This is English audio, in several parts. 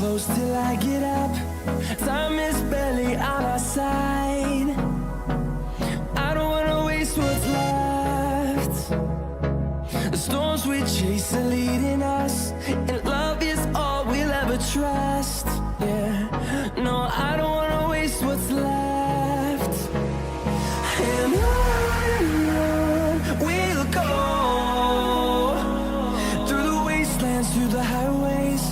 close till I get up. Time is barely on our side. I don't wanna waste what's left. The storms we chase are leading us, and love is all we'll ever trust. Yeah, no, I don't wanna waste what's left. And on we'll go, through the wastelands, through the highways,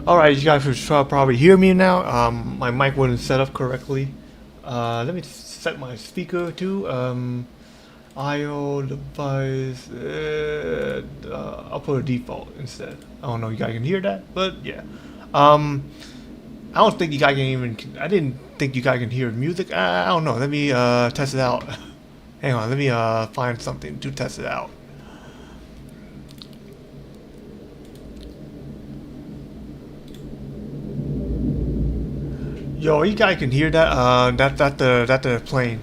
Alright, you guys should probably hear me now. My mic wasn't set up correctly. Let me set my speaker to IO device. I'll put a default instead. I don't know if you guys can hear that, but yeah. I don't think you guys can even. I didn't think you guys can hear music. I don't know. Let me test it out. Hang on. Let me find something to test it out. Yo, you guys can hear that? That's the plane.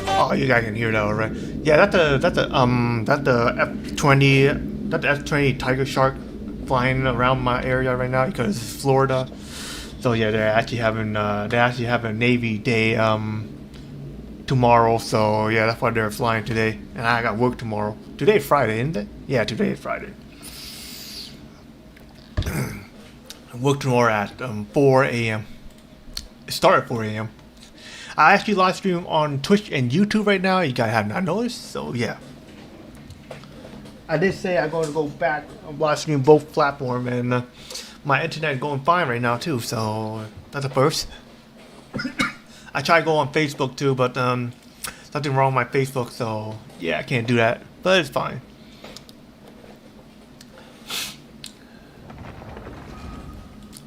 Oh, you guys can hear that already. Yeah, that's the F-20. That's the F-20 Tiger Shark flying around my area right now because it's Florida. So yeah, they're actually having a Navy Day tomorrow. So yeah, that's why they're flying today. And I got work tomorrow. Today is Friday, isn't it? Yeah, today is Friday. I work tomorrow at 4 a.m. It started at 4 a.m. I actually live stream on Twitch and YouTube right now. You guys have not noticed, so yeah. I did say I'm going to go back and live stream both platforms, and my internet is going fine right now too. So that's a first. I tried to go on Facebook too, but something wrong with my Facebook, so yeah, I can't do that. But it's fine.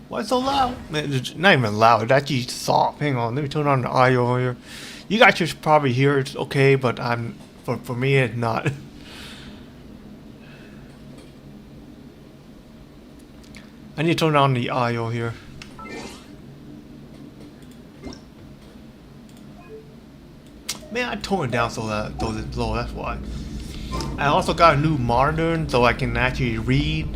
Why so loud? Man, it's not even loud. It's actually soft. Hang on, let me turn on the audio here. You guys should probably hear it's okay, but for me it's not. I need to turn on the audio here. Man, I toned it down so it's low. That's why. I also got a new monitor so I can actually read.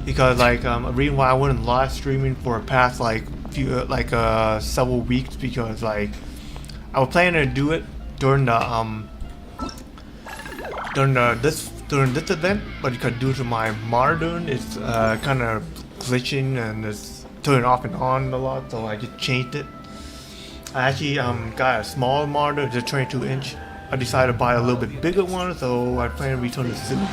Because like a reason why I wasn't live streaming for the past several weeks, because like I was planning to do it during this event, but because due to my monitor it's kind of glitching and it's turning off and on a lot, so I just changed it. I actually got a small monitor, just 22-inch. I decided to buy a little bit bigger one, so I plan to return it soon.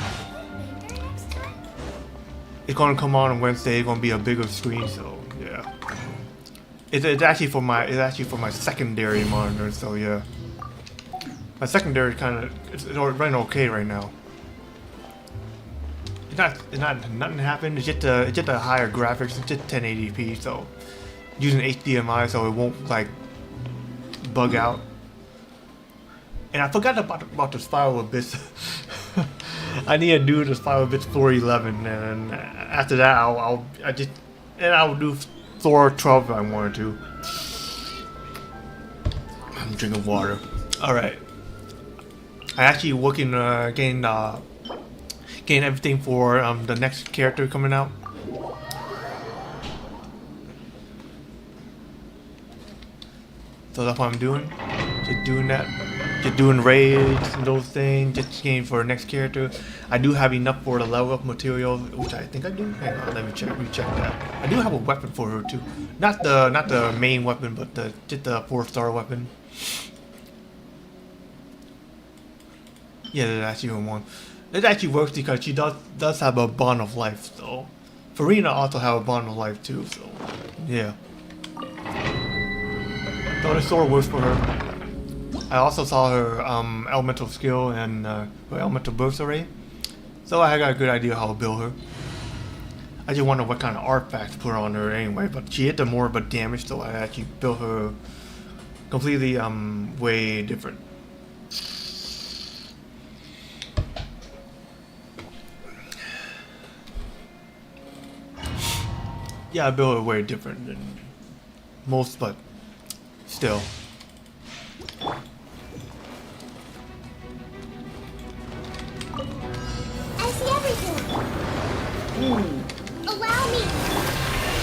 It's gonna come on Wednesday. It's gonna be a bigger screen, so yeah. It's actually for my secondary monitor, so yeah. My secondary it's running okay right now. Nothing happened. It's just a higher graphics. It's just 1080p, so using HDMI, so it won't like bug out. And I forgot about the spiral bits. I need to do the spiral bits floor 11, and after that I'll do floor 12 if I wanted to. I'm drinking water. All right. I actually working getting everything for the next character coming out. So that's what I'm doing. Just doing that. Just doing raids and those things. Just getting for the next character. I do have enough for the level up material, which I think I do. Hang on, let me check that. I do have a weapon for her too. Not the main weapon, but just the 4-star weapon. Yeah, that's actually one. It actually works because she does have a bond of life. So Farina also have a bond of life too. So yeah. So the sword works for her. I also saw her elemental skill and her elemental burst array. So I got a good idea how to build her. I just wonder what kind of artifacts to put on her anyway, but she hit the more but damage, so I actually built her completely way different. Yeah, I built her way different than most, but still. I see everything. Allow me.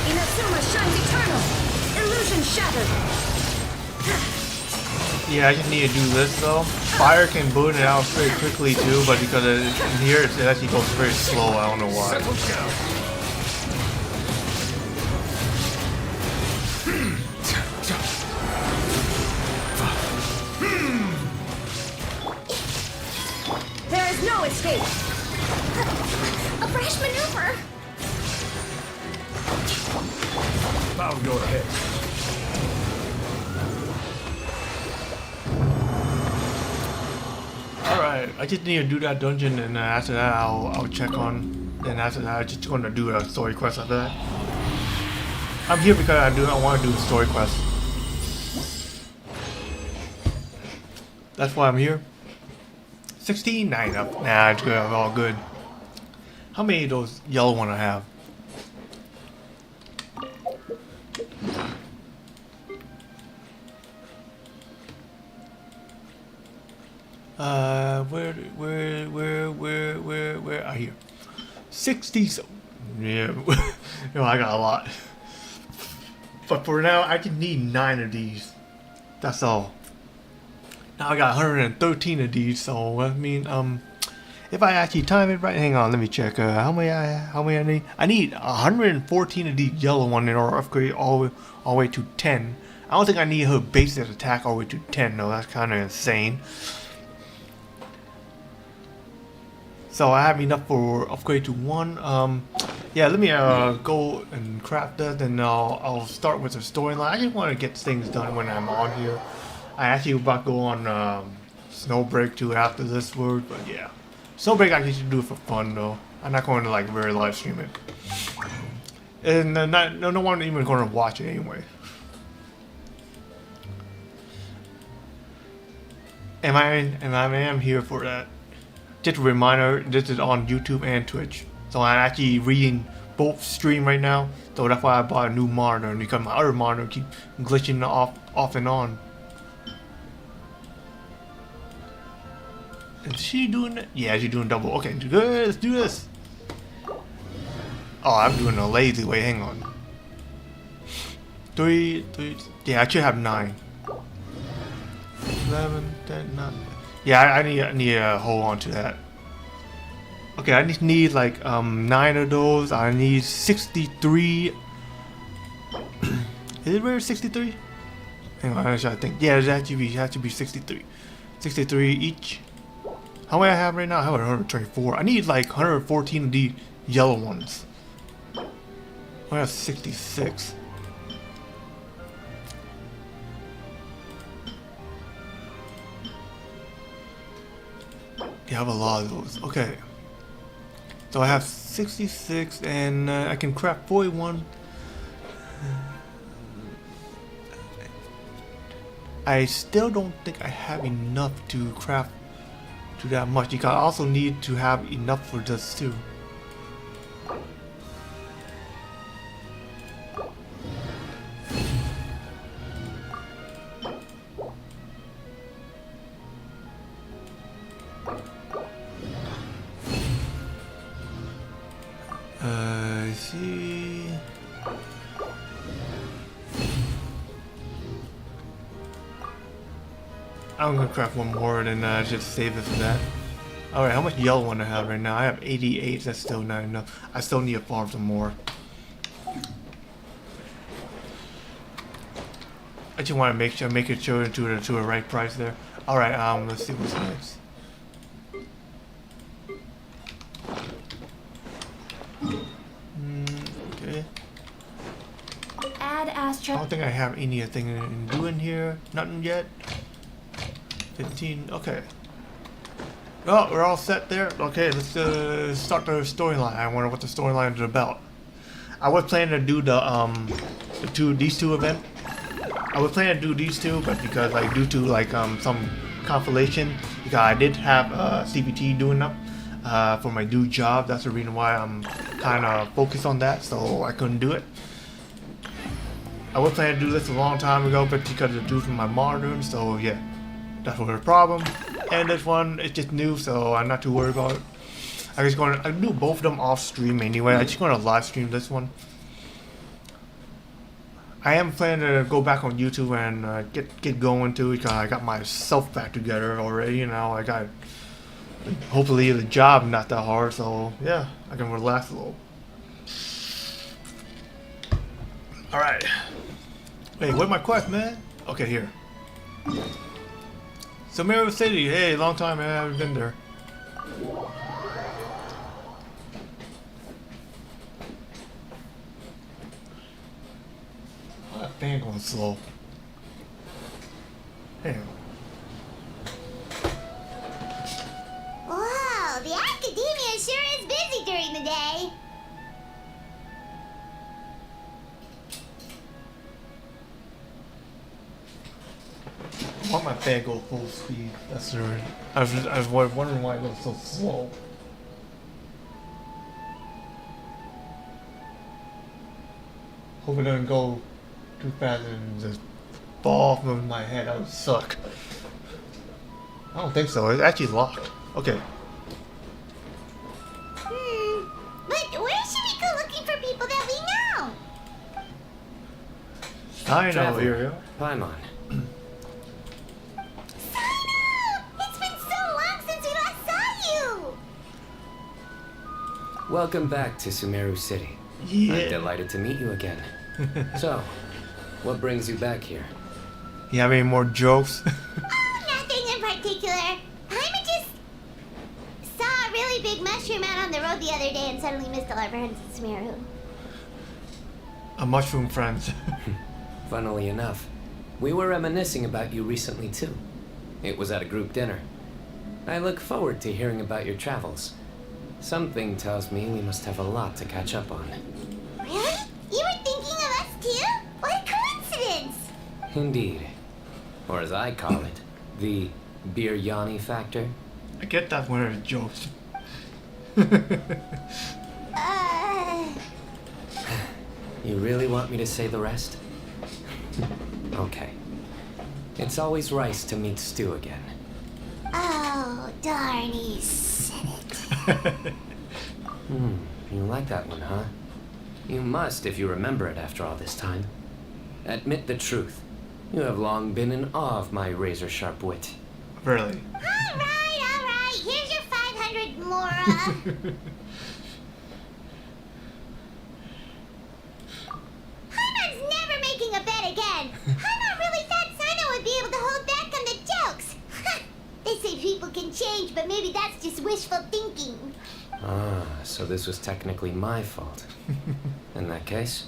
Inazuma shines eternal. Illusion shattered. Yeah, I just need to do this though. Fire can burn it out very quickly too, but because in here it actually goes very slow. I don't know why. There is no escape. Rash maneuver! I'll go ahead. Alright, I just need to do that dungeon, and after that I'll check on. Then after that I'm just gonna do a story quest after that. I'm here because I want to do a story quest. That's why I'm here. 16, 9 up. Nah, it's good. All good. How many of those yellow ones I have? Where are you? 60. Yeah, no, I got a lot. But for now, I just need 9 of these. That's all. Now I got 113 of these, so I mean, if I actually time it right, hang on, let me check. How many I need? I need 114 of these yellow ones in order to upgrade all the way to 10. I don't think I need her basic attack all the way to 10 though. That's kind of insane. So I have enough for upgrade to 1. Yeah, let me go and craft that, and I'll start with the storyline. I just want to get things done when I'm on here. I actually about to go on Snowbreak too after this word, but yeah. Snowbreak I usually do it for fun though. I'm not going to like really live stream it. And no one even going to watch it anyway. And I am here for that. Just a reminder, this is on YouTube and Twitch. So I'm actually reading both stream right now. So that's why I bought a new monitor, and because my other monitor keep glitching off and on. Is she doing it? Yeah, she's doing double. Okay, good. Let's do this. Oh, I'm doing a lazy way. Hang on. 3. Yeah, I should have 9. 11, 10, 9. Yeah, I need to hold on to that. Okay, I just need like 9 of those. I need 63. Is it really 63? Hang on, I should think. Yeah, it has to be 63. 63 each. How many I have right now? I have 124. I need like 114 of the yellow ones. I have 66. Yeah, I have a lot of those. Okay. So I have 66, and I can craft 41. I still don't think I have enough to craft to that much. You can also need to have enough for this too. See. I'm gonna craft one more and then just save it for that. Alright, how much yellow one I have right now? I have 88, that's still not enough. I still need to farm some more. I just want to make it sure to the right price there. Alright, let's see what's next. Okay. Add I Astra. don't think I have anything in doing here. Nothing yet. 15. Okay. Oh, we're all set there. Okay, let's start the storyline. I wonder what the storyline is about. I was planning to do these two events. I was planning to do these two, but because like due to like some conflation, because I did have CBT doing up for my new job. That's the reason why I'm kind of focused on that. So I couldn't do it. I was planning to do this a long time ago, but because of due to my monitor, so yeah. That's what the problem. And this one is just new, so I'm not too worried about it. I'm just gonna do both of them off stream anyway. I'm just gonna live stream this one. I am planning to go back on YouTube and get going too, because I got myself back together already. You know, I got hopefully the job not that hard, so yeah, I can relax a little. All right. Wait, where's my quest, man? Okay, here. Samira City, hey, long time I haven't been there. fan going slow? Damn. Wow, the academia sure is busy during the day. Why my fan go full speed? That's weird. I was wondering why it goes so slow. Hope it doesn't go too fast and just fall off of my head. That would suck. I don't think so. It's actually locked. Okay. But where should we go looking for people that we know? I know. Traveler, Here. Paimon. Sino! It's been so long since we last saw you! Welcome back to Sumeru City. Yeah. I'm delighted to meet you again. So, what brings you back here? You have any more jokes? Oh, nothing in particular. Paimon just saw a really big mushroom out on the road the other day and suddenly missed all our friends in Sumeru. A mushroom friends. Funnily enough, we were reminiscing about you recently too. It was at a group dinner. I look forward to hearing about your travels. Something tells me we must have a lot to catch up on. Really? You were thinking of us too? What a coincidence! Indeed. Or as I call it, the Biryani factor. I get that one of the jokes. You really want me to say the rest? Okay. It's always rice to meet Stu again. Oh, darn, he said it. You like that one, huh? You must if you remember it after all this time. Admit the truth. You have long been in awe of my razor-sharp wit. Really? All right. Here's your 500 more. Haimon's never making a bet again. Haimon really thought Sino would be able to hold back on the jokes. They say people can change, but maybe that's just wishful thinking. Ah, so this was technically my fault. In that case,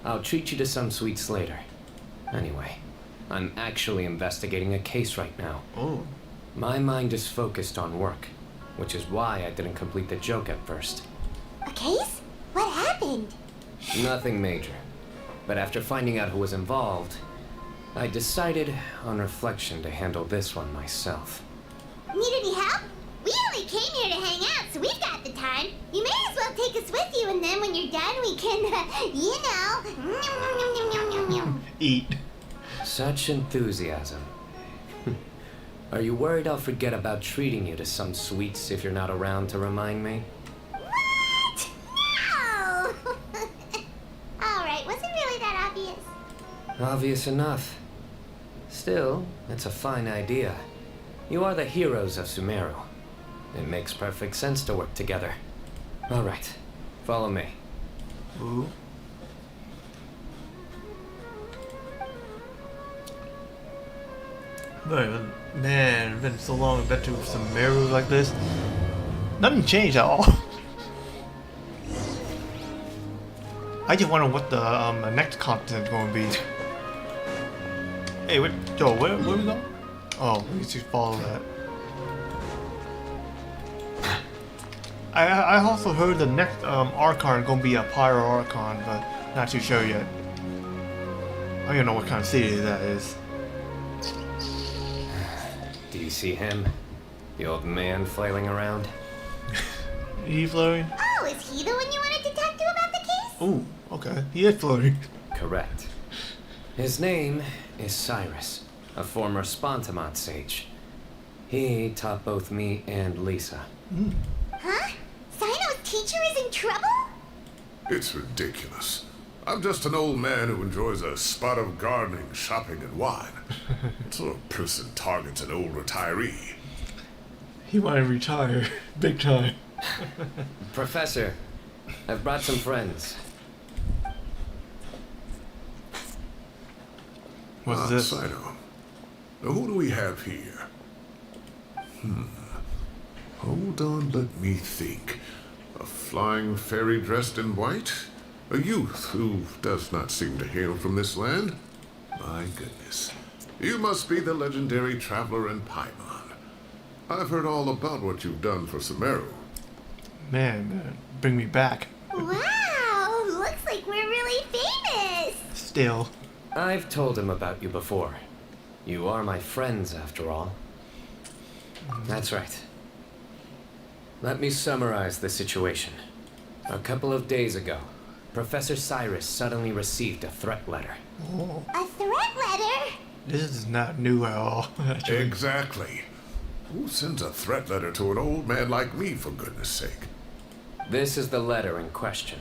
I'll treat you to some sweets later. Anyway, I'm actually investigating a case right now. Oh. My mind is focused on work, which is why I didn't complete the joke at first. A case? What happened? Nothing major. But after finding out who was involved, I decided on reflection to handle this one myself. Need any help? We only came here to hang out, so we've got the time. You may as well take us with you, and then when you're done, we can, Eat. Such enthusiasm. Are you worried I'll forget about treating you to some sweets if you're not around to remind me? What? No! Alright, was it really that obvious? Obvious enough. Still, it's a fine idea. You are the heroes of Sumeru. It makes perfect sense to work together. All right, follow me. Ooh. Man, it's been so long I've been to some Meru like this. Nothing changed at all. I just wonder what the next content is going to be. Hey, wait, Joe, where we go? Oh, we should follow that. I also heard the next Archon is going to be a Pyro Archon, but not too sure yet. I don't even know what kind of city that is. Do you see him? The old man flailing around? He floating? Oh, is he the one you wanted to talk to about the case? Ooh, okay. He is floating. Correct. His name is Cyrus, a former Spontamont sage. He taught both me and Lisa. Huh? Sino's teacher is in trouble? It's ridiculous. I'm just an old man who enjoys a spot of gardening, shopping, and wine. What sort of person targets an old retiree? He might retire. Big time. Professor, I've brought some friends. What's this? Sino. Now who do we have here? Hold on, let me think. A flying fairy dressed in white? A youth who does not seem to hail from this land? My goodness. You must be the legendary traveler in Paimon. I've heard all about what you've done for Sumeru. Man, bring me back. Wow, looks like we're really famous. Still. I've told him about you before. You are my friends, after all. That's right. Let me summarize the situation. A couple of days ago, Professor Cyrus suddenly received a threat letter. Oh, A threat letter? this is not new at all. Actually. Exactly. Who sends a threat letter to an old man like me, for goodness sake? This is the letter in question.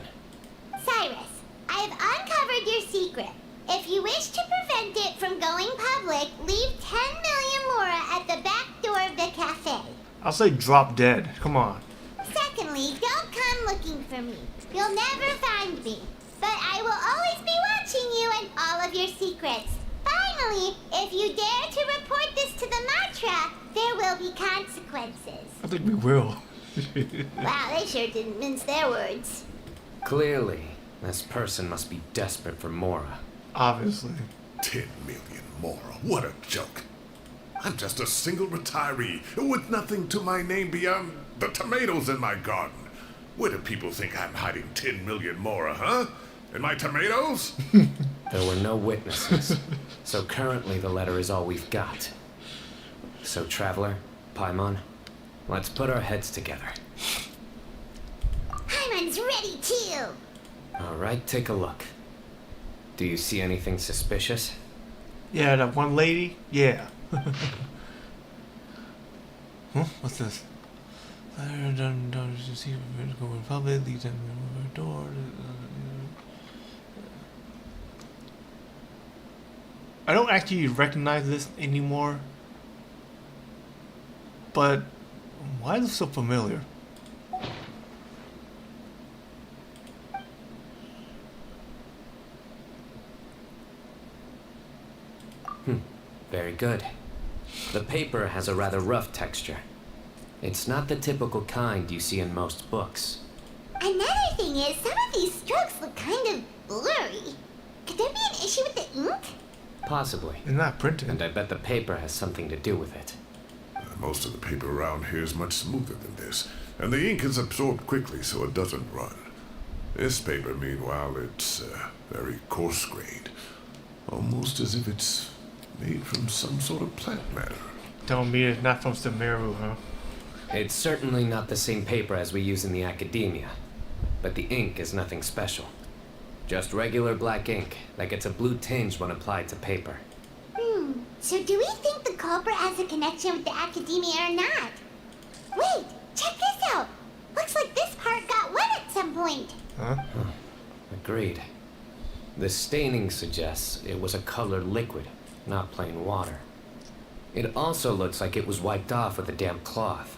Cyrus, I have uncovered your secret. If you wish to prevent it from going public, leave 10 million lira at the back door of the cafe. I'll say drop dead. Come on. Secondly, don't come looking for me. You'll never find me. But I will always be watching you and all of your secrets. Finally, if you dare to report this to the Matra, there will be consequences. I think we will. Wow, they sure didn't mince their words. Clearly, this person must be desperate for Mora. Obviously. 10 million more. What a joke. I'm just a single retiree with nothing to my name beyond the tomatoes in my garden. Where do people think I'm hiding 10 million more, huh? In my tomatoes? There were no witnesses, so currently the letter is all we've got. So, Traveler, Paimon, let's put our heads together. Paimon's ready too. Alright, take a look. Do you see anything suspicious? Yeah, that one lady? Yeah. Huh? What's this? Don't see if go in public, leave them in the door. I don't actually recognize this anymore. But why is it so familiar? Very good. The paper has a rather rough texture. It's not the typical kind you see in most books. Another thing is, some of these strokes look kind of blurry. Could there be an issue with the ink? Possibly. It's not printed. And I bet the paper has something to do with it. Most of the paper around here is much smoother than this, and the ink is absorbed quickly so it doesn't run. This paper, meanwhile, it's very coarse-grained, almost as if it's made from some sort of plant matter. Telling me it's not from Sumeru, huh? It's certainly not the same paper as we use in the academia, but the ink is nothing special. Just regular black ink that gets a blue tinge when applied to paper. So do we think the culprit has a connection with the academia or not? Wait, check this out. Looks like this part got wet at some point. Huh? Agreed. The staining suggests it was a colored liquid, not plain water. It also looks like it was wiped off with a damp cloth.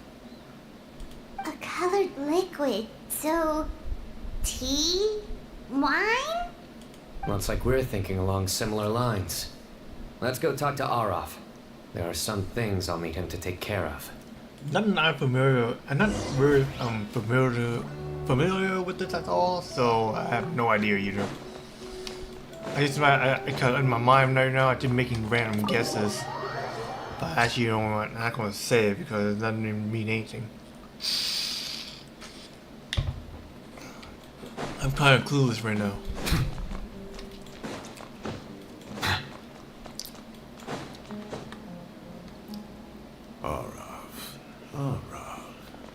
A colored liquid. So, tea? Wine? Looks like we're thinking along similar lines. Let's go talk to Aureus. There are some things I'll need him to take care of. I'm not familiar. I'm not very familiar with this at all, so I have no idea either. Because in my mind right now, I'm just making random guesses, but actually, I'm not going to say it because it doesn't even mean anything. I'm kind of clueless right now. Aureus.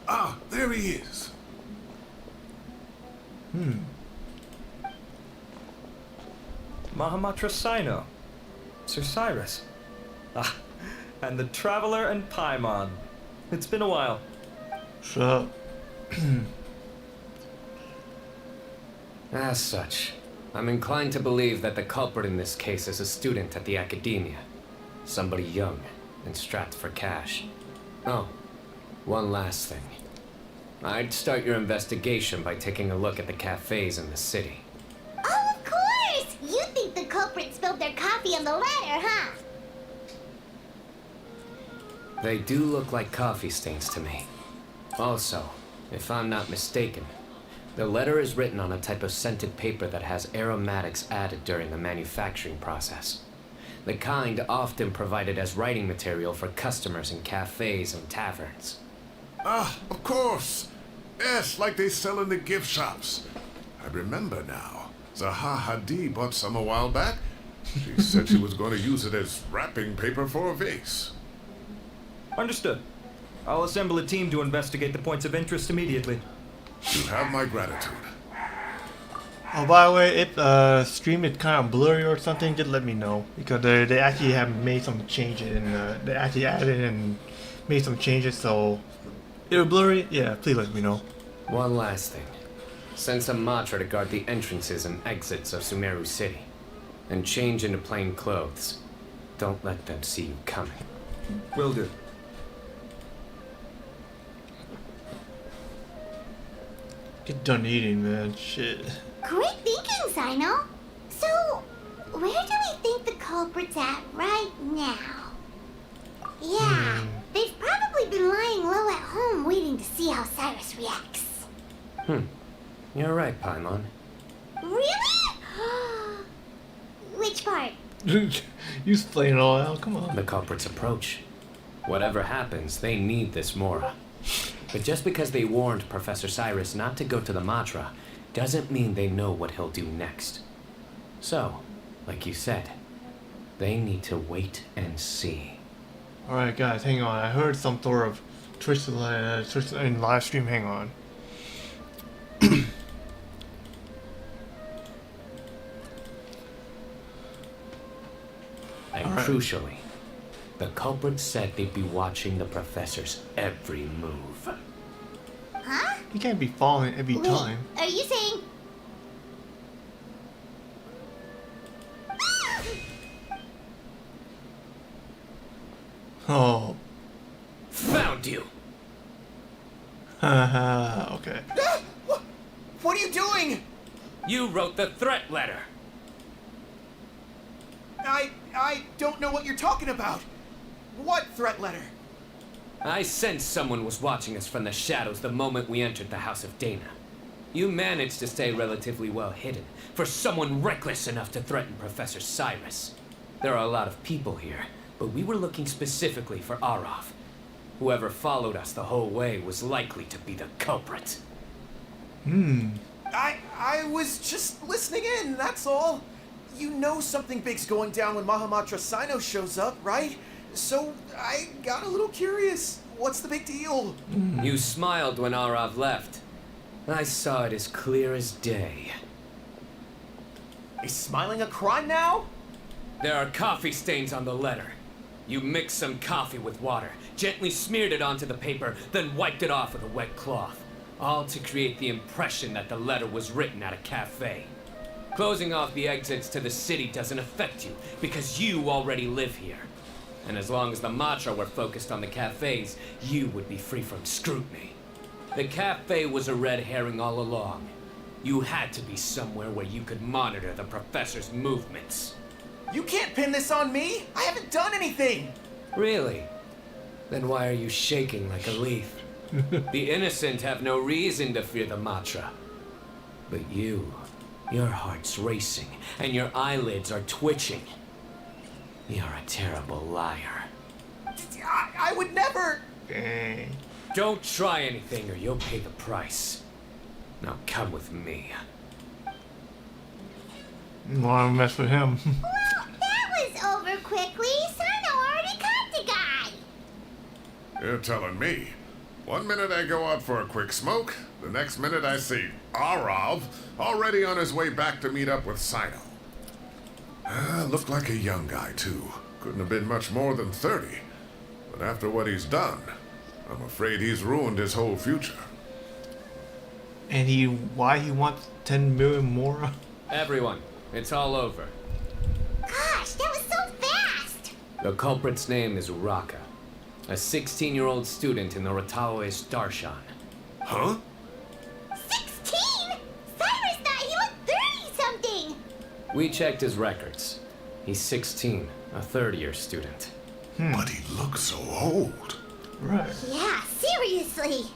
Ah, there he is. Mahamatra Sino, Sir Cyrus. Ah, and the Traveler and Paimon. It's been a while. So, As such, I'm inclined to believe that the culprit in this case is a student at the academia. Somebody young and strapped for cash. Oh, one last thing. I'd start your investigation by taking a look at the cafes in the city. Oh, of course! You think the culprit spilled their coffee on the ladder, huh? They do look like coffee stains to me. Also, if I'm not mistaken, the letter is written on a type of scented paper that has aromatics added during the manufacturing process. The kind often provided as writing material for customers in cafes and taverns. Ah, of course. Yes, like they sell in the gift shops. I remember now. Zaha Hadid bought some a while back. She said she was going to use it as wrapping paper for a vase. Understood. I'll assemble a team to investigate the points of interest immediately. You have my gratitude. Oh, by the way, if stream is kind of blurry or something, just let me know, because they actually have made some changes and they actually added and made some changes. So if it's blurry, yeah, please let me know. One last thing. Send some Matra to guard the entrances and exits of Sumeru City. And change into plain clothes. Don't let them see you coming. Will do. Get done eating, man. Shit. Great thinking, Sino. So, where do we think the culprit's at right now? Yeah, they've probably been lying low at home waiting to see how Cyrus reacts. You're right, Paimon. Really? Which part? You explain it all out. Come on. The culprit's approach. Whatever happens, they need this Mora. But just because they warned Professor Cyrus not to go to the Matra, doesn't mean they know what he'll do next. So, like you said, they need to wait and see. Alright, guys, hang on. I heard some sort of Twitch in live stream. Hang on. And Alright. crucially, the culprit said they'd be watching the professor's every move. Huh? You can't be falling every Wait, time. are you saying... Oh. Found you! Haha, okay. What are you doing? You wrote the threat letter! I don't know what you're talking about. What threat letter? I sensed someone was watching us from the shadows the moment we entered the House of Dana. You managed to stay relatively well hidden for someone reckless enough to threaten Professor Cyrus. There are a lot of people here, but we were looking specifically for Aureus. Whoever followed us the whole way was likely to be the culprit. I was just listening in, that's all. You know something big's going down when Mahamatra Sino shows up, right? So I got a little curious. What's the big deal? You smiled when Aureus left. I saw it as clear as day. Is smiling a crime now? There are coffee stains on the letter. You mixed some coffee with water, gently smeared it onto the paper, then wiped it off with a wet cloth. All to create the impression that the letter was written at a cafe. Closing off the exits to the city doesn't affect you, because you already live here. And as long as the Matra were focused on the cafes, you would be free from scrutiny. The cafe was a red herring all along. You had to be somewhere where you could monitor the professor's movements. You can't pin this on me. I haven't done anything. Really? Then why are you shaking like a leaf? The innocent have no reason to fear the Matra. But you, your heart's racing, and your eyelids are twitching. You're a terrible liar. I would never... Dang. Don't try anything or you'll pay the price. Now come with me. You wanna mess with him? Well, that was over quickly. Sino already caught the guy. You're telling me. 1 minute I go out for a quick smoke, the next minute I see Aureus already on his way back to meet up with Sino. Looked like a young guy, too. Couldn't have been much more than 30. But after what he's done, I'm afraid he's ruined his whole future. And why he wants 10 million more? Everyone, it's all over. Gosh, that was so fast. The culprit's name is Uraka, a 16-year-old student in the Ratao's Darshan. Huh? 16? Cyrus thought he looked 30-something. We checked his records. He's 16, a third-year student. But he looks so old. Right. Yeah, seriously.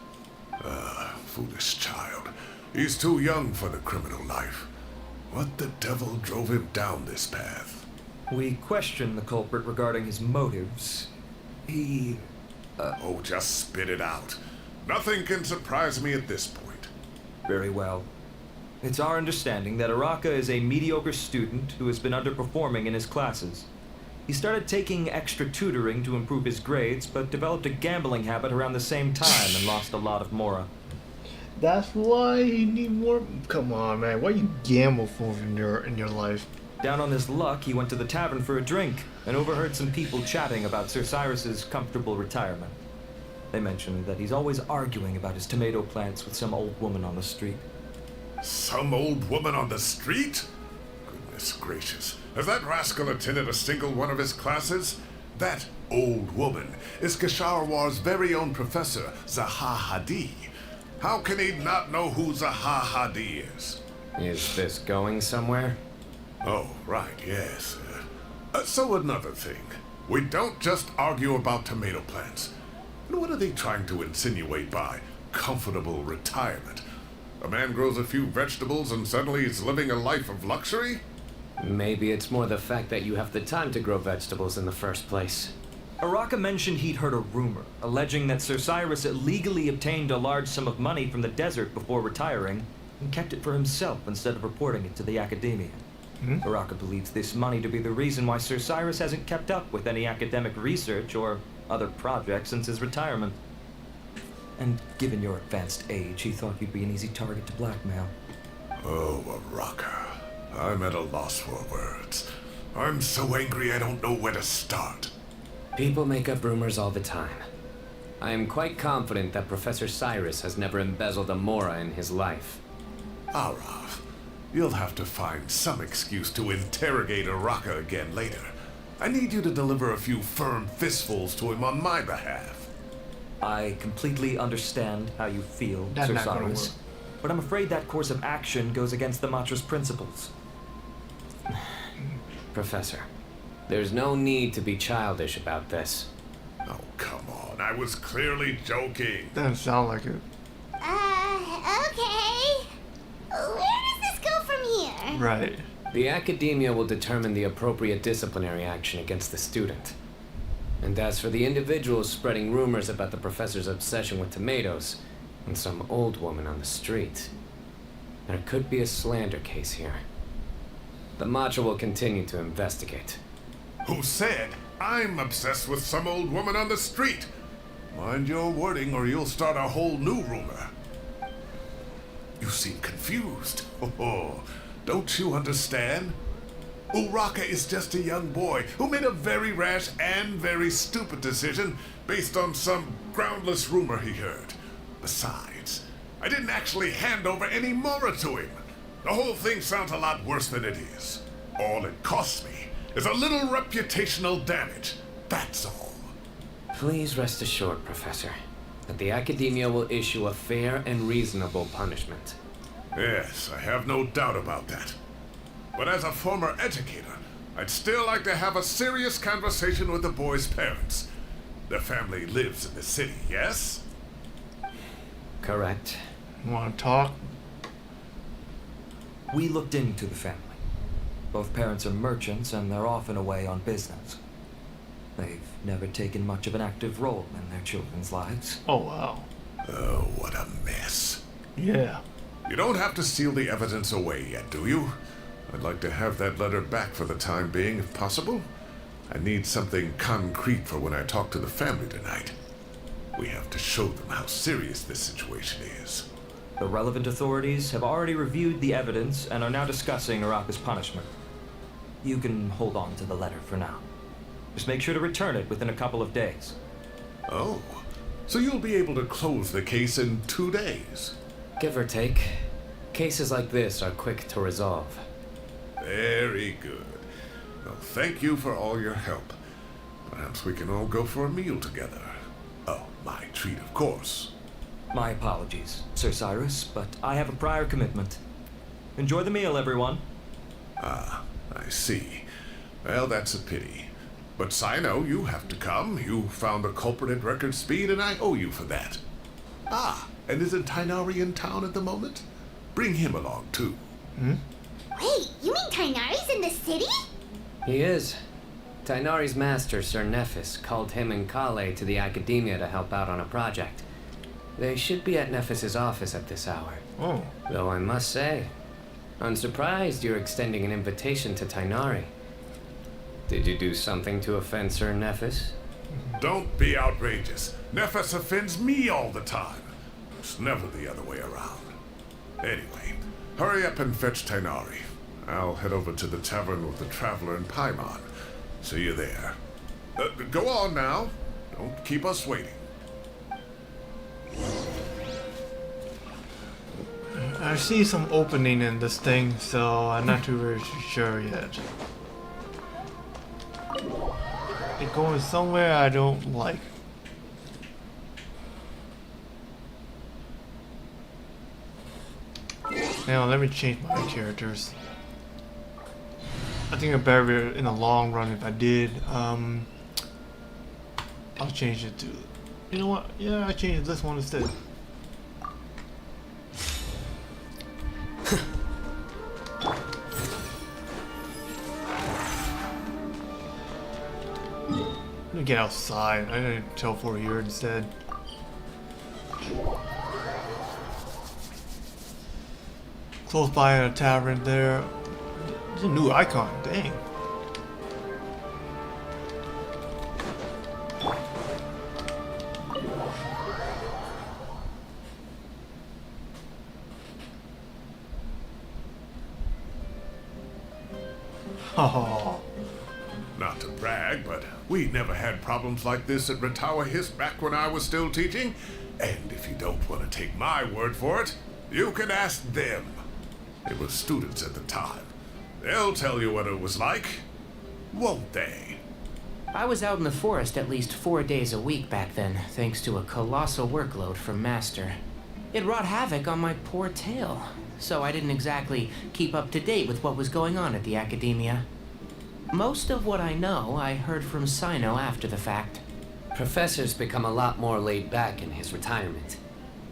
Foolish child. He's too young for the criminal life. What the devil drove him down this path? We questioned the culprit regarding his motives. He... Oh, just spit it out. Nothing can surprise me at this point. Very well. It's our understanding that Araka is a mediocre student who has been underperforming in his classes. He started taking extra tutoring to improve his grades, but developed a gambling habit around the same time and lost a lot of mora. That's why you need more. Come on, man. Why you gamble for in your life? Down on his luck, he went to the tavern for a drink and overheard some people chatting about Sir Cyrus's comfortable retirement. They mentioned that he's always arguing about his tomato plants with some old woman on the street. Some old woman on the street? Goodness gracious. Has that rascal attended a single one of his classes? That old woman is Kasharwar's very own professor, Zaha Hadi. How can he not know who Zaha Hadi is? Is this going somewhere? Oh, right, yes. So another thing. We don't just argue about tomato plants. And what are they trying to insinuate by comfortable retirement? A man grows a few vegetables and suddenly he's living a life of luxury? Maybe it's more the fact that you have the time to grow vegetables in the first place. Araka mentioned he'd heard a rumor, alleging that Sir Cyrus illegally obtained a large sum of money from the desert before retiring, and kept it for himself instead of reporting it to the academia. Araka believes this money to be the reason why Sir Cyrus hasn't kept up with any academic research or other projects since his retirement. And given your advanced age, he thought you'd be an easy target to blackmail. Oh, Araka. I'm at a loss for words. I'm so angry I don't know where to start. People make up rumors all the time. I am quite confident that Professor Cyrus has never embezzled a mora in his life. Arav, you'll have to find some excuse to interrogate Araka again later. I need you to deliver a few firm fistfuls to him on my behalf. I completely understand how you feel, That's Sir not gonna Cyrus, work. but I'm afraid that course of action goes against the Matra's principles. Professor, there's no need to be childish about this. Oh, come on. I was clearly joking. Doesn't sound like it. Okay. Where does this go from here? Right. The academia will determine the appropriate disciplinary action against the student. And as for the individuals spreading rumors about the professor's obsession with tomatoes and some old woman on the street, there could be a slander case here. The Matra will continue to investigate. Who said I'm obsessed with some old woman on the street? Mind your wording or you'll start a whole new rumor. You seem confused. Oh, don't you understand? Uraka is just a young boy who made a very rash and very stupid decision based on some groundless rumor he heard. Besides, I didn't actually hand over any mora to him. The whole thing sounds a lot worse than it is. All it costs me is a little reputational damage. That's all. Please rest assured, Professor, that the academia will issue a fair and reasonable punishment. Yes, I have no doubt about that. But as a former educator, I'd still like to have a serious conversation with the boy's parents. Their family lives in the city, yes? Correct. Want to talk? We looked into the family. Both parents are merchants and they're often away on business. They've never taken much of an active role in their children's lives. Oh, wow. Oh, what a mess. Yeah. You don't have to seal the evidence away yet, do you? I'd like to have that letter back for the time being, if possible. I need something concrete for when I talk to the family tonight. We have to show them how serious this situation is. The relevant authorities have already reviewed the evidence and are now discussing Araka's punishment. You can hold on to the letter for now. Just make sure to return it within a couple of days. Oh, so you'll be able to close the case in 2 days? Give or take. Cases like this are quick to resolve. Very good. Well, thank you for all your help. Perhaps we can all go for a meal together. Oh, my treat, of course. My apologies, Sir Cyrus, but I have a prior commitment. Enjoy the meal, everyone. Ah, I see. Well, that's a pity. But Sino, you have to come. You found the culprit at record speed, and I owe you for that. Ah, and isn't Tainari in town at the moment? Bring him along, too. Wait, you mean Tainari's in the city? He is. Tainari's master, Sir Nephis, called him and Kale to the Academia to help out on a project. They should be at Nephis's office at this hour. Oh. Though I must say, I'm surprised you're extending an invitation to Tainari. Did you do something to offend Sir Nephis? Don't be outrageous. Nephis offends me all the time. It's never the other way around. Anyway, hurry up and fetch Tainari. I'll head over to the tavern with the Traveler and Paimon. See you there. Go on now. Don't keep us waiting. I see some opening in this thing, so I'm not too very sure yet. It's going somewhere I don't like. Now let me change my characters. I think I'm better in the long run if I did. I'll change it to. You know what? Yeah, I changed this one instead. Let me get outside. I need to teleport here instead. Close by a tavern there. There's a new icon. Dang. Oh. Not to brag, but we never had problems like this at Ratawa Hiss back when I was still teaching. And if you don't want to take my word for it, you can ask them. They were students at the time. They'll tell you what it was like, won't they? I was out in the forest at least 4 days a week back then, thanks to a colossal workload from Master. It wrought havoc on my poor tail, so I didn't exactly keep up to date with what was going on at the Academia. Most of what I know, I heard from Sino after the fact. Professor's become a lot more laid back in his retirement.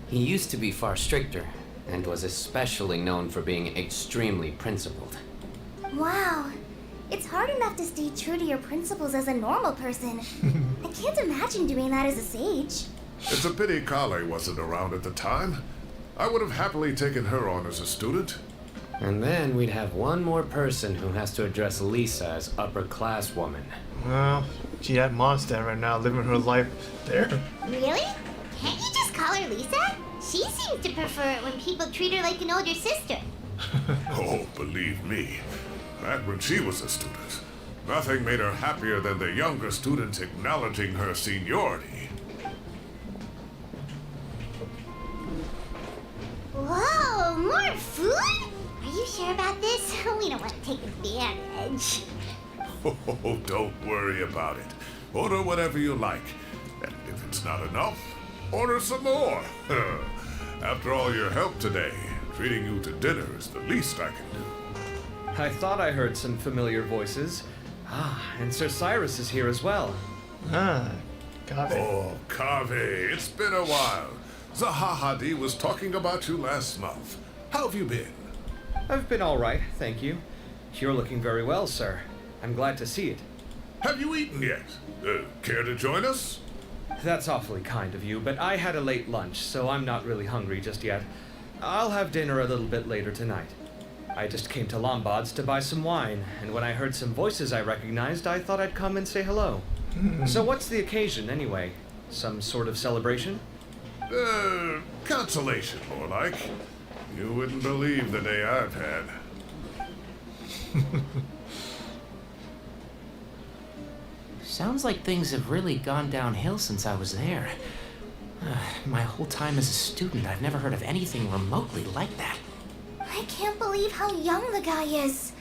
He used to be far stricter, and was especially known for being extremely principled. Wow. It's hard enough to stay true to your principles as a normal person. I can't imagine doing that as a sage. It's a pity Kale wasn't around at the time. I would have happily taken her on as a student. And then we'd have one more person who has to address Lisa as upper-class woman. Well, she at Mondstadt right now, living her life there. Really? Can't you just call her Lisa? She seems to prefer it when people treat her like an older sister. Oh, believe me. Back when she was a student, nothing made her happier than the younger students acknowledging her seniority. Whoa, more food? Are you sure about this? We don't want to take advantage. Oh, don't worry about it. Order whatever you like. And if it's not enough, order some more. After all your help today, treating you to dinner is the least I can do. I thought I heard some familiar voices. Ah, and Sir Cyrus is here as well. Ah, got it. Oh, Kave, it's been a while. Zahahadi was talking about you last month. How have you been? I've been all right, thank you. You're looking very well, sir. I'm glad to see it. Have you eaten yet? Care to join us? That's awfully kind of you, but I had a late lunch, so I'm not really hungry just yet. I'll have dinner a little bit later tonight. I just came to Lombard's to buy some wine, and when I heard some voices I recognized, I thought I'd come and say hello. So what's the occasion, anyway? Some sort of celebration? Consolation, more like. You wouldn't believe the day I've had. Sounds like things have really gone downhill since I was there. My whole time as a student, I've never heard of anything remotely like that. I can't believe how young the guy is.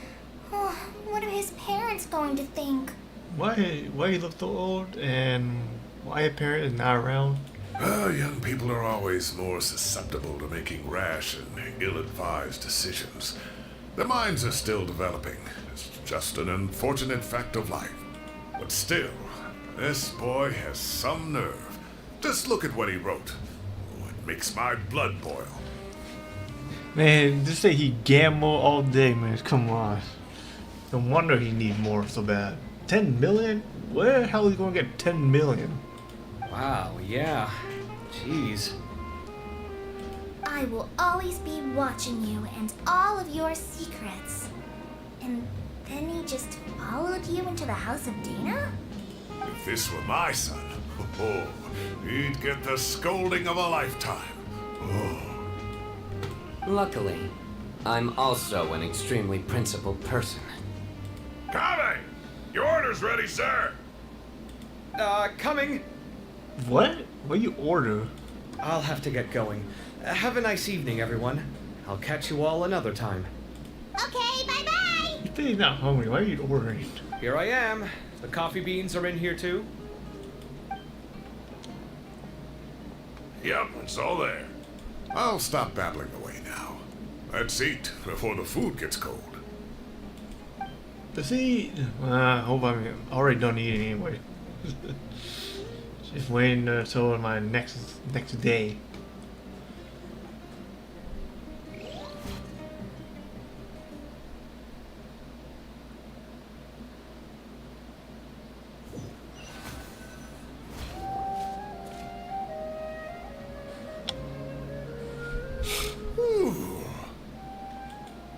Oh, what are his parents going to think? Why he look so old, and why his parent is not around? Young people are always more susceptible to making rash and ill-advised decisions. Their minds are still developing. It's just an unfortunate fact of life. But still, this boy has some nerve. Just look at what he wrote. Oh, it makes my blood boil. Man, just say he gamble all day, man. Come on. No wonder he need more so bad. 10 million? Where the hell is he gonna get 10 million? Wow, yeah. Jeez. I will always be watching you and all of your secrets. And then he just followed you into the house of Dana? If this were my son, oh, he'd get the scolding of a lifetime. Oh. Luckily, I'm also an extremely principled person. Kame! Your order's ready, sir! Coming. What? What you order? I'll have to get going. Have a nice evening, everyone. I'll catch you all another time. Okay, bye-bye! You think he's not hungry? Why are you ordering? Here I am. The coffee beans are in here too. Yep, it's all there. I'll stop babbling away now. Let's eat before the food gets cold. Does he? I hope I'm already done eating anyway. Just waiting until my next day.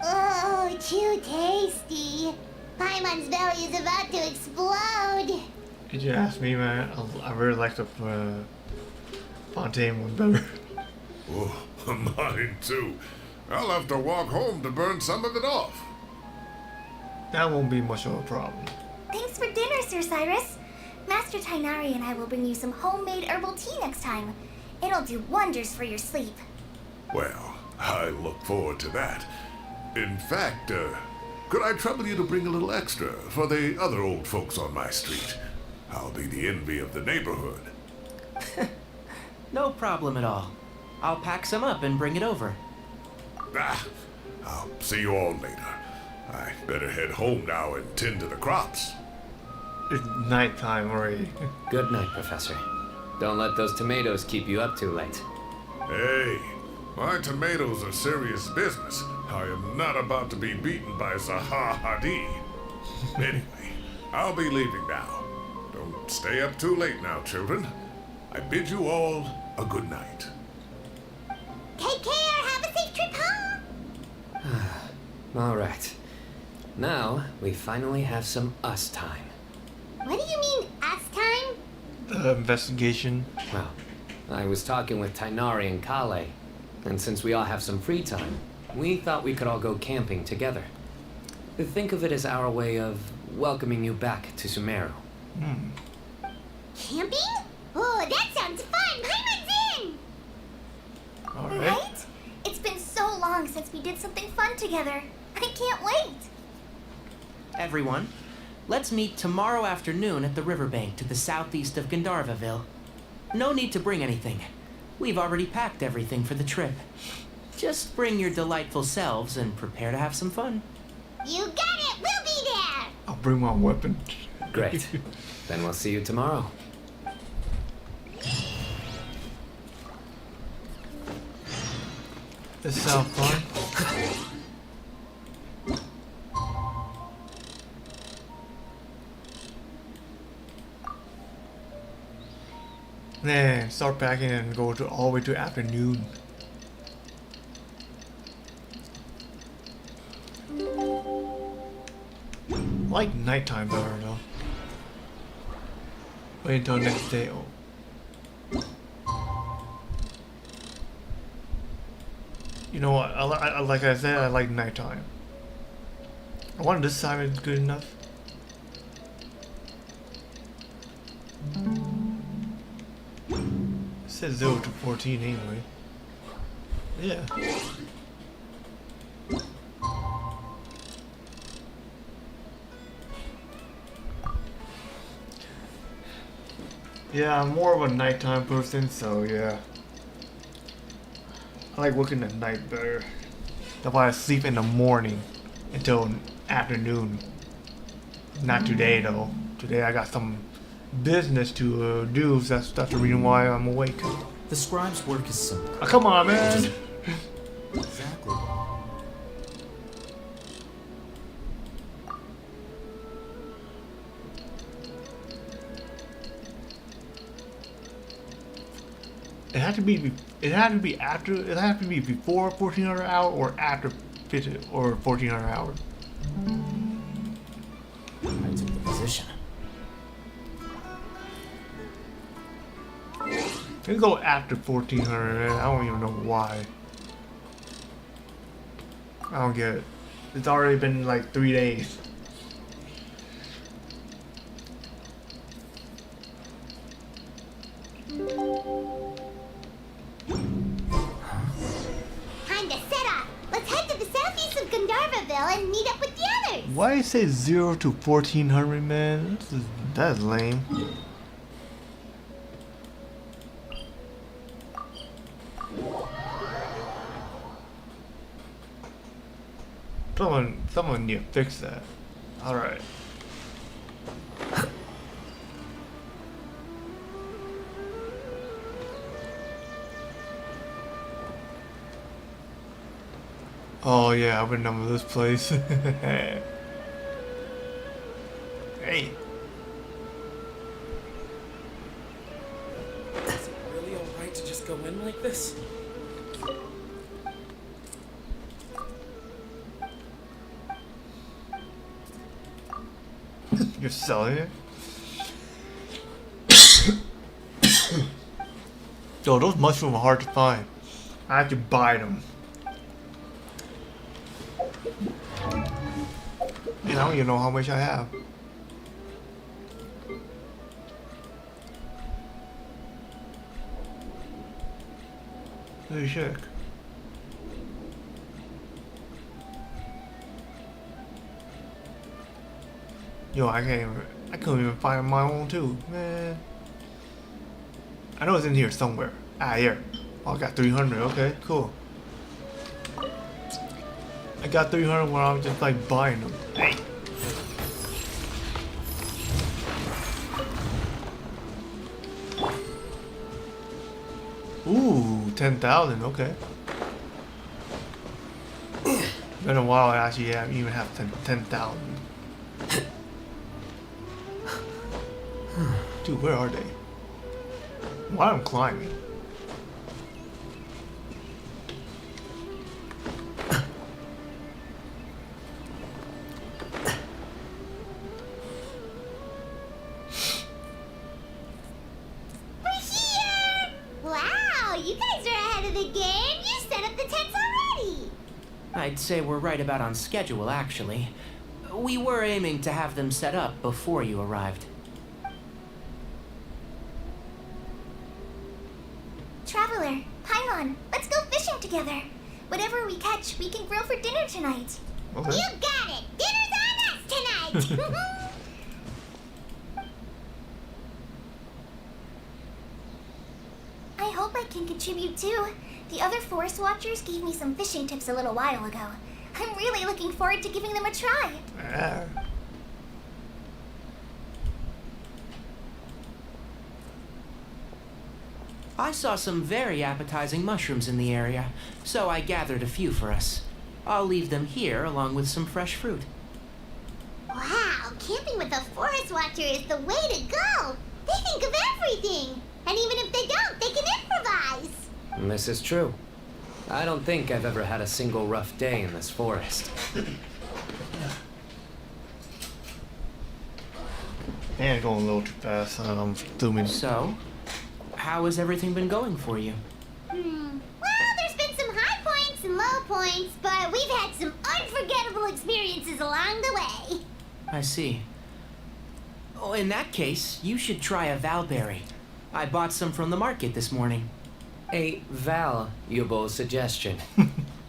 Oh, too tasty. Paimon's belly is about to explode. Did you ask me, man? I really like the Fontaine one better. Oh, mine too. I'll have to walk home to burn some of it off. That won't be much of a problem. Thanks for dinner, Sir Cyrus. Master Tainari and I will bring you some homemade herbal tea next time. It'll do wonders for your sleep. Well, I look forward to that. In fact, could I trouble you to bring a little extra for the other old folks on my street? I'll be the envy of the neighborhood. No problem at all. I'll pack some up and bring it over. Ah, I'll see you all later. I better head home now and tend to the crops. It's nighttime already. Good night, Professor. Don't let those tomatoes keep you up too late. Hey, my tomatoes are serious business. I am not about to be beaten by Zaha Hadid. Anyway, I'll be leaving now. Don't stay up too late now, children. I bid you all a good night. Take care. Have a safe trip home. All right. Now, we finally have some us time. What do you mean, us time? The investigation. Well, I was talking with Tainari and Kale, and since we all have some free time, we thought we could all go camping together. Think of it as our way of welcoming you back to Sumeru. Camping? Oh, that sounds fun. Paimon's in. Alright. Right? It's been so long since we did something fun together. I can't wait. Everyone, let's meet tomorrow afternoon at the riverbank to the southeast of Gandharvaville. No need to bring anything. We've already packed everything for the trip. Just bring your delightful selves and prepare to have some fun. You got it. We'll be there. I'll bring my weapon. Great. Then we'll see you tomorrow. This sounds fun. Then start packing and go to all the way to afternoon. I like nighttime better though. Wait until next day. Oh. You know what? Like I said, I like nighttime. I wonder this time is good enough. It says 0 to 14 anyway. Yeah. Yeah, I'm more of a nighttime person, so yeah. I like working at night better. That's why I sleep in the morning until afternoon. Not today though. Today I got some business to do, so that's the reason why I'm awake. The scribe's work is simple. Oh, come on, man! Exactly. It had to be. It had to be after. It had to be before 1400 hour or after 50 or 1400 hour. I took the position. Let's go after 1400. I don't even know why. I don't get it. It's already been like 3 days. Time to set off. Let's head to the southeast of Gandharvaville and meet up with the others. Why it say 0 to 1400, man? That's lame. Someone need to fix that. Alright. Oh yeah, I remember this place. Hey. Is it really alright to just go in like this? You're selling it? Yo, those mushrooms are hard to find. I have to buy them. And I don't even know how much I have. Let me check. Yo, I couldn't even find my own too, man. I know it's in here somewhere. Ah, here. Oh, I got 300. Okay, cool. I got 300 where I'm just like buying them. Hey. Ooh, 10,000. Okay. Been a while. I actually even have 10,000. Dude, where are they? Why am I climbing? We're here! Wow, you guys are ahead of the game. You set up the tents already. I'd say we're right about on schedule, actually. We were aiming to have them set up before you arrived. Traveler, Pylon, let's go fishing together. Whatever we catch, we can grill for dinner tonight. Okay. You got it! Dinner's on us tonight! I hope I can contribute too. The other forest watchers gave me some fishing tips a little while ago. I'm really looking forward to giving them a try. Ah. I saw some very appetizing mushrooms in the area, so I gathered a few for us. I'll leave them here along with some fresh fruit. Wow, camping with a forest watcher is the way to go. They think of everything. And even if they don't, they can improvise. This is true. I don't think I've ever had a single rough day in this forest. Man, going a little too fast. Zooming. So, how has everything been going for you? Well, there's been some high points and low points, but we've had some unforgettable experiences along the way. I see. Oh, in that case, you should try a valberry. I bought some from the market this morning. A valuable suggestion.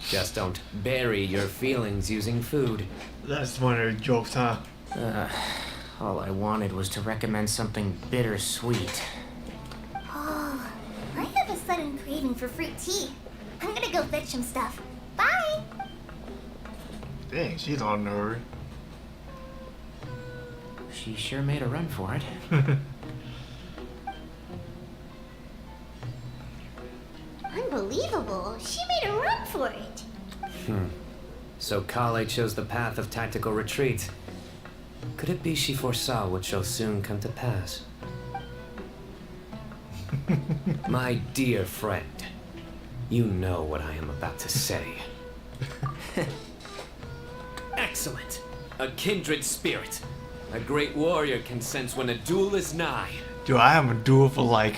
Just don't bury your feelings using food. That's one of their jokes, huh? All I wanted was to recommend something bittersweet. Oh, I have a sudden craving for fruit tea. I'm gonna go fetch some stuff. Bye! Dang, she's on the hurry. She sure made a run for it. Unbelievable. She made a run for it. So Kale chose the path of tactical retreat. Could it be she foresaw what shall soon come to pass? My dear friend, you know what I am about to say. Excellent. A kindred spirit. A great warrior can sense when a duel is nigh. Dude, I haven't dueled for like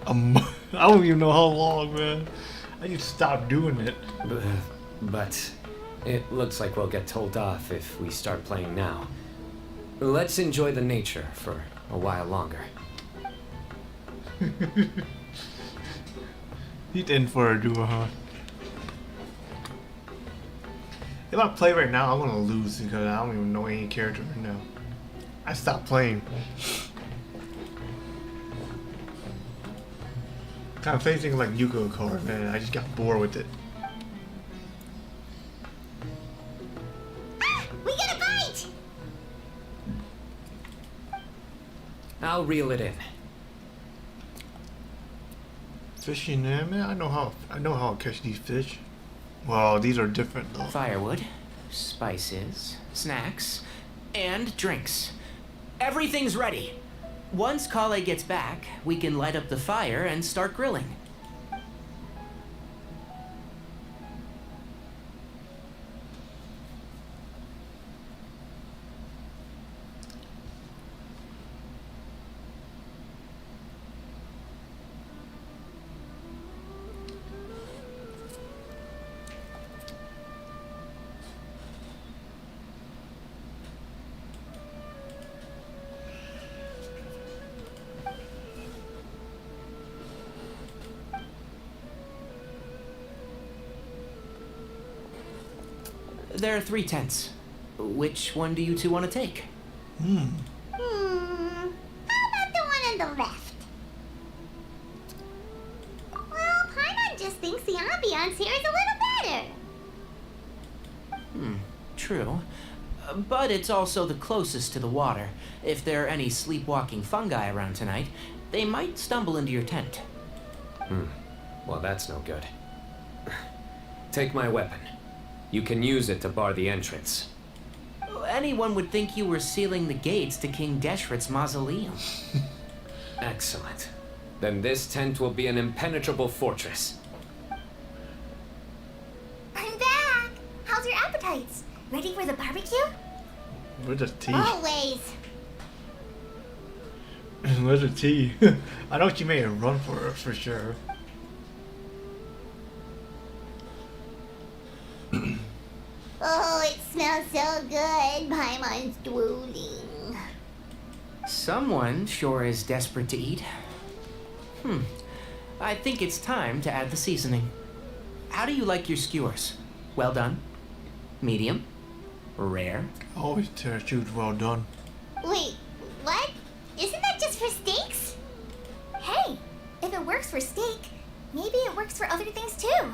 a month. I don't even know how long, man. I need to stop doing it. But it looks like we'll get told off if we start playing now. Let's enjoy the nature for a while longer. He's in for a duel, huh? If I play right now, I'm gonna lose because I don't even know any character right now. I stopped playing. Kind of facing like Yuko card, man. I just got bored with it. Ah! We got a bite! I'll reel it in. Fishing there, man. I know how to catch these fish. Well, these are different though. Firewood, spices, snacks, and drinks. Everything's ready. Once Kale gets back, we can light up the fire and start grilling. There are 3 tents. Which one do you two want to take? How about the one on the left? Well, Paimon just thinks the ambiance here is a little better. True. But it's also the closest to the water. If there are any sleepwalking fungi around tonight, they might stumble into your tent. Well, that's no good. Take my weapon. You can use it to bar the entrance. Anyone would think you were sealing the gates to King Deshret's mausoleum. Excellent. Then this tent will be an impenetrable fortress. I'm back! How's your appetites? Ready for the barbecue? Where's the tea? Always. Where's the tea? I know she made a run for it for sure. Oh, it smells so good. Paimon's drooling. Someone sure is desperate to eat. I think it's time to add the seasoning. How do you like your skewers? Well done? Medium? Rare? Always tell shoot well done. Wait, what? Isn't that just for steaks? Hey, if it works for steak, maybe it works for other things too.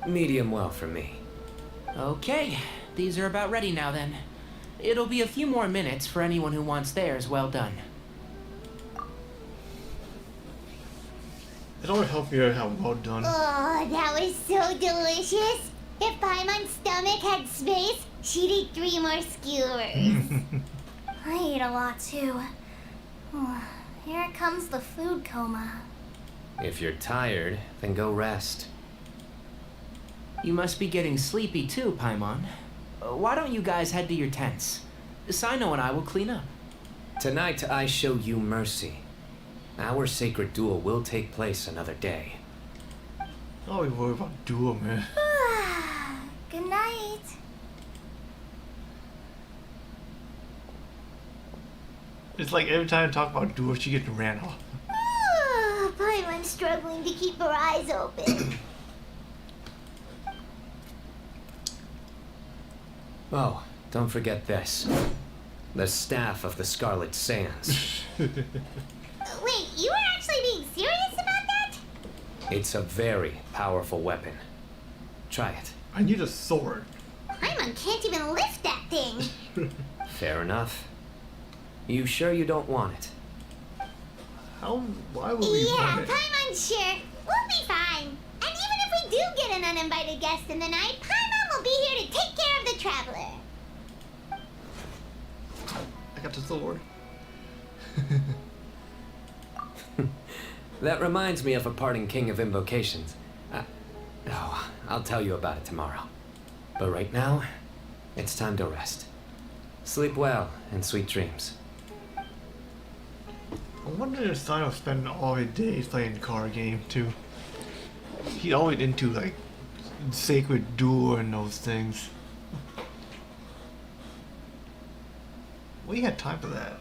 Medium well for me. Okay, these are about ready now then. It'll be a few more minutes for anyone who wants theirs well done. It always helps you have well done. Oh, that was so delicious. If Paimon's stomach had space, she'd eat 3 more skewers. I ate a lot too. Oh, here comes the food coma. If you're tired, then go rest. You must be getting sleepy too, Paimon. Why don't you guys head to your tents? Sino and I will clean up. Tonight I show you mercy. Our sacred duel will take place another day. I always worry about duel, man. Good night. It's like every time I talk about duel, she gets ran off. Paimon's struggling to keep her eyes open. Oh, don't forget this. The Staff of the Scarlet Sands. Wait, you were actually being serious about that? It's a very powerful weapon. Try it. I need a sword. Paimon can't even lift that thing. Fair enough. You sure you don't want it? Why would we Yeah, want it? Paimon's sure. We'll be fine. And even if we do get an uninvited guest in the night, Paimon will be here to take care of the traveler. I got the sword. That reminds me of a parting king of invocations. I'll tell you about it tomorrow. But right now, it's time to rest. Sleep well and sweet dreams. I wonder if Sino spent all his days playing card game too. He's always into like Sacred Duel and those things. We had time for that.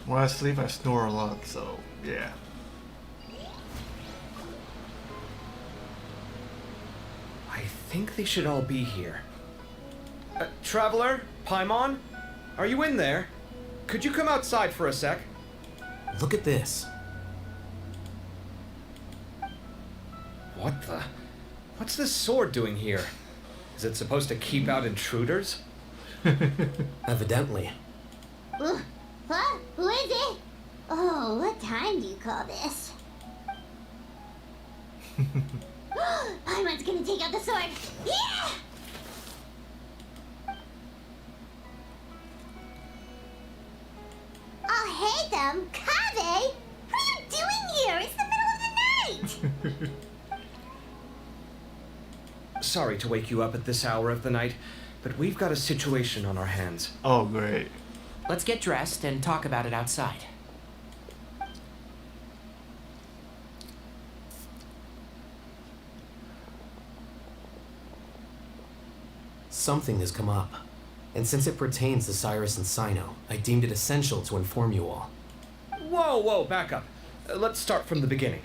When I sleep, I snore a lot, so yeah. I think they should all be here. Traveler? Paimon? Are you in there? Could you come outside for a sec? Look at this. What the? What's this sword doing here? Is it supposed to keep out intruders? Evidently. What? Who is it? Oh, what time do you call this? Paimon's gonna take out the sword. Yeah! Oh, hey them, Kave! What are you doing here? It's the middle of the night! Sorry to wake you up at this hour of the night, but we've got a situation on our hands. Oh, great. Let's get dressed and talk about it outside. Something has come up. And since it pertains to Cyrus and Sino, I deemed it essential to inform you all. Whoa, back up. Let's start from the beginning.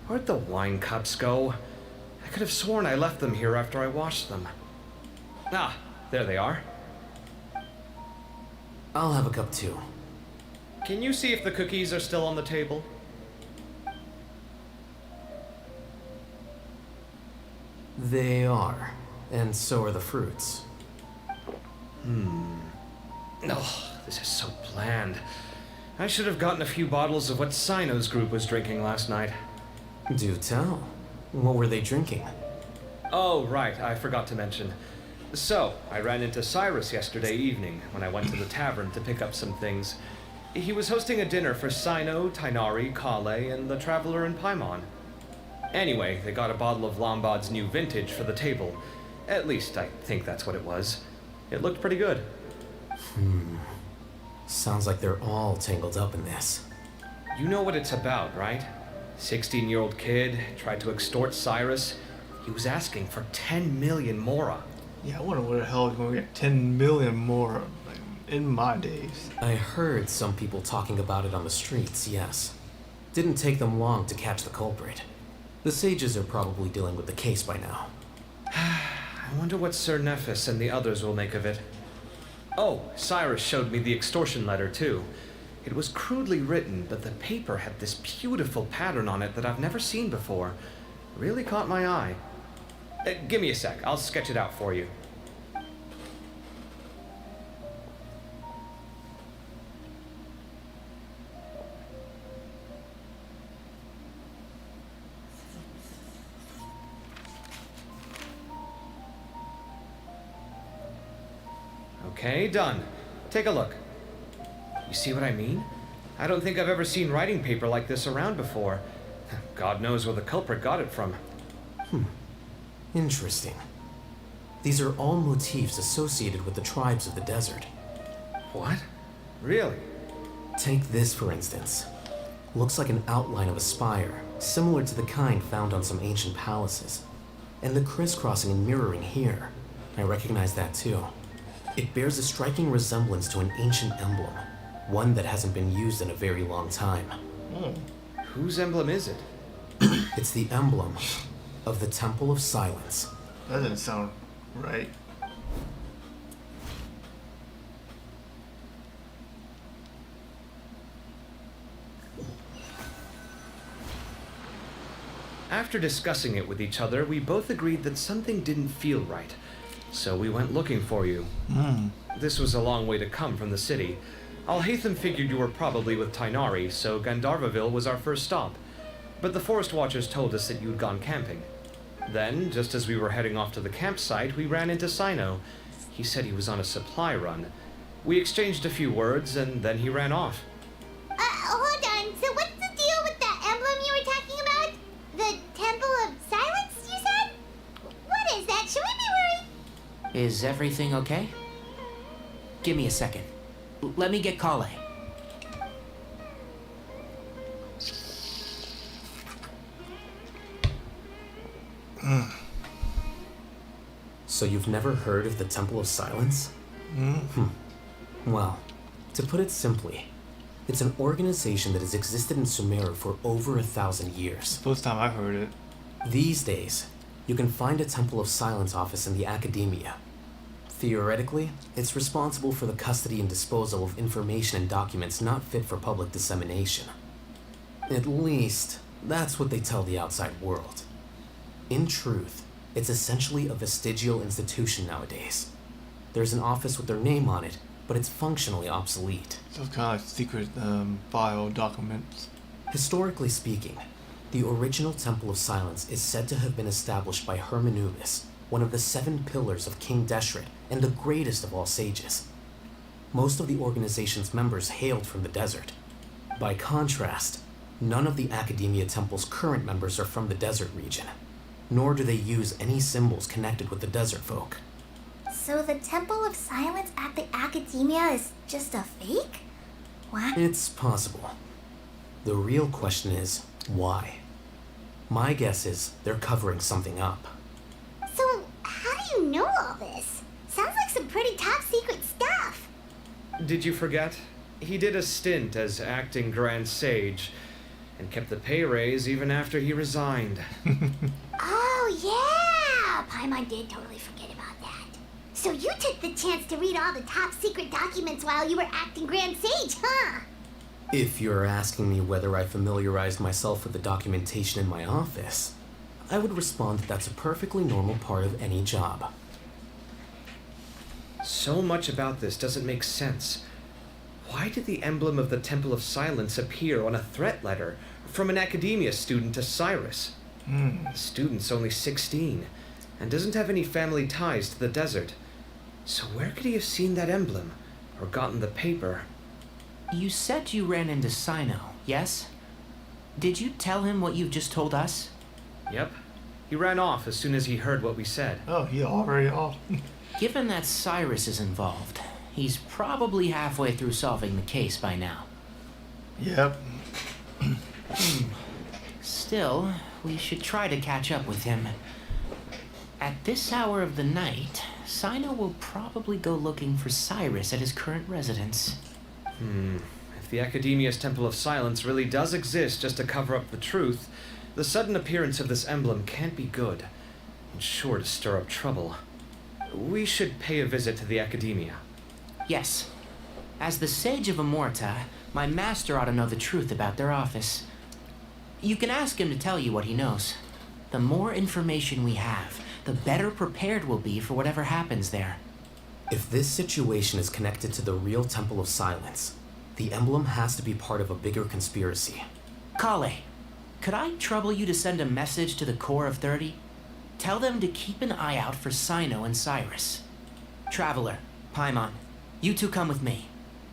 Where'd the wine cups go? I could have sworn I left them here after I washed them. Ah, there they are. I'll have a cup too. Can you see if the cookies are still on the table? They are. And so are the fruits. Oh, this is so bland. I should have gotten a few bottles of what Sino's group was drinking last night. Do tell. What were they drinking? Oh, right, I forgot to mention. So, I ran into Cyrus yesterday evening when I went to the tavern to pick up some things. He was hosting a dinner for Sino, Tainari, Kale, and the Traveler and Paimon. Anyway, they got a bottle of Lombard's new vintage for the table. At least, I think that's what it was. It looked pretty good. Sounds like they're all tangled up in this. You know what it's about, right? 16-year-old kid tried to extort Cyrus. He was asking for 10 million mora. Yeah, I wonder where the hell is going to get 10 million more like, in my days. I heard some people talking about it on the streets, yes. Didn't take them long to catch the culprit. The sages are probably dealing with the case by now. I wonder what Sir Nephis and the others will make of it. Oh, Cyrus showed me the extortion letter too. It was crudely written, but the paper had this beautiful pattern on it that I've never seen before. Really caught my eye. Give me a sec, I'll sketch it out for you. Okay, done. Take a look. You see what I mean? I don't think I've ever seen writing paper like this around before. God knows where the culprit got it from. Interesting. These are all motifs associated with the tribes of the desert. What? Really? Take this, for instance. Looks like an outline of a spire, similar to the kind found on some ancient palaces. And the crisscrossing and mirroring here. I recognize that too. It bears a striking resemblance to an ancient emblem, one that hasn't been used in a very long time. Whose emblem is it? It's the emblem of the Temple of Silence. That doesn't sound right. After discussing it with each other, we both agreed that something didn't feel right. so we went looking for you. This was a long way to come from the city. Alhaitham figured you were probably with Tainari, so Gandharvaville was our first stop. But the Forest Watchers told us that you'd gone camping. Then, just as we were heading off to the campsite, we ran into Sino. He said he was on a supply run. We exchanged a few words, and then he ran off. Hold on. So what's the deal with that emblem you were talking about? The Temple of Silence, you said? What is that? Should we be worried? Is everything okay? Give me a second. Let me get Kale. So you've never heard of the Temple of Silence? Well, to put it simply, it's an organization that has existed in Sumeru for over 1,000 years. First time I heard it. These days, you can find a Temple of Silence office in the academia. Theoretically, it's responsible for the custody and disposal of information and documents not fit for public dissemination. At least, that's what they tell the outside world. In truth, it's essentially a vestigial institution nowadays. There's an office with their name on it, but it's functionally obsolete. So it's kind of like secret file documents. Historically speaking, the original Temple of Silence is said to have been established by Hermanubis, one of the 7 pillars of King Deshret and the greatest of all sages. Most of the organization's members hailed from the desert. By contrast, none of the Academia Temple's current members are from the desert region, nor do they use any symbols connected with the desert folk. So the Temple of Silence at the Academia is just a fake? What? It's possible. The real question is, why? My guess is they're covering something up. So, how do you know all this? Sounds like some pretty top secret stuff. Did you forget? He did a stint as acting Grand Sage, and kept the pay raise even after he resigned. Oh, yeah! Paimon did totally forget about that. So you took the chance to read all the top secret documents while you were acting Grand Sage, huh? If you're asking me whether I familiarized myself with the documentation in my office, I would respond that that's a perfectly normal part of any job. So much about this doesn't make sense. Why did the emblem of the Temple of Silence appear on a threat letter from an academia student to Cyrus? The student's only 16 and doesn't have any family ties to the desert. So where could he have seen that emblem or gotten the paper? You said you ran into Sino, yes? Did you tell him what you've just told us? Yep. He ran off as soon as he heard what we said. Oh, he already off. Given that Cyrus is involved, he's probably halfway through solving the case by now. Yep. Still, we should try to catch up with him. At this hour of the night, Sino will probably go looking for Cyrus at his current residence. If the Academia's Temple of Silence really does exist just to cover up the truth, the sudden appearance of this emblem can't be good, and sure to stir up trouble. We should pay a visit to the Academia. Yes. As the Sage of Amorta, my master ought to know the truth about their office. You can ask him to tell you what he knows. The more information we have, the better prepared we'll be for whatever happens there. If this situation is connected to the real Temple of Silence, the emblem has to be part of a bigger conspiracy. Kale, could I trouble you to send a message to the Core of 30? Tell them to keep an eye out for Sino and Cyrus. Traveler, Paimon, you two come with me.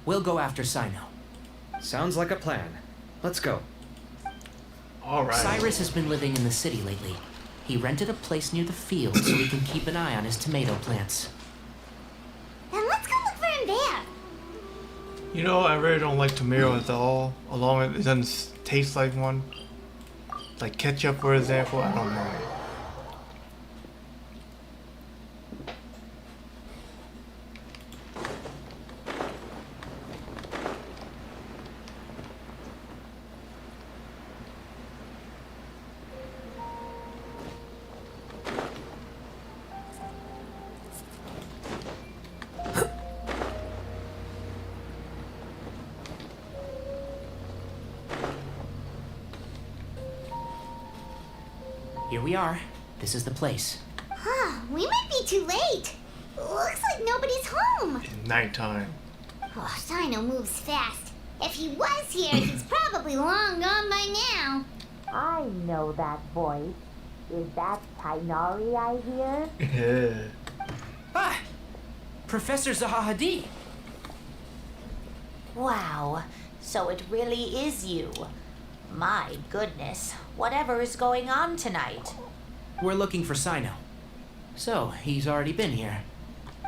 We'll go after Sino. Sounds like a plan. Let's go. Alright. Cyrus has been living in the city lately. He rented a place near the field so he can keep an eye on his tomato plants. Then let's go look for him there. You know, I really don't like tomatoes at all. Along with it doesn't taste like one. Like ketchup, for example, I don't know. Here we are. This is the place. Huh, we might be too late. Looks like nobody's home. It's nighttime. Oh, Sino moves fast. If he was here, he's probably long gone by now. I know that voice. Is that Tainari I hear? Yeah. Ah! Professor Zaha Hadid! Wow, so it really is you. My goodness, whatever is going on tonight? We're looking for Sino. So, he's already been here.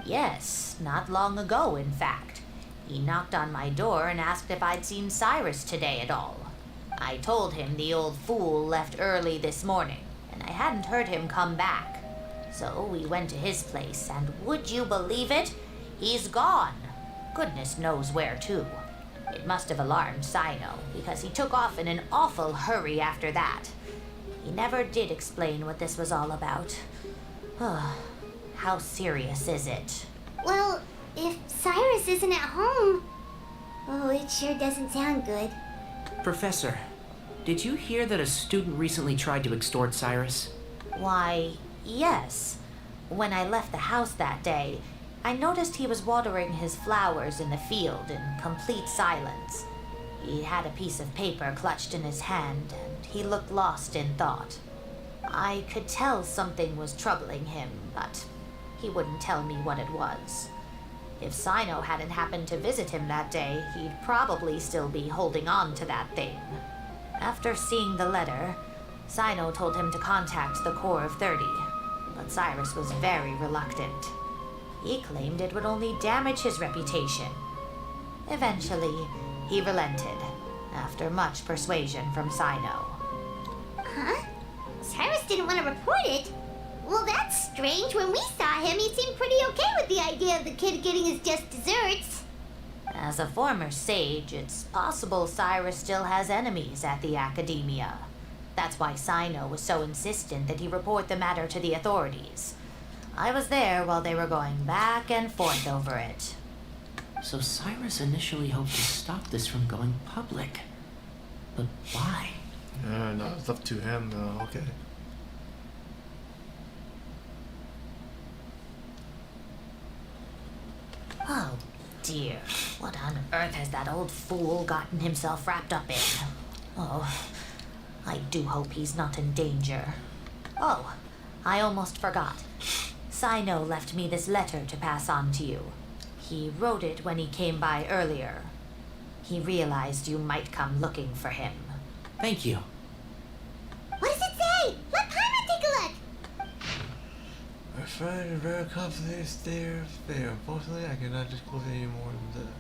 Yes, not long ago, in fact. He knocked on my door and asked if I'd seen Cyrus today at all. I told him the old fool left early this morning, and I hadn't heard him come back. So we went to his place, and would you believe it? He's gone. Goodness knows where to. It must have alarmed Sino, because he took off in an awful hurry after that. He never did explain what this was all about. How serious is it? Well, if Cyrus isn't at home... Oh, it sure doesn't sound good. Professor, did you hear that a student recently tried to extort Cyrus? Why, yes. When I left the house that day, I noticed he was watering his flowers in the field in complete silence. He had a piece of paper clutched in his hand, and he looked lost in thought. I could tell something was troubling him, but he wouldn't tell me what it was. If Sino hadn't happened to visit him that day, he'd probably still be holding on to that thing. After seeing the letter, Sino told him to contact the Corps of 30, but Cyrus was very reluctant. He claimed it would only damage his reputation. Eventually, he relented, after much persuasion from Sino. Huh? Cyrus didn't want to report it? Well, that's strange. When we saw him, he seemed pretty okay with the idea of the kid getting his just desserts. As a former sage, it's possible Cyrus still has enemies at the Academia. That's why Sino was so insistent that he report the matter to the authorities. I was there while they were going back and forth over it. So Cyrus initially hoped to stop this from going public. But why? No, it's up to him though, okay. Oh dear, what on earth has that old fool gotten himself wrapped up in? Oh, I do hope he's not in danger. Oh, I almost forgot. Sino left me this letter to pass on to you. He wrote it when he came by earlier. He realized you might come looking for him. Thank you. What does it say? Let Paimon take a look. I find it very complicated there. Unfortunately, I cannot disclose any more than that.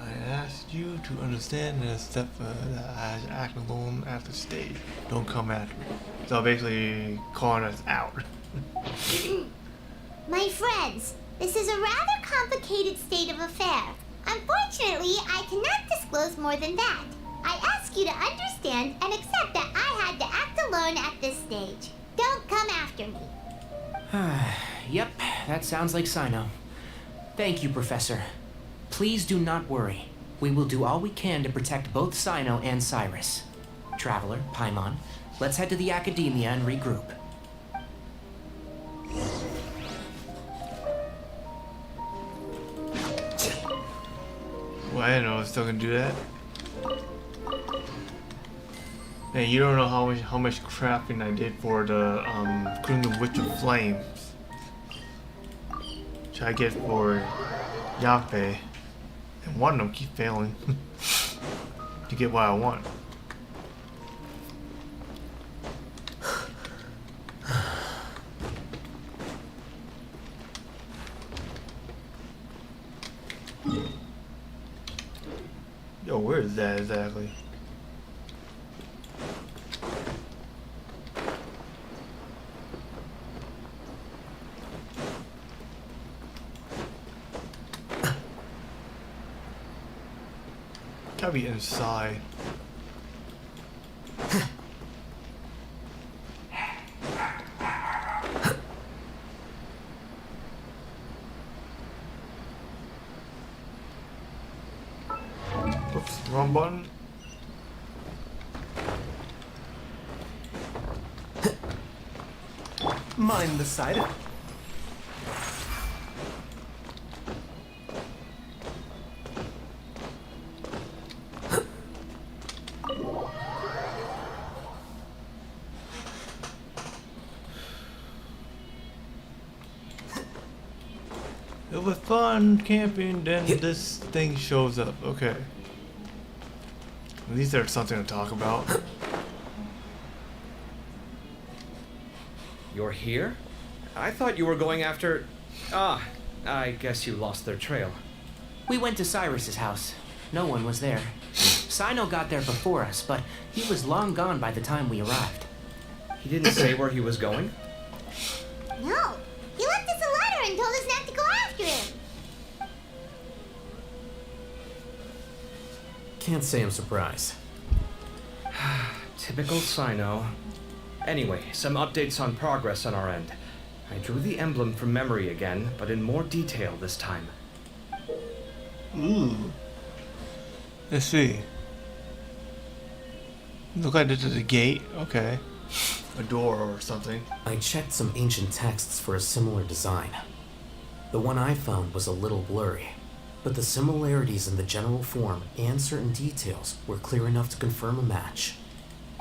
I asked you to understand and accept that I act alone at the stage. Don't come after me. So basically, calling us out. My friends, this is a rather complicated state of affair. Unfortunately, I cannot disclose more than that. I ask you to understand and accept that I had to act alone at this stage. Don't come after me. Yep, that sounds like Sino. Thank you, Professor. Please do not worry. We will do all we can to protect both Sino and Cyrus. Traveler, Paimon, let's head to the Academia and regroup. Well, I didn't know I was still gonna do that. Man, you don't know how much crafting I did for the Kingdom Witch of Flames. Which I get for Yape. And one of them keep failing to get what I want. Yo, where is that exactly? Gotta be inside. Oops, wrong button. Mind the side. It was fun camping, then this thing shows up. Okay. At least there's something to talk about. You're here? I thought you were going after... Ah, I guess you lost their trail. We went to Cyrus's house. No one was there. Sino got there before us, but he was long gone by the time we arrived. He didn't say where he was going? No. He left us a letter and told us not to go after him. Can't say I'm surprised. Typical Sino. Anyway, some updates on progress on our end. I drew the emblem from memory again, but in more detail this time. Ooh. Let's see. Look like this is a gate. Okay. A door or something. I checked some ancient texts for a similar design. The one I found was a little blurry, but the similarities in the general form and certain details were clear enough to confirm a match.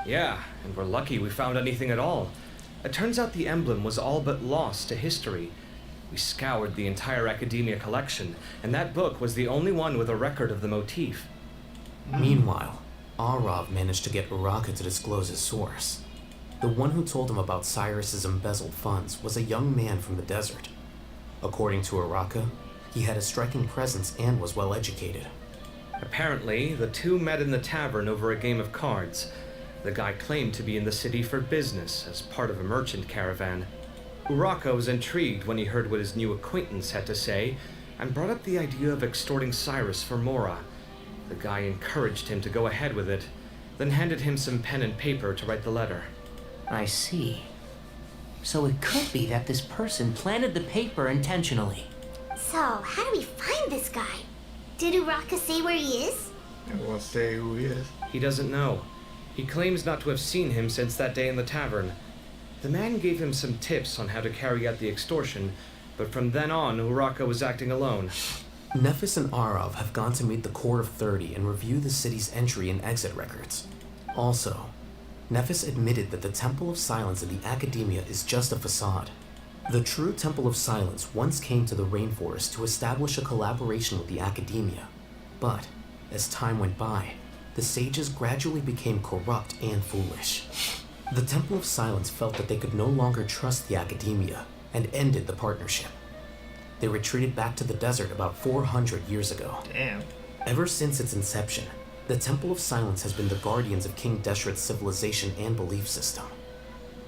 Yeah, and we're lucky we found anything at all. It turns out the emblem was all but lost to history. We scoured the entire Academia collection, and that book was the only one with a record of the motif. Meanwhile, Arav managed to get Uraka to disclose his source. The one who told him about Cyrus's embezzled funds was a young man from the desert. According to Uraka, he had a striking presence and was well educated. Apparently, the two met in the tavern over a game of cards. The guy claimed to be in the city for business, as part of a merchant caravan. Uraka was intrigued when he heard what his new acquaintance had to say, and brought up the idea of extorting Cyrus for Mora. The guy encouraged him to go ahead with it, then handed him some pen and paper to write the letter. I see. So it could be that this person planted the paper intentionally. So, how do we find this guy? Did Uraka say where he is? I won't say who he is. He doesn't know. He claims not to have seen him since that day in the tavern. The man gave him some tips on how to carry out the extortion, but from then on, Uraka was acting alone. Nephis and Arav have gone to meet the Court of 30 and review the city's entry and exit records. Also, Nephis admitted that the Temple of Silence in the Academia is just a facade. The true Temple of Silence once came to the rainforest to establish a collaboration with the Academia, but as time went by, the sages gradually became corrupt and foolish. The Temple of Silence felt that they could no longer trust the Academia and ended the partnership. They retreated back to the desert about 400 years ago. Damn. Ever since its inception, the Temple of Silence has been the guardians of King Deshret's civilization and belief system.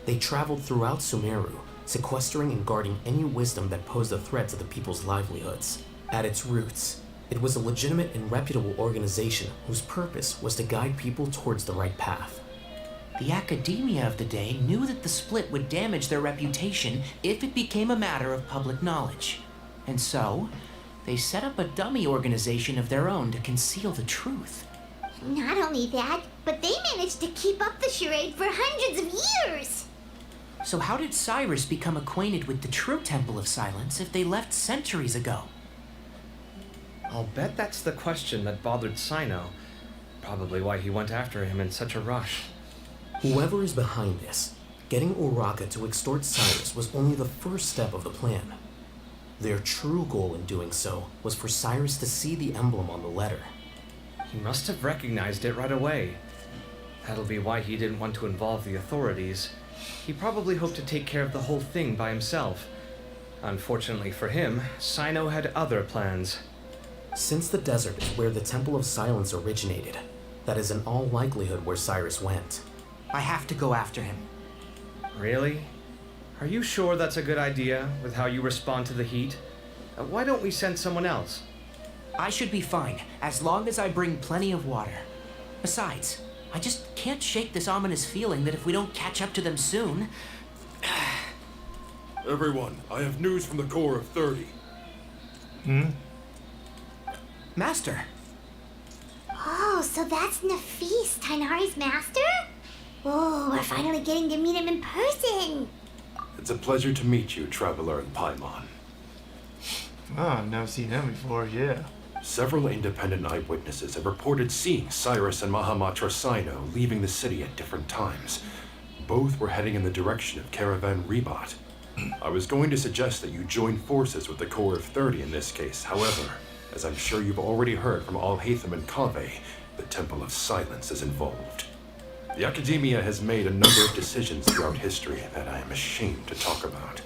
They traveled throughout Sumeru, sequestering and guarding any wisdom that posed a threat to the people's livelihoods. At its roots, it was a legitimate and reputable organization whose purpose was to guide people towards the right path. The Academia of the day knew that the split would damage their reputation if it became a matter of public knowledge. And so, they set up a dummy organization of their own to conceal the truth. Not only that, but they managed to keep up the charade for hundreds of years. So how did Cyrus become acquainted with the true Temple of Silence if they left centuries ago? I'll bet that's the question that bothered Sino. Probably why he went after him in such a rush. Whoever is behind this, getting Uraka to extort Cyrus was only the first step of the plan. Their true goal in doing so was for Cyrus to see the emblem on the letter. He must have recognized it right away. That'll be why he didn't want to involve the authorities. He probably hoped to take care of the whole thing by himself. Unfortunately for him, Sino had other plans. Since the desert is where the Temple of Silence originated, that is in all likelihood where Cyrus went. I have to go after him. Really? Are you sure that's a good idea, with how you respond to the heat? Why don't we send someone else? I should be fine, as long as I bring plenty of water. Besides, I just can't shake this ominous feeling that if we don't catch up to them soon... Everyone, I have news from the Core of 30. Master! Oh, so that's Nafis, Tainari's master? Oh, we're finally getting to meet him in person. It's a pleasure to meet you, Traveler in Paimon. Oh, I've never seen them before, yeah. Several independent eyewitnesses have reported seeing Cyrus and Mahamatra Sino leaving the city at different times. Both were heading in the direction of Caravan Ribat. I was going to suggest that you join forces with the Corps of 30 in this case. However, as I'm sure you've already heard from Alhaitham and Kaveh, the Temple of Silence is involved. The Academia has made a number of decisions throughout history that I am ashamed to talk about.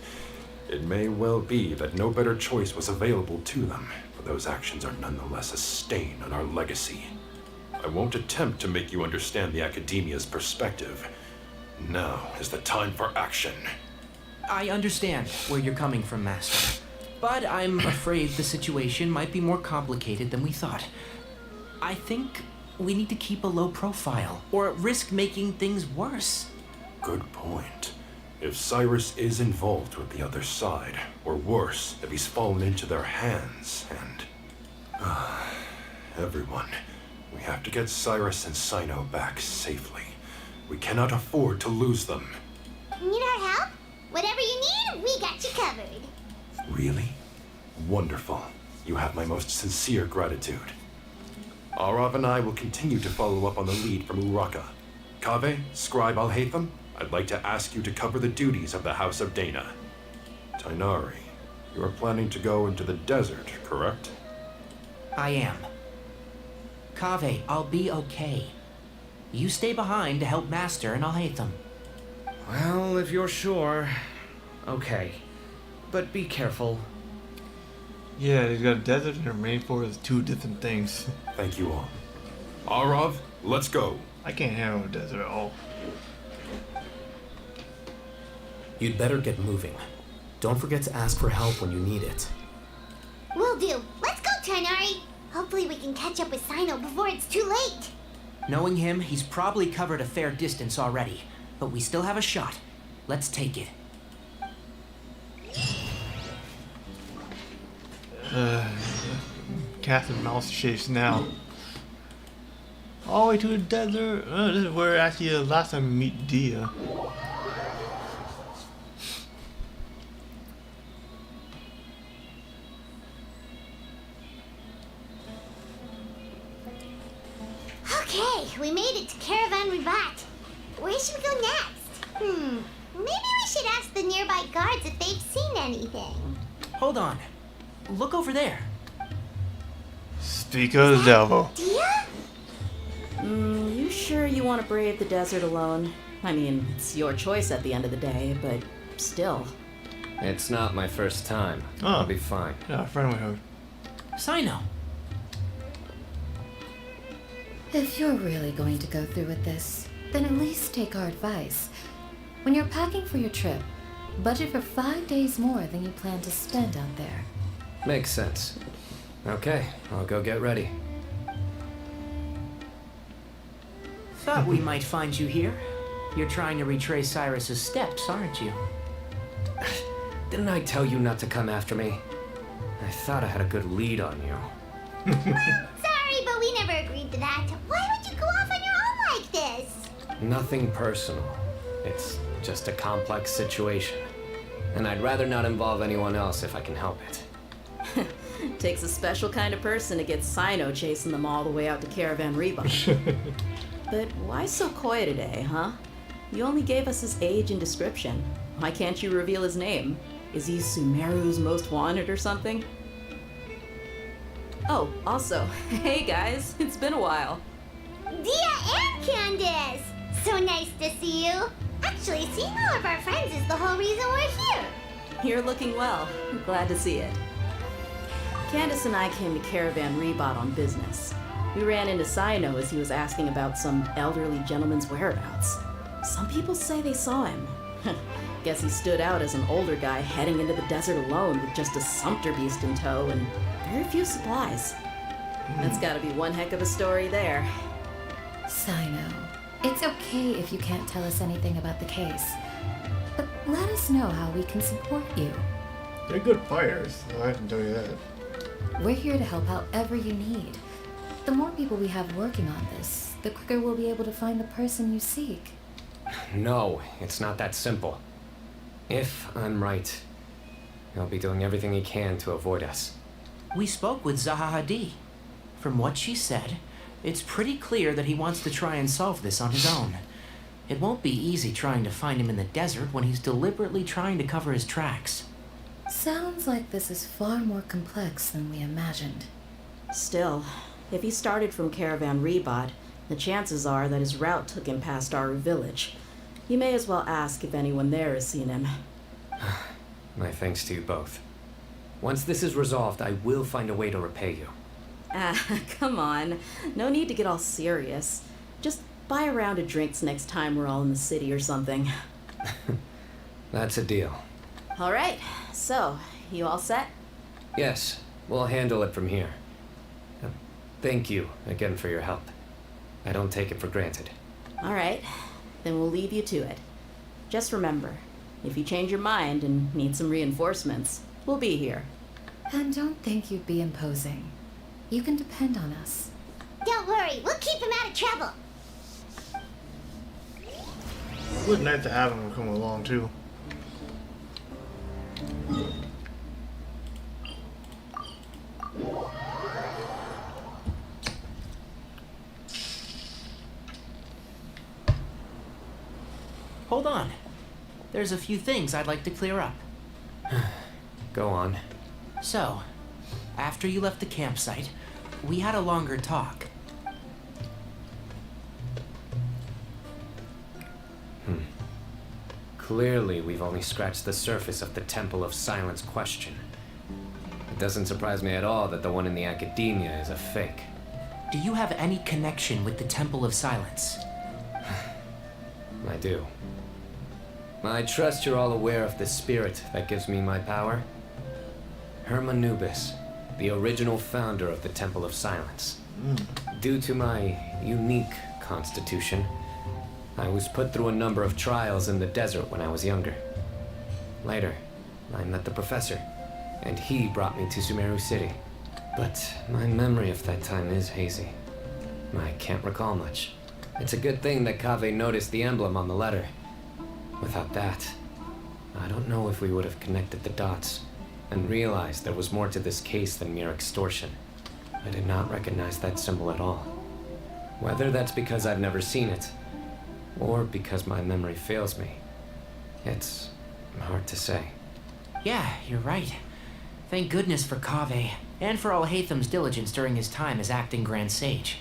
It may well be that no better choice was available to them, but those actions are nonetheless a stain on our legacy. I won't attempt to make you understand the Academia's perspective. Now is the time for action. I understand where you're coming from, Master. But I'm afraid the situation might be more complicated than we thought. I think we need to keep a low profile, or risk making things worse. Good point. If Cyrus is involved with the other side, or worse, if he's fallen into their hands, and... everyone, we have to get Cyrus and Sino back safely. We cannot afford to lose them. Need our help? Whatever you need, we got you covered. Really? Wonderful. You have my most sincere gratitude. Arav and I will continue to follow up on the lead from Uraka. Kaveh, Scribe Alhaitham, I'd like to ask you to cover the duties of the House of Dana. Tainari, you are planning to go into the desert, correct? I am. Kaveh, I'll be okay. You stay behind to help Master and Alhaitham. Well, if you're sure. Okay. But be careful. Yeah, they've got a desert and a rainforest, two different things. Thank you all. Arav, let's go. I can't handle a desert at all. You'd better get moving. Don't forget to ask for help when you need it. Will do. Let's go, Tainari. Hopefully we can catch up with Sino before it's too late. Knowing him, he's probably covered a fair distance already. But we still have a shot. Let's take it. Cat and mouse chase now. All the way to the desert. This is where actually the last time we meet Dia. Okay, we made it to Caravan Ribat. Where should we go next? Maybe we should ask the nearby guards if they've seen anything. Hold on. Look over there. Speak of the devil. Dia? You sure you want to brave the desert alone? I mean, it's your choice at the end of the day, but still. It's not my first time. Oh. I'll be fine. Yeah, a friend we heard. Sino. If you're really going to go through with this, then at least take our advice. When you're packing for your trip, budget for 5 days more than you plan to spend out there. Makes sense. Okay, I'll go get ready. Thought we might find you here. You're trying to retrace Cyrus's steps, aren't you? Didn't I tell you not to come after me? I thought I had a good lead on you. Sorry, but we never agreed to that. Why would you go off on your own like this? Nothing personal. It's just a complex situation. And I'd rather not involve anyone else if I can help it. Takes a special kind of person to get Sino chasing them all the way out to Caravan Reebok. But why so coy today, huh? You only gave us his age and description. Why can't you reveal his name? Is he Sumeru's most wanted or something? Oh, also, hey guys, it's been a while. Dia and Candace! So nice to see you. Actually, seeing all of our friends is the whole reason we're here. You're looking well. Glad to see it. Candace and I came to Caravan Rebot on business. We ran into Sino as he was asking about some elderly gentleman's whereabouts. Some people say they saw him. Guess he stood out as an older guy heading into the desert alone with just a sumpter beast in tow and very few supplies. That's gotta be one heck of a story there. Sino, it's okay if you can't tell us anything about the case. But let us know how we can support you. They're good fighters, I can tell you that. We're here to help however you need. The more people we have working on this, the quicker we'll be able to find the person you seek. No, it's not that simple. If I'm right, he'll be doing everything he can to avoid us. We spoke with Zaha Hadid. From what she said, it's pretty clear that he wants to try and solve this on his own. It won't be easy trying to find him in the desert when he's deliberately trying to cover his tracks. Sounds like this is far more complex than we imagined. Still, if he started from Caravan Rebot, the chances are that his route took him past Aru village. You may as well ask if anyone there has seen him. My thanks to you both. Once this is resolved, I will find a way to repay you. Ah, come on. No need to get all serious. Just buy a round of drinks next time we're all in the city or something. That's a deal. All right, so, you all set? Yes, we'll handle it from here. Thank you again for your help. I don't take it for granted. All right, then we'll leave you to it. Just remember, if you change your mind and need some reinforcements, we'll be here. And don't think you'd be imposing. You can depend on us. Don't worry, we'll keep him out of trouble. It was nice to have him come along too. Hold on. There's a few things I'd like to clear up. Go on. So, after you left the campsite, we had a longer talk. Clearly, we've only scratched the surface of the Temple of Silence question. It doesn't surprise me at all that the one in the academia is a fake. Do you have any connection with the Temple of Silence? I do. I trust you're all aware of the spirit that gives me my power. Hermanubis, the original founder of the Temple of Silence. Due to my unique constitution, I was put through a number of trials in the desert when I was younger. Later, I met the professor, and he brought me to Sumeru City. But my memory of that time is hazy. I can't recall much. It's a good thing that Kaveh noticed the emblem on the letter. Without that, I don't know if we would have connected the dots and realized there was more to this case than mere extortion. I did not recognize that symbol at all. Whether that's because I've never seen it, or because my memory fails me, it's hard to say. Yeah, you're right. Thank goodness for Kaveh, and for all Haytham's diligence during his time as acting Grand Sage.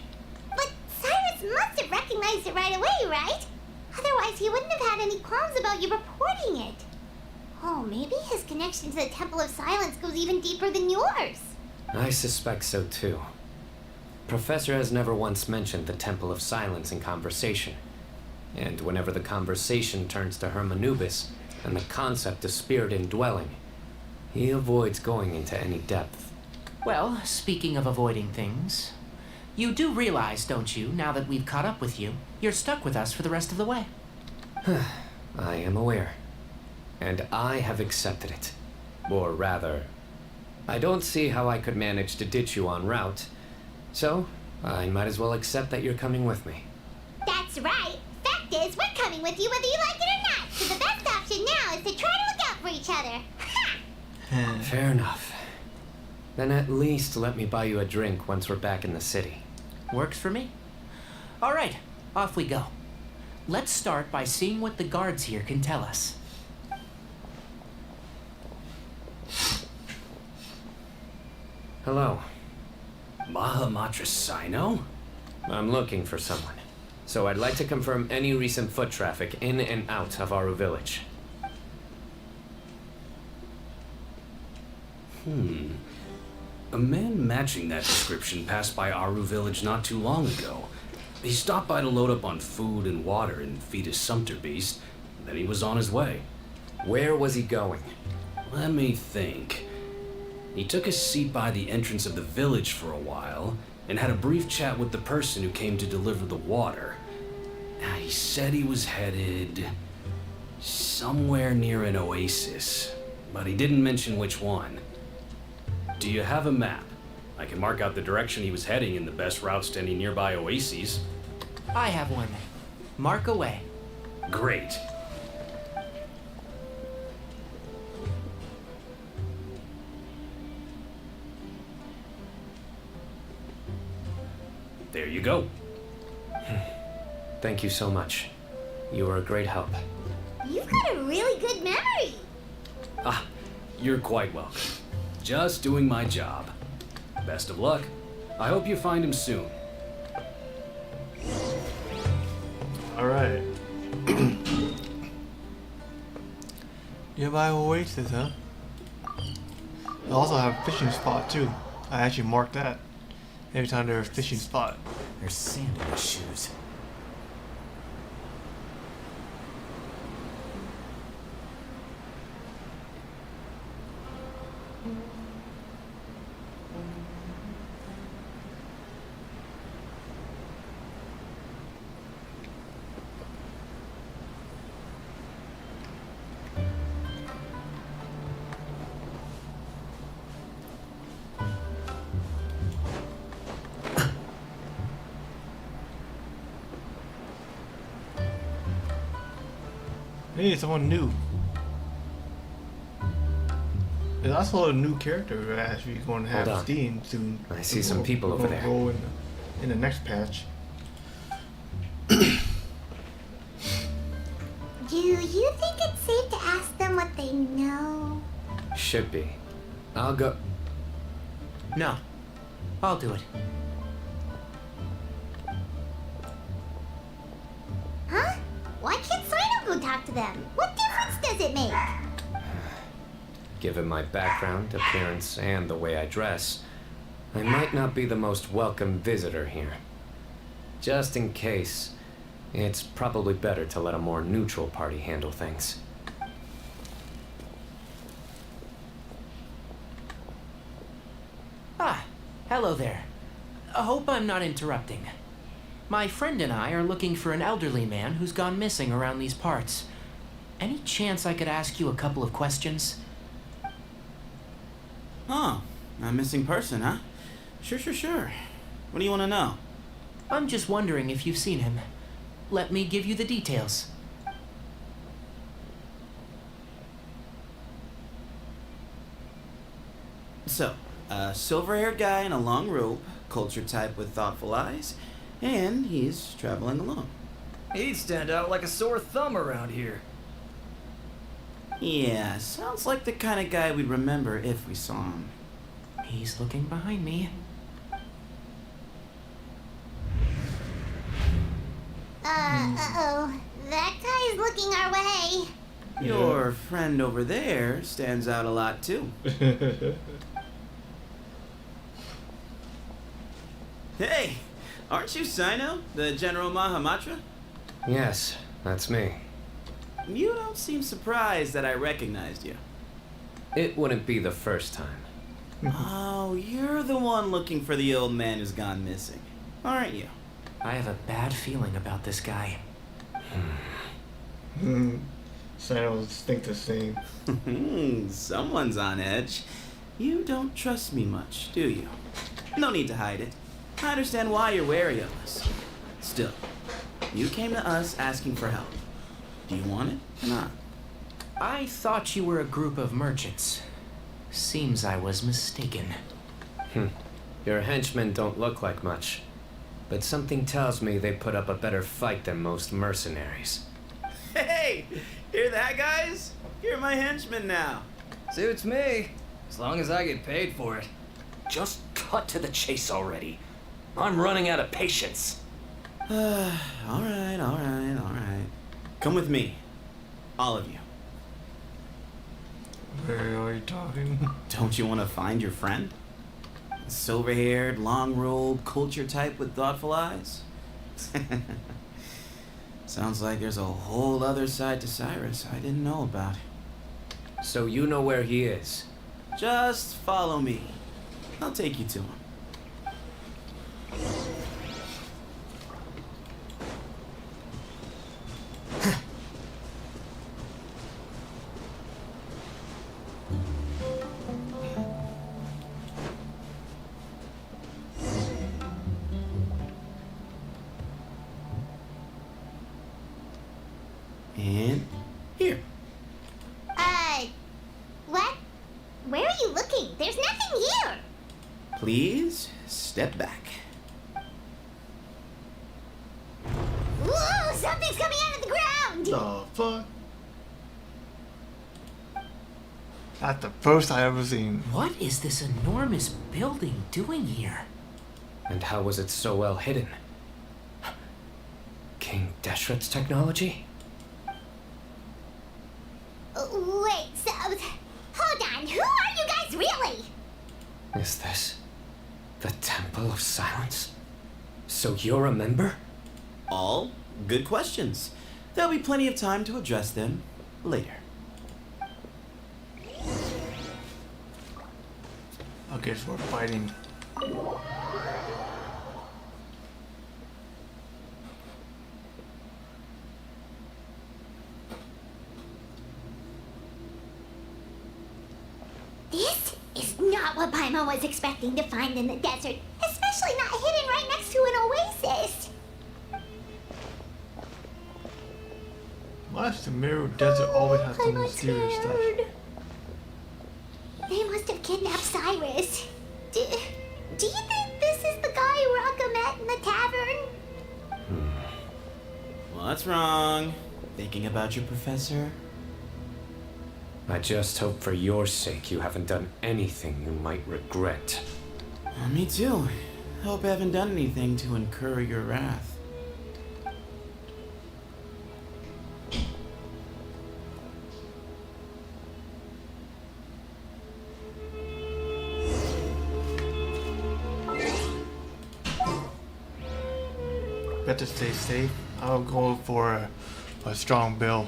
But Cyrus must have recognized it right away, right? Otherwise, he wouldn't have had any qualms about you reporting it. Oh, maybe his connection to the Temple of Silence goes even deeper than yours. I suspect so too. Professor has never once mentioned the Temple of Silence in conversation. And whenever the conversation turns to Hermanubis and the concept of spirit indwelling, he avoids going into any depth. Well, speaking of avoiding things, you do realize, don't you, now that we've caught up with you, you're stuck with us for the rest of the way? I am aware. And I have accepted it. Or rather, I don't see how I could manage to ditch you en route. So, I might as well accept that you're coming with me. That's right. Fact is, we're coming with you whether you like it or not. So the best option now is to try to look out for each other. Fair enough. Then at least let me buy you a drink once we're back in the city. Works for me. All right, off we go. Let's start by seeing what the guards here can tell us. Hello. Mahamatra Sino? I'm looking for someone. So I'd like to confirm any recent foot traffic in and out of Aru village. A man matching that description passed by Aru village not too long ago. He stopped by to load up on food and water and feed his sumpter beast. Then he was on his way. Where was he going? Let me think. He took a seat by the entrance of the village for a while and had a brief chat with the person who came to deliver the water. He said he was headed somewhere near an oasis, but he didn't mention which one. Do you have a map? I can mark out the direction he was heading and the best routes to any nearby oases. I have one. Mark away. Great. There you go. Thank you so much. You were a great help. You've got a really good memory. Ah, you're quite welcome. Just doing my job. Best of luck. I hope you find him soon. Alright. Nearby oasis, huh? They also have a fishing spot too. I actually marked that every time there's a fishing spot. There's sand in my shoes. Hey, someone new. There's also a new character we're actually going to have Hold on. Steam soon. I see some people over there. Roll in the next patch. Do you think it's safe to ask them what they know? Should be. I'll go. No. I'll do it. Huh? Why can't Sino go talk to them? What difference does it make? Given my background, appearance, and the way I dress, I might not be the most welcome visitor here. Just in case, it's probably better to let a more neutral party handle things. Ah, hello there. I hope I'm not interrupting. My friend and I are looking for an elderly man who's gone missing around these parts. Any chance I could ask you a couple of questions? Oh, a missing person, huh? Sure. What do you want to know? I'm just wondering if you've seen him. Let me give you the details. So, a silver-haired guy in a long robe, culture type with thoughtful eyes, and he's traveling alone. He'd stand out like a sore thumb around here. Yeah, sounds like the kind of guy we'd remember if we saw him. He's looking behind me. Uh-oh. That guy's looking our way. Your friend over there stands out a lot, too. Hey, aren't you Sino, the General Mahamatra? Yes, that's me. You don't seem surprised that I recognized you. It wouldn't be the first time. Oh, you're the one looking for the old man who's gone missing, aren't you? I have a bad feeling about this guy. Sounds think the same. Someone's on edge. You don't trust me much, do you? No need to hide it. I understand why you're wary of us. Still, you came to us asking for help. Do you want it or not? I thought you were a group of merchants. Seems I was mistaken. Your henchmen don't look like much, but something tells me they put up a better fight than most mercenaries. Hey, hear that, guys? You're my henchmen now. Suits me, as long as I get paid for it. Just cut to the chase already. I'm running out of patience. All right. Come with me. All of you. Where are you talking? Don't you want to find your friend? Silver-haired, long-robed, culture type with thoughtful eyes? Sounds like there's a whole other side to Cyrus I didn't know about. So you know where he is? Just follow me. I'll take you to him. And here. What? Where are you looking? There's nothing here. Please step back. Whoa, something's coming out of the ground! The fuck? That's the first I ever seen. What is this enormous building doing here? And how was it so well hidden? King Deshret's technology? Wait, so... Hold on, who are you guys really? Is this the Temple of Silence? So you're a member? All good questions. There'll be plenty of time to address them later. Okay, so we're fighting. This is not what Paimon was expecting to find in the desert, especially not hidden right next to an oasis. Why does the Mirror Desert always have some mysterious stuff? They must have kidnapped Cyrus. Do you think this is the guy Raka met in the tavern? What's wrong? Thinking about your professor? I just hope for your sake you haven't done anything you might regret. Me too. Hope I haven't done anything to incur your wrath. Better stay safe. I'll go for a strong build.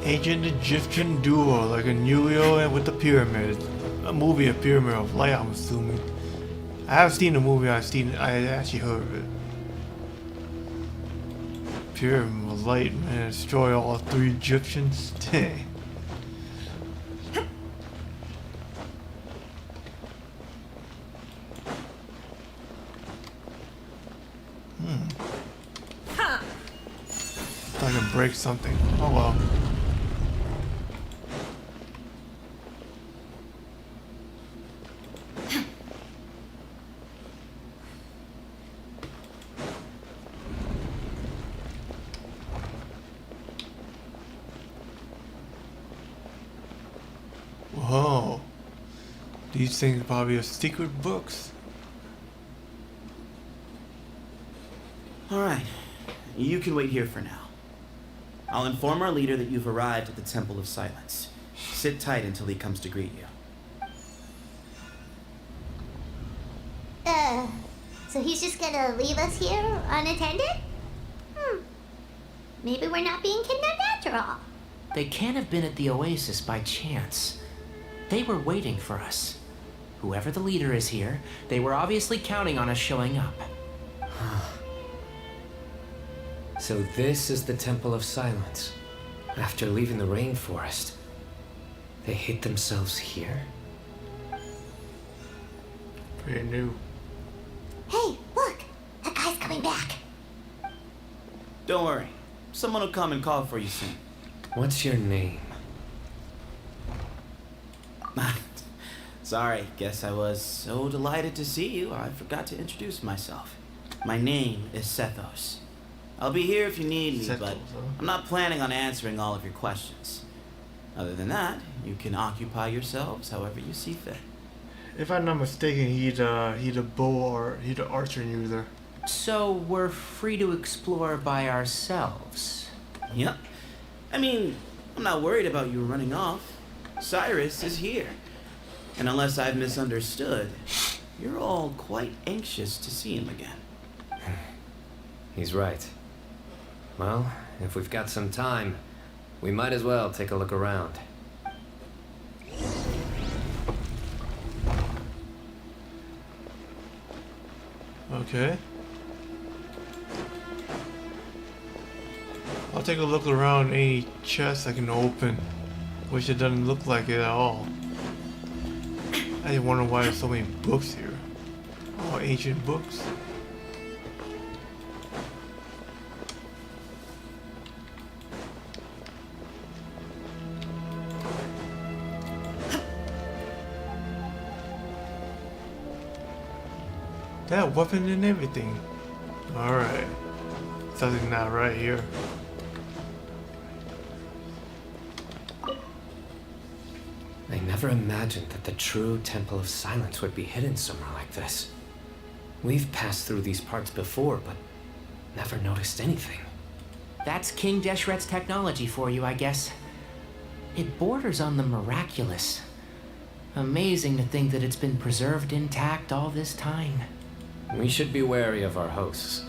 Ancient Egyptian duo, like a Newio and with the pyramids. A movie, A Pyramid of Light, I'm assuming. I have seen the movie, I actually heard of it. Pyramid of Light, man, destroy all 3 Egyptians. Dang. I can break something. Oh well. Whoa. These things probably are secret books. Alright, you can wait here for now. I'll inform our leader that you've arrived at the Temple of Silence. Sit tight until he comes to greet you. So he's just gonna leave us here unattended? Maybe we're not being kidnapped after all. They can't have been at the oasis by chance. They were waiting for us. Whoever the leader is here, they were obviously counting on us showing up. So this is the Temple of Silence. After leaving the rainforest, they hid themselves here? Pretty new. Hey, look! That guy's coming back. Don't worry. Someone will come and call for you soon. What's your name? Sorry, guess I was so delighted to see you, I forgot to introduce myself. My name is Sethos. I'll be here if you need me, but I'm not planning on answering all of your questions. Other than that, you can occupy yourselves however you see fit. If I'm not mistaken, he's a bow or he's an archer user. So we're free to explore by ourselves. Yep. I mean, I'm not worried about you running off. Cyrus is here. And unless I've misunderstood, you're all quite anxious to see him again. He's right. Well, if we've got some time, we might as well take a look around. Okay. I'll take a look around any chest I can open, which it doesn't look like it at all. I just wonder why there's so many books here. All ancient books. That weapon and everything. Alright. Something not right here. I never imagined that the true Temple of Silence would be hidden somewhere like this. We've passed through these parts before, but never noticed anything. That's King Deshret's technology for you, I guess. It borders on the miraculous. Amazing to think that it's been preserved intact all this time. We should be wary of our hosts.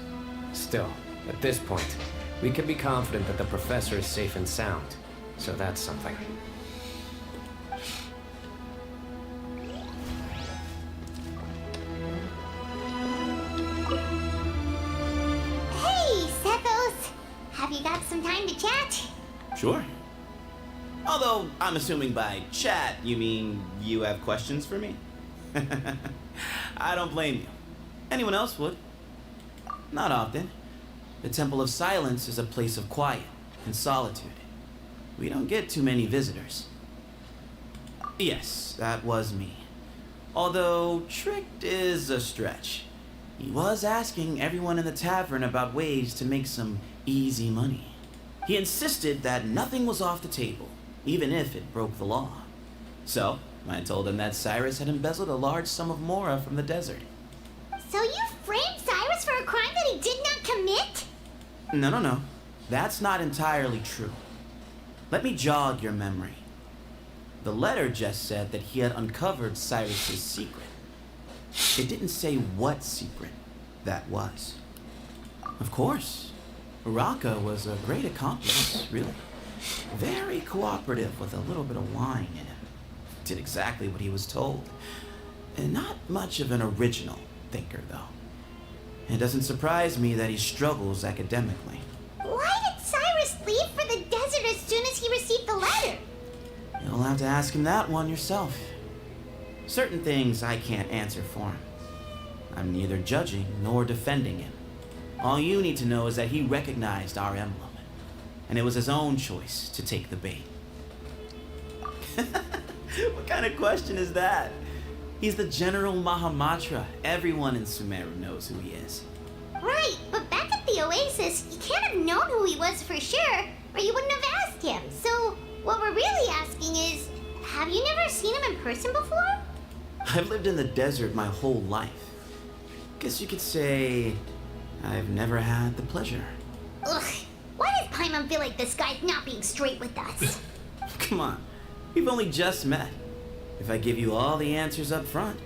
Still, at this point, we can be confident that the professor is safe and sound, so that's something. Hey, Sethos! Have you got some time to chat? Sure. Although, I'm assuming by chat, you mean you have questions for me? I don't blame you. Anyone else would. Not often. The Temple of Silence is a place of quiet and solitude. We don't get too many visitors. Yes, that was me. Although, tricked is a stretch. He was asking everyone in the tavern about ways to make some easy money. He insisted that nothing was off the table, even if it broke the law. So, I told him that Cyrus had embezzled a large sum of mora from the desert. So you framed Cyrus for a crime that he did not commit? No. That's not entirely true. Let me jog your memory. The letter just said that he had uncovered Cyrus's secret. It didn't say what secret that was. Of course, Uraka was a great accomplice, really. Very cooperative with a little bit of lying in him. Did exactly what he was told. And not much of an original thinker, though. It doesn't surprise me that he struggles academically. Why did Cyrus leave for the desert as soon as he received the letter? You'll have to ask him that one yourself. Certain things I can't answer for him. I'm neither judging nor defending him. All you need to know is that he recognized our emblem, and it was his own choice to take the bait. What kind of question is that? He's the General Mahamatra. Everyone in Sumeru knows who he is. Right, but back at the Oasis, you can't have known who he was for sure, or you wouldn't have asked him. So, what we're really asking is, have you never seen him in person before? I've lived in the desert my whole life. Guess you could say I've never had the pleasure. Ugh, why does Paimon feel like this guy's not being straight with us? Come on, we've only just met. If I give you all the answers up front,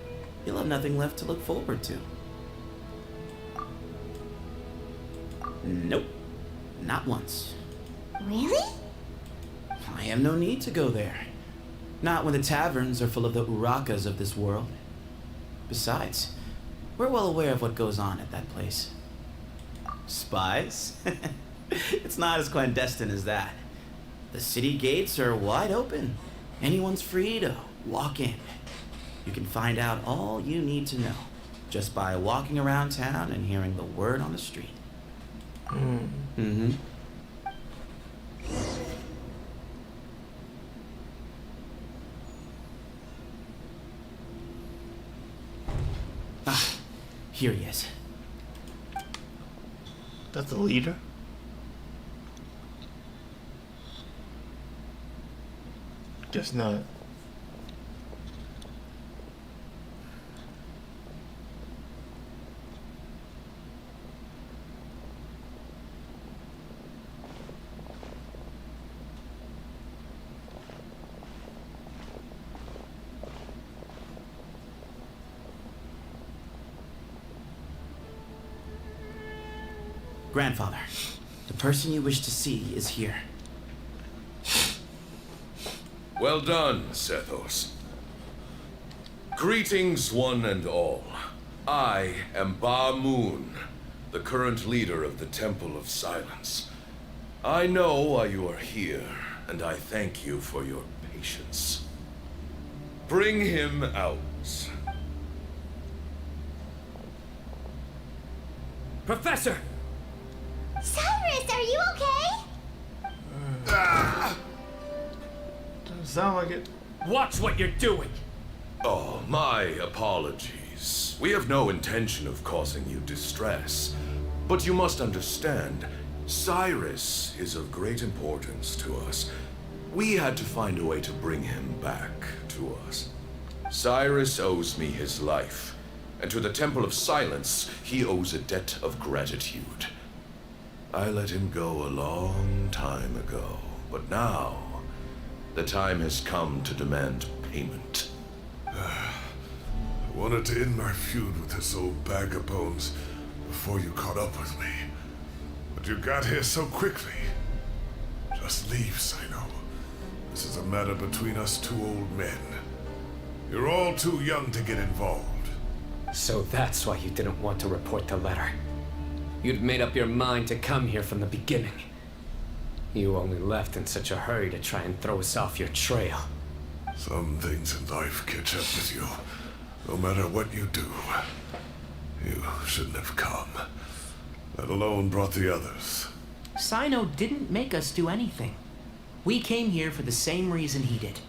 you'll have nothing left to look forward to. Nope, not once. Really? I have no need to go there. Not when the taverns are full of the Urakas of this world. Besides, we're well aware of what goes on at that place. Spies? It's not as clandestine as that. The city gates are wide open. Anyone's free to walk in. You can find out all you need to know just by walking around town and hearing the word on the street. Mm-hmm. Ah, here he is. That's the leader? Guess not. Grandfather, the person you wish to see is here. Well done, Sethos. Greetings, one and all. I am Ba Moon, the current leader of the Temple of Silence. I know why you are here, and I thank you for your patience. Bring him out. Professor! Cyrus, are you okay? Doesn't sound like it. Watch what you're doing! Oh, my apologies. course, we have no intention of causing you distress. But you must understand, Cyrus is of great importance to us. We had to find a way to bring him back to us. Cyrus owes me his life, and to the Temple of Silence, he owes a debt of gratitude. I let him go a long time ago, but now, the time has come to demand payment. I wanted to end my feud with this old bag of bones before you caught up with me. But you got here so quickly. Just leave, Sino. This is a matter between us two old men. You're all too young to get involved. So that's why you didn't want to report the letter. You'd made up your mind to come here from the beginning. You only left in such a hurry to try and throw us off your trail. Some things in life catch up with you, no matter what you do. You shouldn't have come, let alone brought the others. Sino didn't make us do anything. We came here for the same reason he did,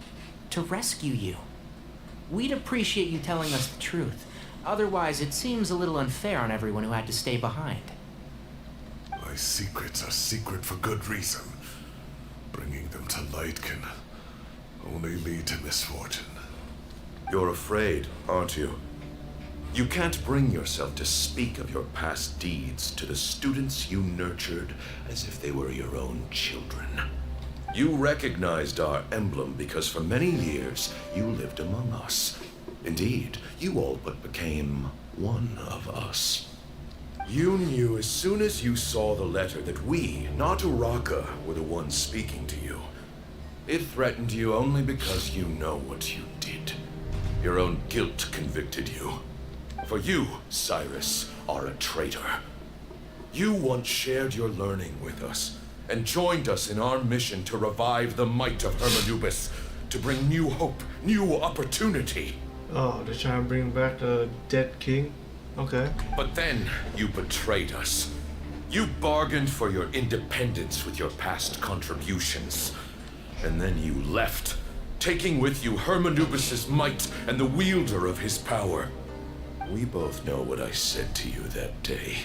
to rescue you. We'd appreciate you telling us the truth. Otherwise, it seems a little unfair on everyone who had to stay behind. My secrets are secret for good reason. Bringing them to light can only lead to misfortune. You're afraid, aren't you? You can't bring yourself to speak of your past deeds to the students you nurtured as if they were your own children. You recognized our emblem because for many years you lived among us. Indeed, you all but became one of us. You knew as soon as you saw the letter that we, not Uraka, were the ones speaking to you. It threatened you only because you know what you did. Your own guilt convicted you. For you, Cyrus, are a traitor. You once shared your learning with us, and joined us in our mission to revive the might of Hermanubis, to bring new hope, new opportunity. Oh, they're trying to bring back the dead king? Okay. But then you betrayed us. You bargained for your independence with your past contributions. And then you left, taking with you Hermanubis' might and the wielder of his power. We both know what I said to you that day.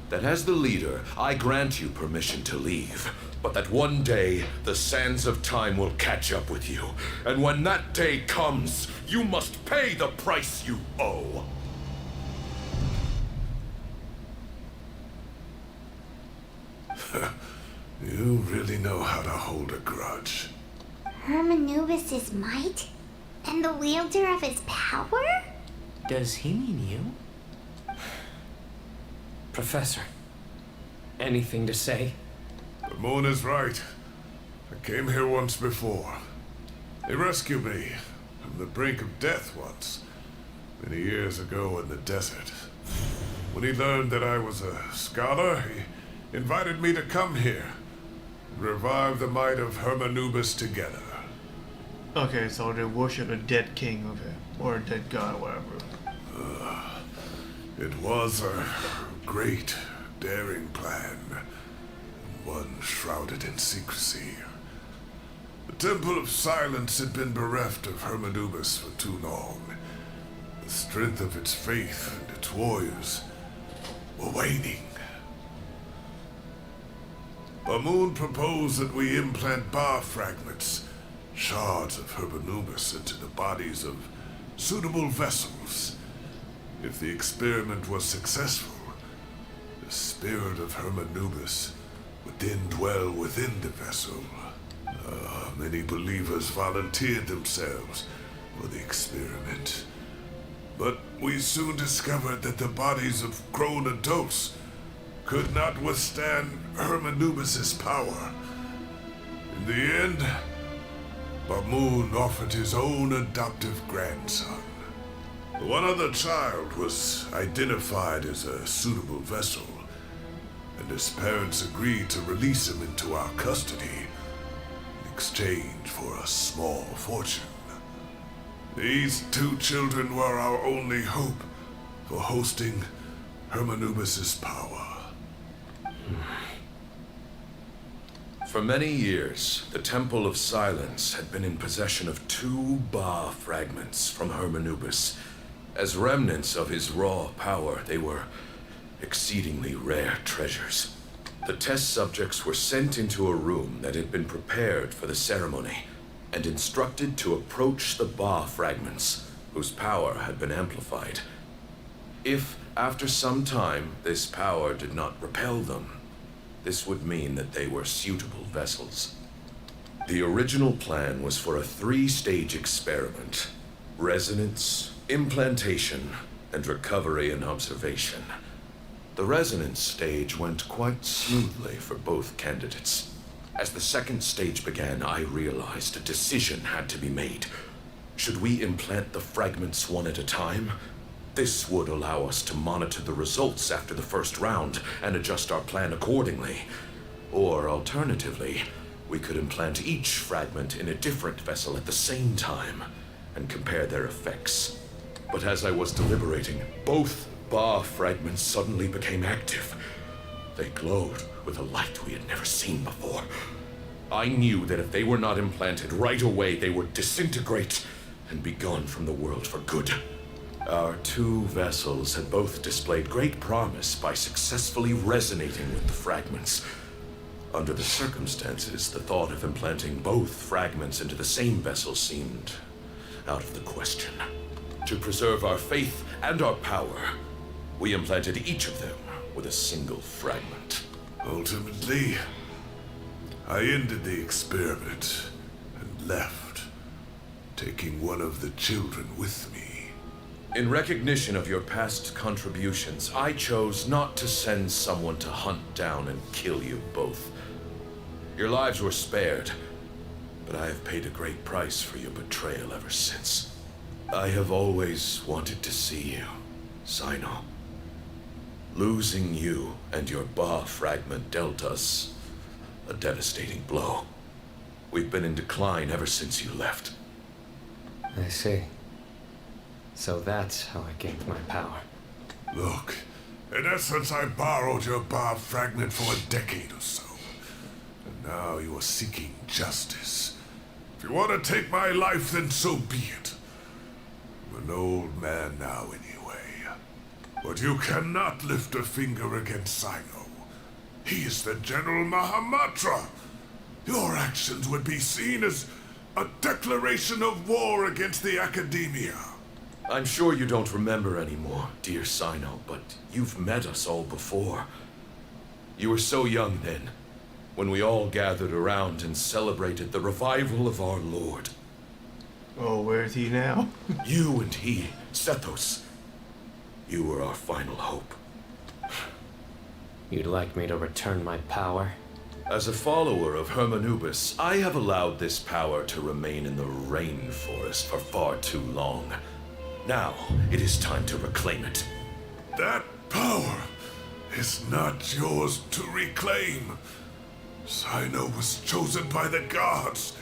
That as the leader, I grant you permission to leave, but that one day, the sands of time will catch up with you. And when that day comes, you must pay the price you owe. You really know how to hold a grudge. Hermanubis' might? And the wielder of his power? Does he mean you? Professor, anything to say? The moon is right. I came here once before. He rescued me from the brink of death once, many years ago in the desert. When he learned that I was a scholar, he invited me to come here and revive the might of Hermanubis together. Okay, so they worship a dead king, okay. Or a dead god, whatever. It was a great, daring plan, and one shrouded in secrecy. The Temple of Silence had been bereft of Hermanubis for too long. The strength of its faith and its warriors were waning. Bamoon proposed that we implant bar fragments, shards of Hermanubis, into the bodies of suitable vessels. If the experiment was successful, the spirit of Hermanubis would then dwell within the vessel. Many believers volunteered themselves for the experiment. But we soon discovered that the bodies of grown adults could not withstand Hermanubis' power. In the end, Bamoon offered his own adoptive grandson. One other child was identified as a suitable vessel, and his parents agreed to release him into our custody in exchange for a small fortune. These two children were our only hope for hosting Hermanubis' power. For many years, the Temple of Silence had been in possession of 2 Ba fragments from Hermanubis, As remnants of his raw power, they were exceedingly rare treasures. The test subjects were sent into a room that had been prepared for the ceremony and instructed to approach the Ba fragments, whose power had been amplified. If, after some time, this power did not repel them, this would mean that they were suitable vessels. The original plan was for a 3-stage experiment: resonance, implantation, and recovery and observation. The resonance stage went quite smoothly for both candidates. As the second stage began, I realized a decision had to be made. Should we implant the fragments one at a time? This would allow us to monitor the results after the first round and adjust our plan accordingly. Or alternatively, we could implant each fragment in a different vessel at the same time and compare their effects. But as I was deliberating, both Ba fragments suddenly became active. They glowed with a light we had never seen before. I knew that if they were not implanted right away, they would disintegrate and be gone from the world for good. Our 2 vessels had both displayed great promise by successfully resonating with the fragments. Under the circumstances, the thought of implanting both fragments into the same vessel seemed out of the question. To preserve our faith and our power, we implanted each of them with a single fragment. Ultimately, I ended the experiment and left, taking one of the children with me. In recognition of your past contributions, I chose not to send someone to hunt down and kill you both. Your lives were spared, but I have paid a great price for your betrayal ever since. I have always wanted to see you, Sino. Losing you and your Ba fragment dealt us a devastating blow. We've been in decline ever since you left. I see. So that's how I gained my power. Look, in essence, I borrowed your Ba fragment for a decade or so. And now you are seeking justice. If you want to take my life, then so be it. I'm an old man now anyway. But you cannot lift a finger against Sino. He is the General Mahamatra. Your actions would be seen as a declaration of war against the Academia. I'm sure you don't remember anymore, dear Sino, but you've met us all before. You were so young then, when we all gathered around and celebrated the revival of our Lord. Oh, where is he now? You and he, Sethos. You were our final hope. You'd like me to return my power? As a follower of Hermanubis, I have allowed this power to remain in the rainforest for far too long. Now, it is time to reclaim it. That power is not yours to reclaim. Sino was chosen by the gods.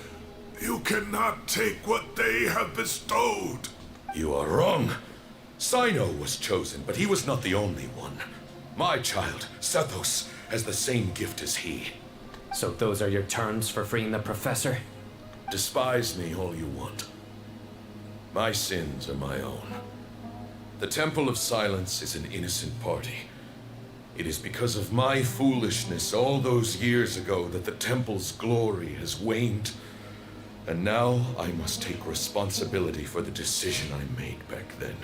You cannot take what they have bestowed. You are wrong. Sino was chosen, but he was not the only one. My child, Sethos, has the same gift as he. So those are your terms for freeing the professor? Despise me all you want. My sins are my own. The Temple of Silence is an innocent party. It is because of my foolishness all those years ago that the Temple's glory has waned. And now I must take responsibility for the decision I made back then.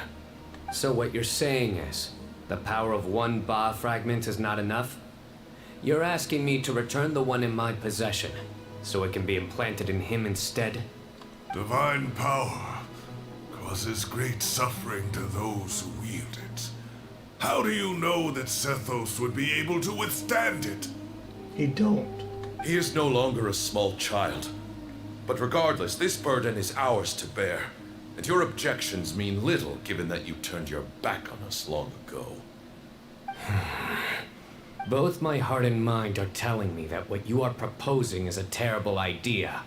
So what you're saying is, the power of one Ba fragment is not enough? You're asking me to return the one in my possession, so it can be implanted in him instead? Divine power causes great suffering to those who wield it. How do you know that Sethos would be able to withstand it? He don't. He is no longer a small child. But regardless, this burden is ours to bear. And your objections mean little, given that you turned your back on us long ago. Both my heart and mind are telling me that what you are proposing is a terrible idea.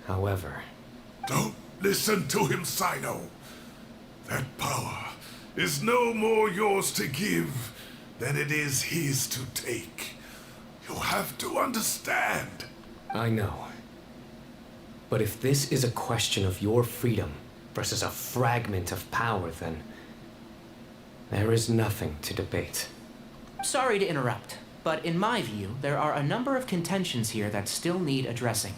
However... Don't listen to him, Sino. That power is no more yours to give than it is his to take. You have to understand. I know. But if this is a question of your freedom, versus a fragment of power, then there is nothing to debate. Sorry to interrupt, but in my view, there are a number of contentions here that still need addressing.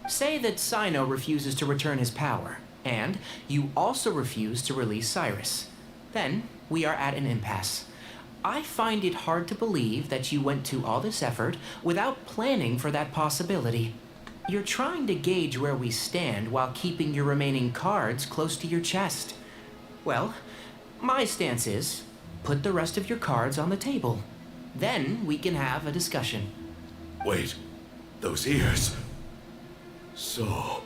Say that Cyno refuses to return his power, and you also refuse to release Cyrus. Then we are at an impasse. I find it hard to believe that you went to all this effort without planning for that possibility. You're trying to gauge where we stand while keeping your remaining cards close to your chest. Well, my stance is, put the rest of your cards on the table. Then we can have a discussion. Wait, those ears. So,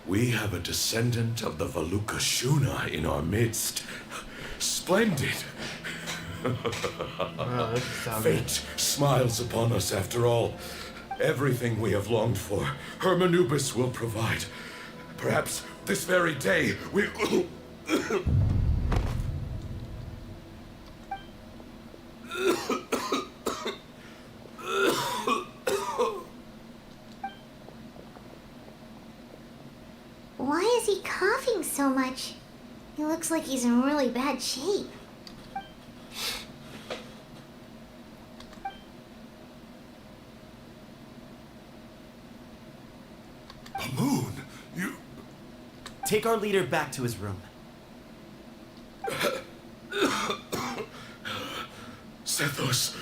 we have a descendant of the Valukashuna in our midst. Splendid. Fate smiles upon us after all. Everything we have longed for, Hermanubis will provide. Perhaps this very day we... Why is he coughing so much? He looks like he's in really bad shape. Moon, you... Take our leader back to his room. Sethos,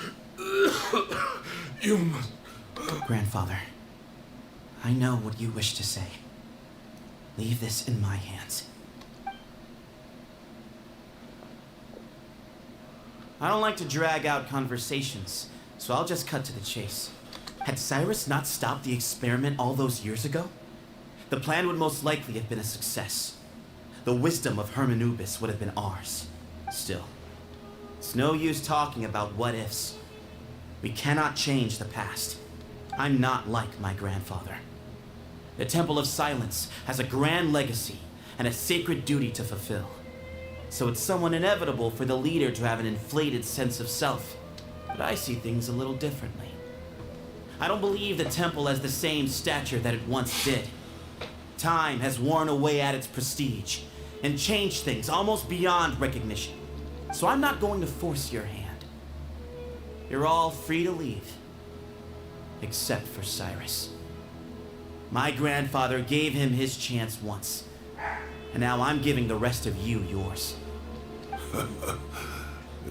you must... Grandfather, I know what you wish to say. Leave this in my hands. I don't like to drag out conversations, so I'll just cut to the chase. Had Cyrus not stopped the experiment all those years ago, the plan would most likely have been a success. The wisdom of Hermanubis would have been ours. Still, it's no use talking about what ifs. We cannot change the past. I'm not like my grandfather. The Temple of Silence has a grand legacy and a sacred duty to fulfill. So it's somewhat inevitable for the leader to have an inflated sense of self. But I see things a little differently. I don't believe the temple has the same stature that it once did. Time has worn away at its prestige and changed things almost beyond recognition. So I'm not going to force your hand. You're all free to leave. Except for Cyrus. My grandfather gave him his chance once. And now I'm giving the rest of you yours.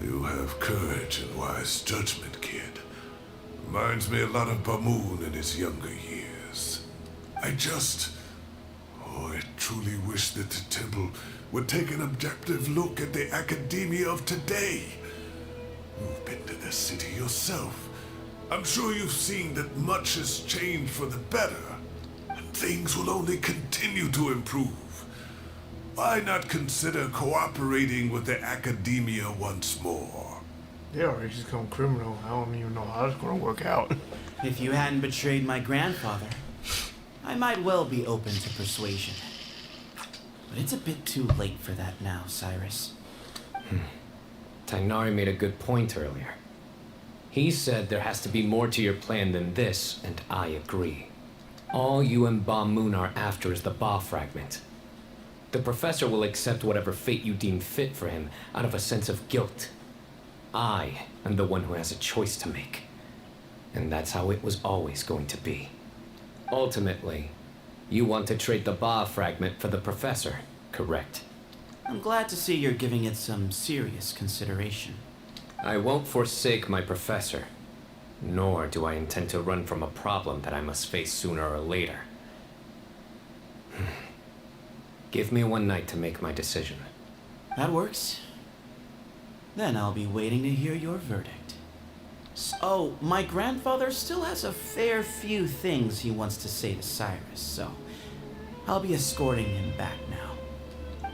You have courage and wise judgment, kid. Reminds me a lot of Bamoon in his younger years. I truly wish that the temple would take an objective look at the academia of today. You've been to the city yourself. I'm sure you've seen that much has changed for the better, and things will only continue to improve. Why not consider cooperating with the academia once more? They already just become criminal. I don't even know how it's gonna work out. If you hadn't betrayed my grandfather, I might well be open to persuasion. But it's a bit too late for that now, Cyrus. Tainari made a good point earlier. He said there has to be more to your plan than this, and I agree. All you and Ba Moon are after is the Ba fragment. The professor will accept whatever fate you deem fit for him out of a sense of guilt. I am the one who has a choice to make. And that's how it was always going to be. Ultimately, you want to trade the Ba fragment for the professor, correct? I'm glad to see you're giving it some serious consideration. I won't forsake my professor, nor do I intend to run from a problem that I must face sooner or later. Give me one night to make my decision. That works. Then I'll be waiting to hear your verdict. Oh, my grandfather still has a fair few things he wants to say to Cyrus, so I'll be escorting him back now.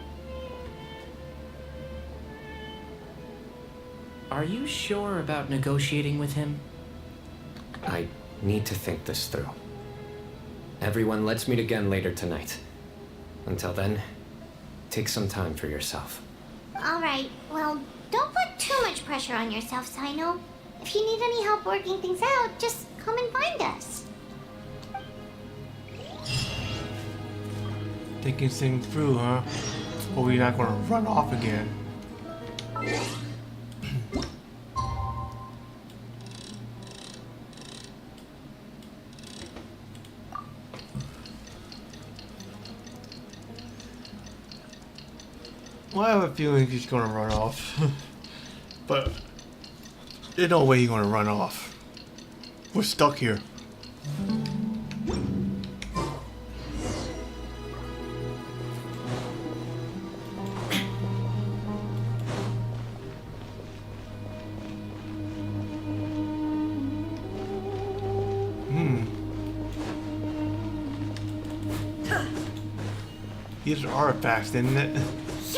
Are you sure about negotiating with him? I need to think this through. Everyone, let's meet again later tonight. Until then, take some time for yourself. Alright, well, don't put too much pressure on yourself, Cyno. If you need any help working things out, just come and find us. Thinking things through, huh? But we're not gonna run off again. Well, I have a feeling he's gonna run off. But there's no way he's gonna run off. We're stuck here. These are artifacts, isn't it?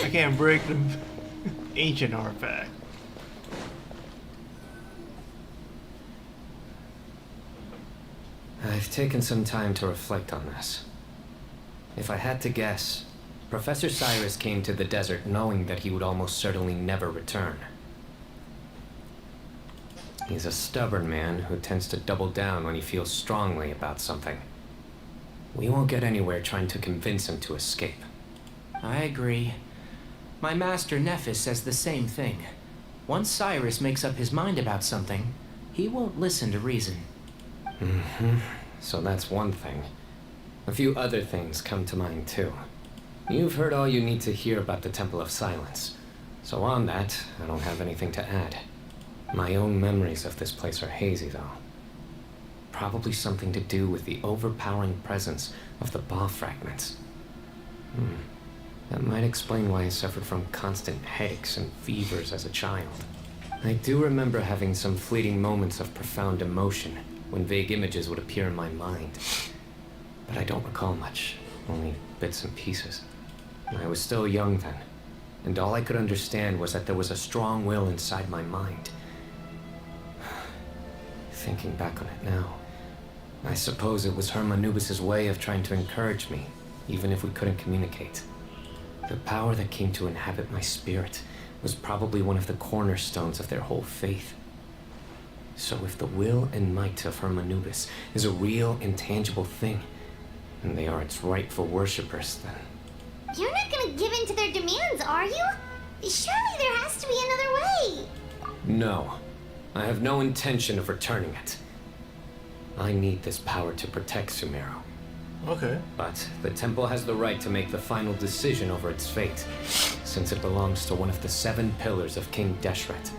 I can't break them. Ancient artifact. I've taken some time to reflect on this. If I had to guess, Professor Cyrus came to the desert knowing that he would almost certainly never return. He's a stubborn man who tends to double down when he feels strongly about something. We won't get anywhere trying to convince him to escape. I agree. My master Nephis says the same thing. Once Cyrus makes up his mind about something, he won't listen to reason. So that's one thing. A few other things come to mind too. You've heard all you need to hear about the Temple of Silence. So on that, I don't have anything to add. My own memories of this place are hazy though. Probably something to do with the overpowering presence of the Ba fragments. That might explain why I suffered from constant headaches and fevers as a child. I do remember having some fleeting moments of profound emotion when vague images would appear in my mind. But I don't recall much, only bits and pieces. I was still young then, and all I could understand was that there was a strong will inside my mind. Thinking back on it now, I suppose it was Anubis' way of trying to encourage me, even if we couldn't communicate. The power that came to inhabit my spirit was probably one of the cornerstones of their whole faith. So if the will and might of Anubis is a real, intangible thing, and they are its rightful worshippers, then... You're not gonna give in to their demands, are you? Surely there has to be another way. No. I have no intention of returning it. I need this power to protect Sumeru. Okay. But the temple has the right to make the final decision over its fate, since it belongs to one of the 7 pillars of King Deshret.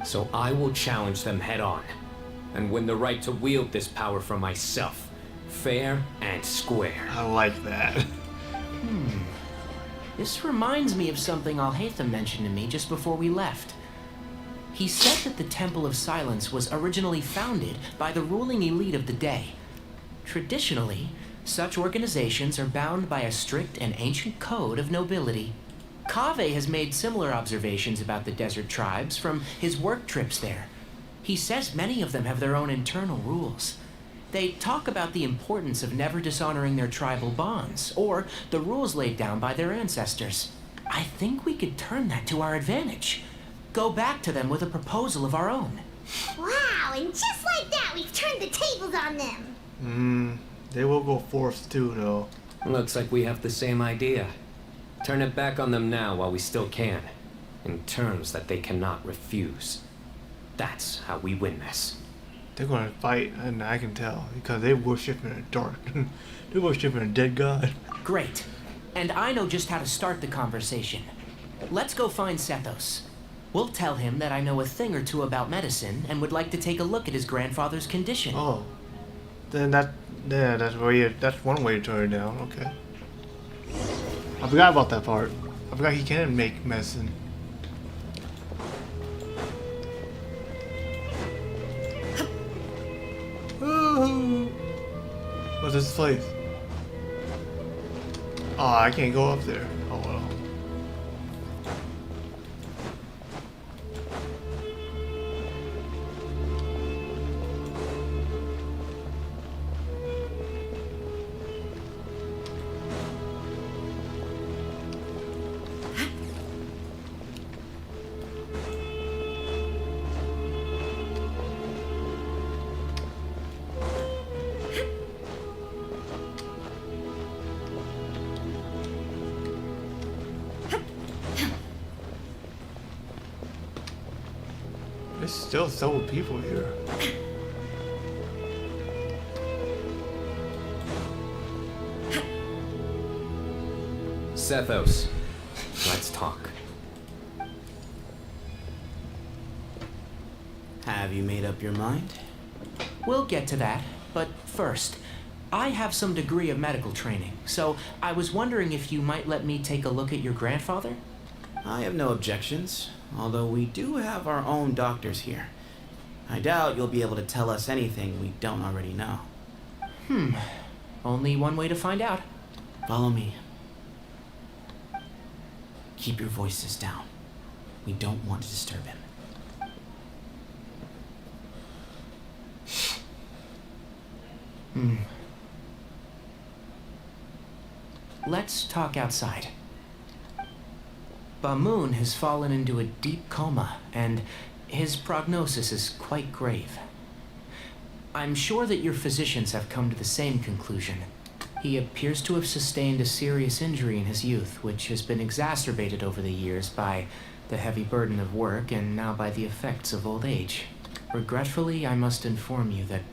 So I will challenge them head on, and win the right to wield this power for myself, fair and square. I like that. This reminds me of something Alhaitham mentioned to me just before we left. He said that the Temple of Silence was originally founded by the ruling elite of the day. Traditionally, such organizations are bound by a strict and ancient code of nobility. Kaveh has made similar observations about the desert tribes from his work trips there. He says many of them have their own internal rules. They talk about the importance of never dishonoring their tribal bonds, or the rules laid down by their ancestors. I think we could turn that to our advantage. Go back to them with a proposal of our own. Wow, and just like that, we've turned the tables on them. They will go forth too, though. Looks like we have the same idea. Turn it back on them now while we still can, in terms that they cannot refuse. That's how we win this. They're gonna fight, and I can tell, because they worship in the dark. They worship in a dead god. Great. And I know just how to start the conversation. Let's go find Sethos. We'll tell him that I know a thing or two about medicine and would like to take a look at his grandfather's condition. Oh. Then that's one way to turn it down, okay. I forgot about that part. I forgot he can make medicine. Ooh. What's this place? Oh, I can't go up there. Oh well. still so many people here. Sethos, let's talk. Have you made up your mind? We'll get to that, but first, I have some degree of medical training, so I was wondering if you might let me take a look at your grandfather? I have no objections, although we do have our own doctors here. I doubt you'll be able to tell us anything we don't already know. Only one way to find out. Follow me. Keep your voices down. We don't want to disturb him. Let's talk outside. Bamoon has fallen into a deep coma, and his prognosis is quite grave. I'm sure that your physicians have come to the same conclusion. He appears to have sustained a serious injury in his youth, which has been exacerbated over the years by the heavy burden of work and now by the effects of old age. Regretfully, I must inform you that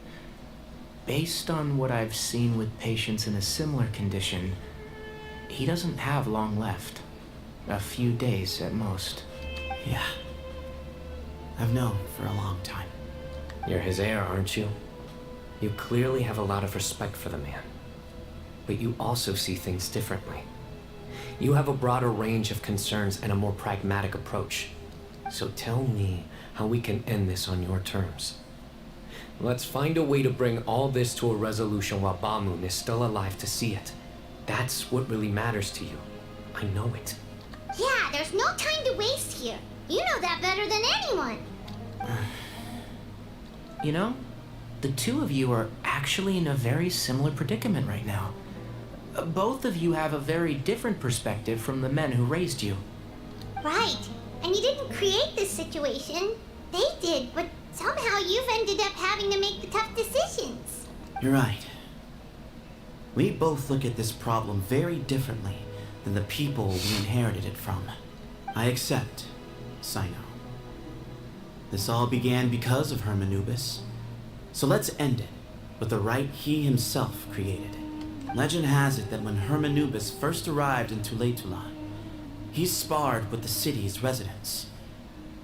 based on what I've seen with patients in a similar condition, he doesn't have long left. A few days at most. Yeah. I've known for a long time. You're his heir, aren't you? You clearly have a lot of respect for the man. But you also see things differently. You have a broader range of concerns and a more pragmatic approach. So tell me how we can end this on your terms. Let's find a way to bring all this to a resolution while Bamoon is still alive to see it. That's what really matters to you. I know it. Yeah, there's no time to waste here. You know that better than anyone. You know, the two of you are actually in a very similar predicament right now. Both of you have a very different perspective from the men who raised you. Right. And you didn't create this situation. They did, but somehow you've ended up having to make the tough decisions. You're right. We both look at this problem very differently than the people we inherited it from. I accept, Sino. This all began because of Hermanubis. So let's end it with the rite he himself created. Legend has it that when Hermanubis first arrived in Tuletula, he sparred with the city's residents.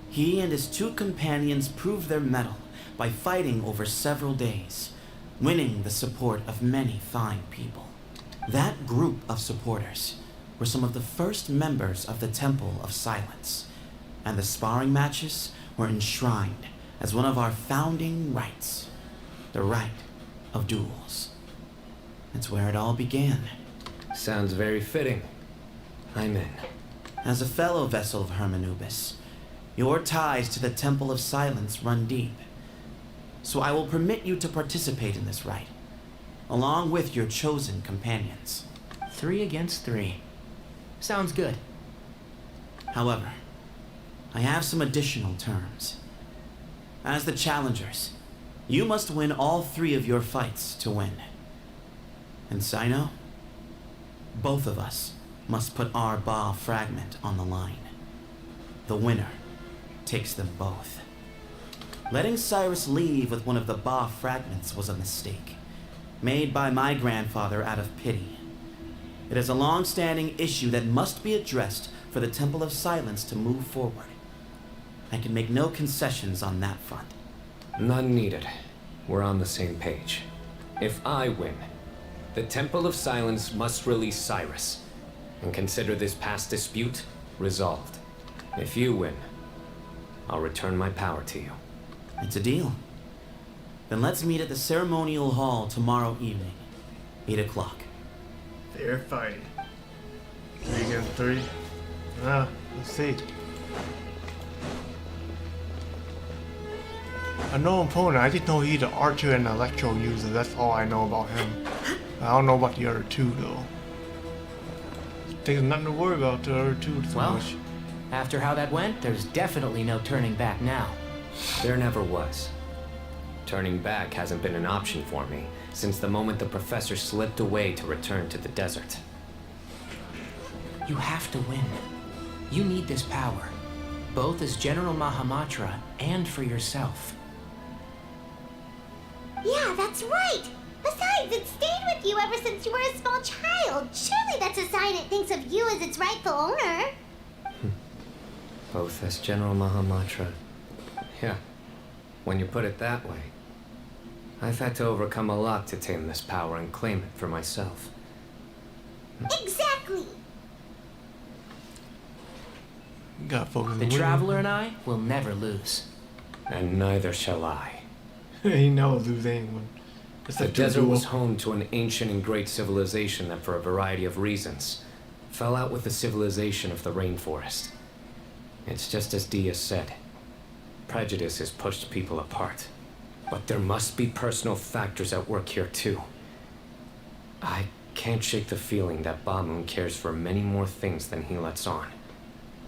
He and his two companions proved their mettle by fighting over several days, winning the support of many fine people. That group of supporters were some of the first members of the Temple of Silence, and the sparring matches were enshrined as one of our founding rites, the rite of duels. It's where it all began. Sounds very fitting. I'm in. As a fellow vessel of Hermanubis, your ties to the Temple of Silence run deep. So I will permit you to participate in this rite, along with your chosen companions. 3 against 3. Sounds good. However, I have some additional terms. As the challengers, you must win all 3 of your fights to win. And Sino, both of us must put our Ba fragment on the line. The winner takes them both. Letting Cyrus leave with one of the Ba fragments was a mistake, made by my grandfather out of pity. It is a long-standing issue that must be addressed for the Temple of Silence to move forward. I can make no concessions on that front. None needed. We're on the same page. If I win, the Temple of Silence must release Cyrus, and consider this past dispute resolved. If you win, I'll return my power to you. It's a deal. Then let's meet at the ceremonial hall tomorrow evening, 8 o'clock. Fair fight. 3 against 3. Let's see. I know opponent. I just know he's an archer and electro user. That's all I know about him. I don't know about the other two though. There's nothing to worry about the other two too Well, much. after how that went, there's definitely no turning back now. There never was. Turning back hasn't been an option for me since the moment the professor slipped away to return to the desert. You have to win. You need this power. both as General Mahamatra and for yourself. Yeah, that's right. Besides, it stayed with you ever since you were a small child. Surely that's a sign it thinks of you as its rightful owner. Both as General Mahamatra. Yeah, when you put it that way. I've had to overcome a lot to tame this power and claim it for myself. Exactly. Got focus. The Traveler and I will never lose. And neither shall I. He never lose anyone. The desert was home to an ancient and great civilization that, for a variety of reasons, fell out with the civilization of the rainforest. It's just as Dia said. Prejudice has pushed people apart. But there must be personal factors at work here too. I can't shake the feeling that Bamun cares for many more things than he lets on.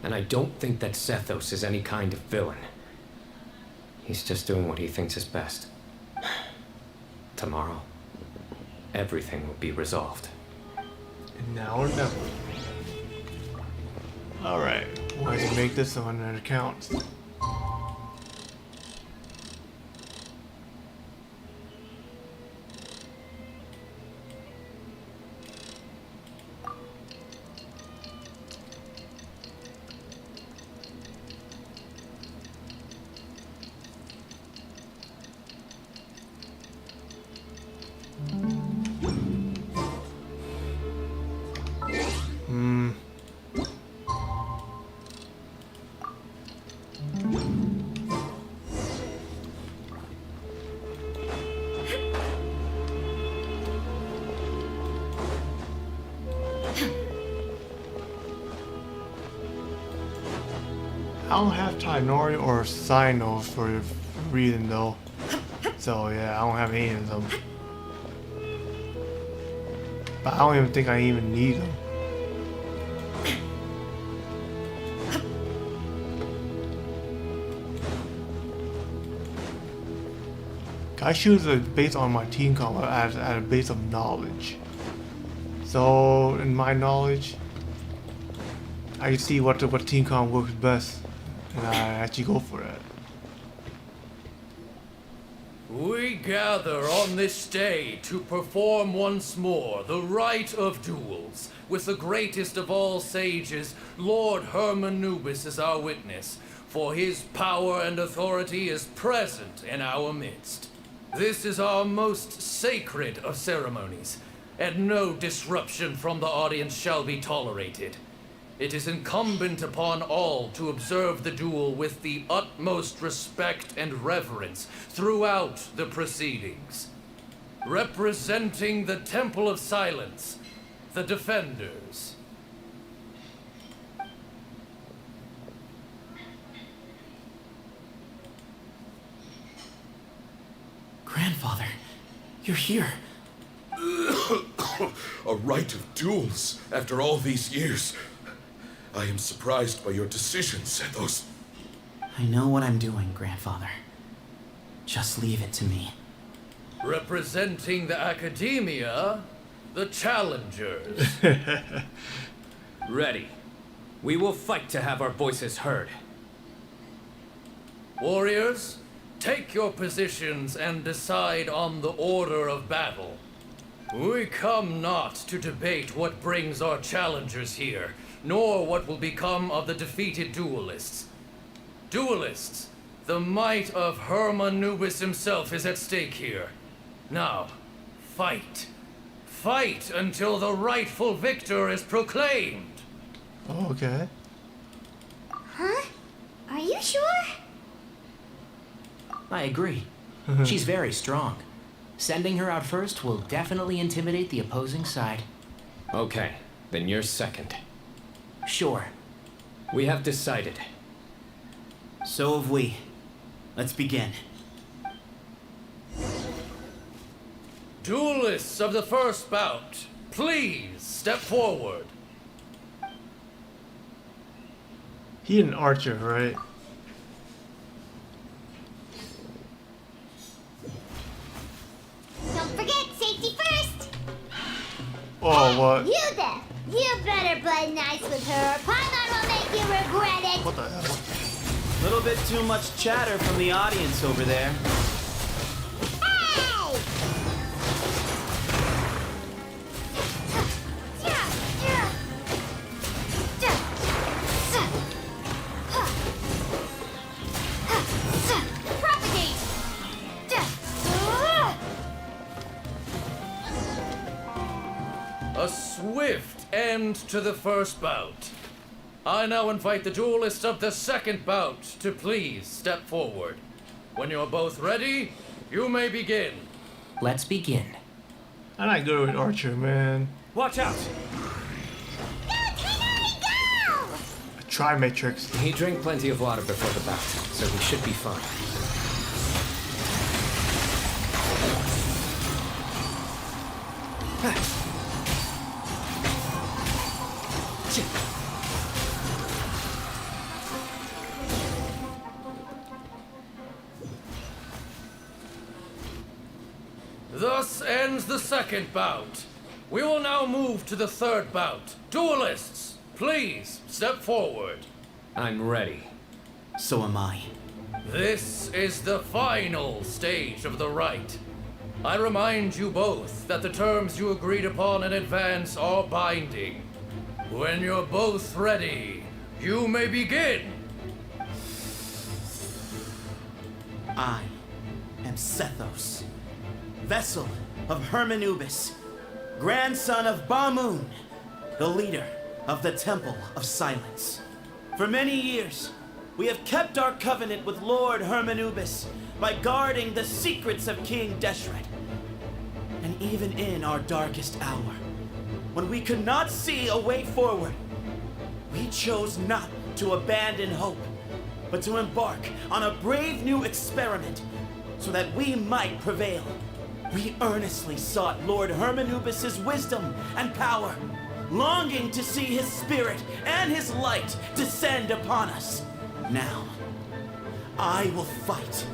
And I don't think that Zethos is any kind of villain. He's just doing what he thinks is best. Tomorrow, everything will be resolved. And now or never. Alright, why did you make this on an account? I don't have Tainori or Sino for reading though. So yeah, I don't have any of them. But I don't even think I even need them. I choose it based on my team color at a base of knowledge. So in my knowledge, I can see what team comp works best, and I actually go for that. We gather on this day to perform once more the rite of duels, with the greatest of all sages, Lord Hermanubis, as our witness, for his power and authority is present in our midst. This is our most sacred of ceremonies, and no disruption from the audience shall be tolerated. It is incumbent upon all to observe the duel with the utmost respect and reverence throughout the proceedings. Representing the Temple of Silence, the Defenders. Grandfather, you're here. A rite of duels after all these years. I am surprised by your decision, Zethos. I know what I'm doing, Grandfather. Just leave it to me. Representing the Academia, the Challengers. Ready. We will fight to have our voices heard. Warriors, take your positions and decide on the order of battle. We come not to debate what brings our challengers here, nor what will become of the defeated duelists. Duelists, the might of Hermanubis himself is at stake here. Now, fight. Fight until the rightful victor is proclaimed. Okay. Huh? Are you sure? I agree. She's very strong. Sending her out first will definitely intimidate the opposing side. Okay, then you're second. Sure. We have decided. So have we. Let's begin. Duelists of the first bout, please step forward. He an archer, right? Don't forget, safety first. Oh, what? You there. You better play nice with her, or Paimon will make you regret it. What the hell? Little bit too much chatter from the audience over there. A swift end to the first bout. I now invite the duelists of the second bout to please step forward. When you're both ready, you may begin. Let's begin. I like good with Archer, man. Watch out! A Tri-Matrix. He drank plenty of water before the bout, so he should be fine. Thus ends the second bout. We will now move to the third bout. Duelists, please step forward. I'm ready. So am I. This is the final stage of the rite. I remind you both that the terms you agreed upon in advance are binding. When you're both ready, you may begin. I am Sethos, vessel of Hermanubis, grandson of Bamoon, the leader of the Temple of Silence. For many years, we have kept our covenant with Lord Hermanubis by guarding the secrets of King Deshret. And even in our darkest hour, when we could not see a way forward, we chose not to abandon hope, but to embark on a brave new experiment so that we might prevail. We earnestly sought Lord Hermanubis' wisdom and power, longing to see his spirit and his light descend upon us. Now, I will fight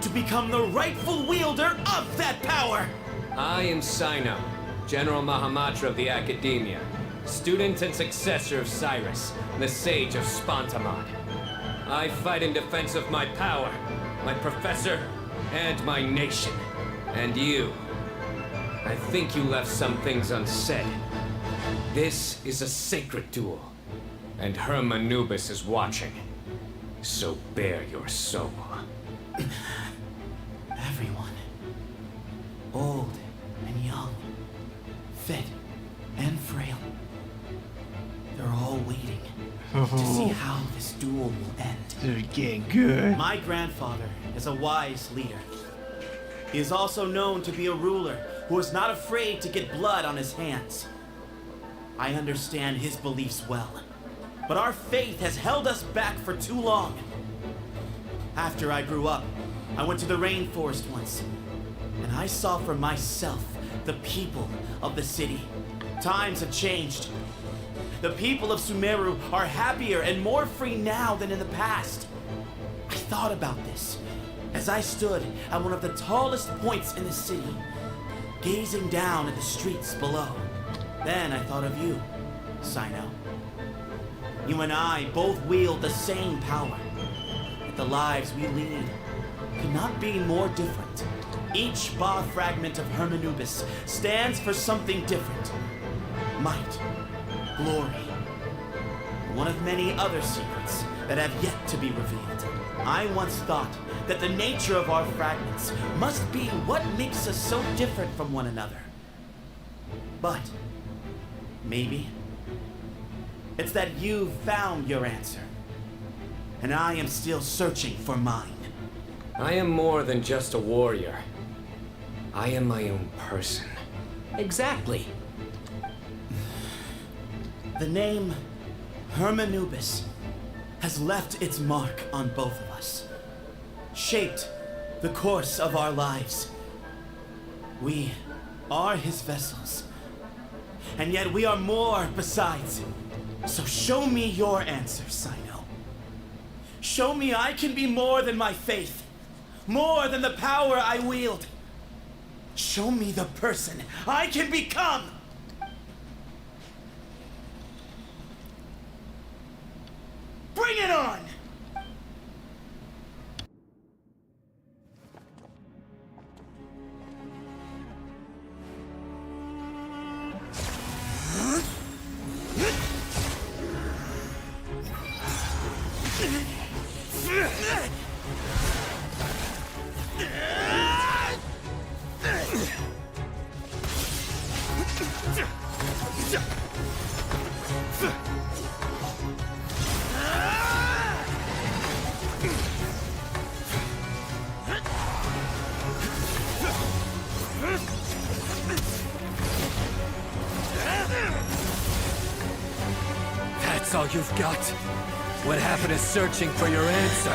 to become the rightful wielder of that power. I am Sino, General Mahamatra of the Academia, student and successor of Cyrus, the Sage of Spontamod. I fight in defense of my power, my professor, and my nation. And you. I think you left some things unsaid. This is a sacred duel, and Hermanubis is watching. So bare your soul. Everyone, old and young, fit and frail, they're all waiting to see how this duel will end. They're getting good. My grandfather is a wise leader. He is also known to be a ruler who is not afraid to get blood on his hands. I understand his beliefs well, but our faith has held us back for too long. After I grew up, I went to the rainforest once, and I saw for myself the people of the city. Times have changed. The people of Sumeru are happier and more free now than in the past. I thought about this as I stood at one of the tallest points in the city, gazing down at the streets below. Then I thought of you, Sino. You and I both wield the same power, but the lives we lead could not be more different. Each Ba fragment of Hermanubis stands for something different. Might, glory, one of many other secrets that have yet to be revealed. I once thought that the nature of our fragments must be what makes us so different from one another. But maybe it's that you've found your answer, and I am still searching for mine. I am more than just a warrior. I am my own person. Exactly. The name Hermanubis has left its mark on both of us, shaped the course of our lives. We are his vessels, and yet we are more besides. So show me your answer, Sino. Show me I can be more than my faith, more than the power I wield. Show me the person I can become. Bring it on! That's all you've got? What happened to searching for your answer?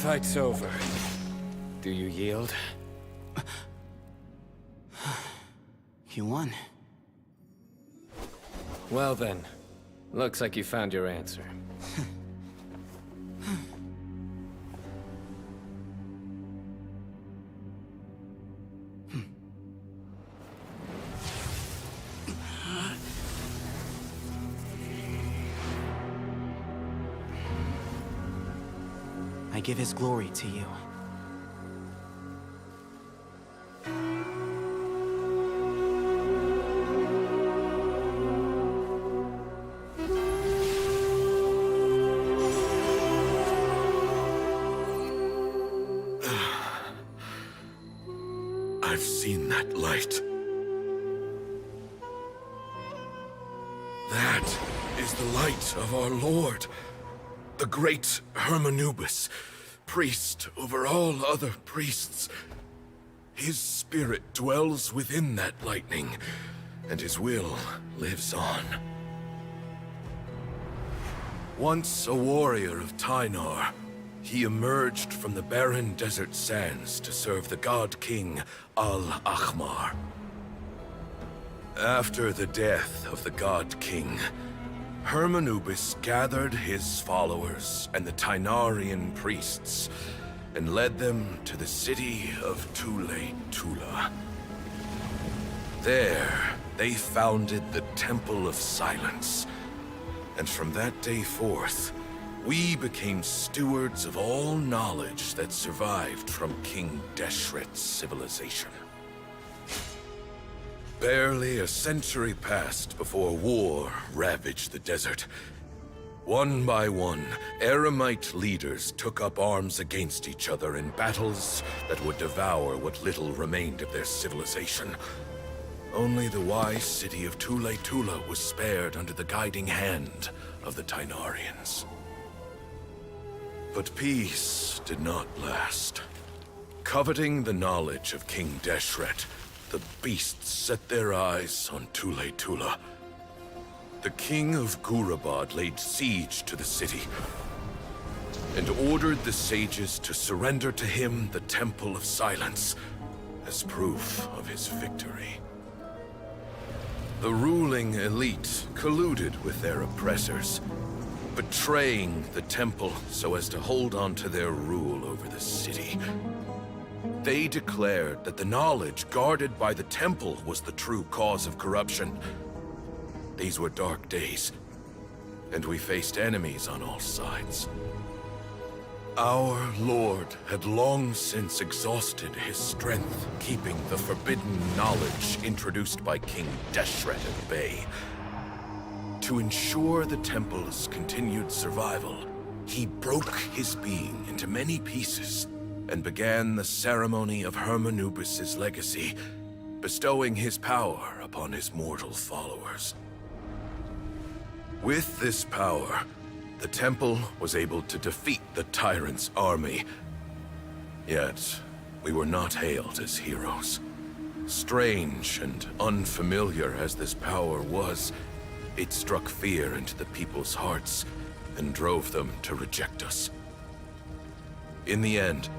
Fight's over. Do you yield? You won. Well then, looks like you found your answer. I give his glory to you. I've seen that light. That is the light of our Lord, the great Hermanubis, priest over all other priests. His spirit dwells within that lightning, and his will lives on. Once a warrior of Tynar, he emerged from the barren desert sands to serve the god king Al-Ahmar. After the death of the god king, Hermanubis gathered his followers and the Tynarian priests and led them to the city of Tule-Tula. There, they founded the Temple of Silence, and from that day forth, we became stewards of all knowledge that survived from King Deshret's civilization. Barely a century passed before war ravaged the desert. One by one, Eremite leaders took up arms against each other in battles that would devour what little remained of their civilization. Only the wise city of Tule-Tula was spared under the guiding hand of the Tynarians. But peace did not last. Coveting the knowledge of King Deshret, the beasts set their eyes on Tule-Tula. The king of Gurabad laid siege to the city and ordered the sages to surrender to him the Temple of Silence as proof of his victory. The ruling elite colluded with their oppressors, betraying the temple so as to hold on to their rule over the city. They declared that the knowledge guarded by the temple was the true cause of corruption. These were dark days, and we faced enemies on all sides. Our Lord had long since exhausted his strength, keeping the forbidden knowledge introduced by King Deshret at bay. To ensure the temple's continued survival, he broke his being into many pieces and began the ceremony of Hermanubis' legacy, bestowing his power upon his mortal followers. With this power, the temple was able to defeat the tyrant's army. Yet, we were not hailed as heroes. Strange and unfamiliar as this power was, it struck fear into the people's hearts and drove them to reject us. In the end,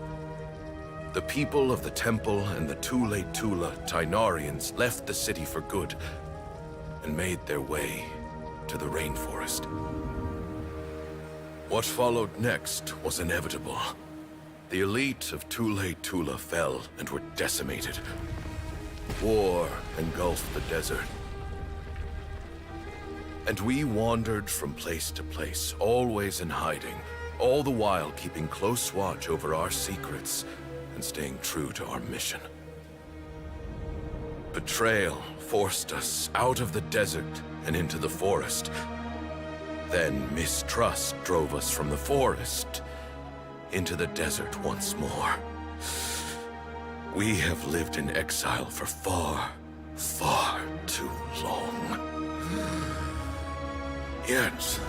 the people of the temple and the Tule Tula Tainarians left the city for good and made their way to the rainforest. What followed next was inevitable. The elite of Tule Tula fell and were decimated. War engulfed the desert. And we wandered from place to place, always in hiding, all the while keeping close watch over our secrets and staying true to our mission. Betrayal forced us out of the desert and into the forest. Then mistrust drove us from the forest into the desert once more. We have lived in exile for far, far too long. Yet,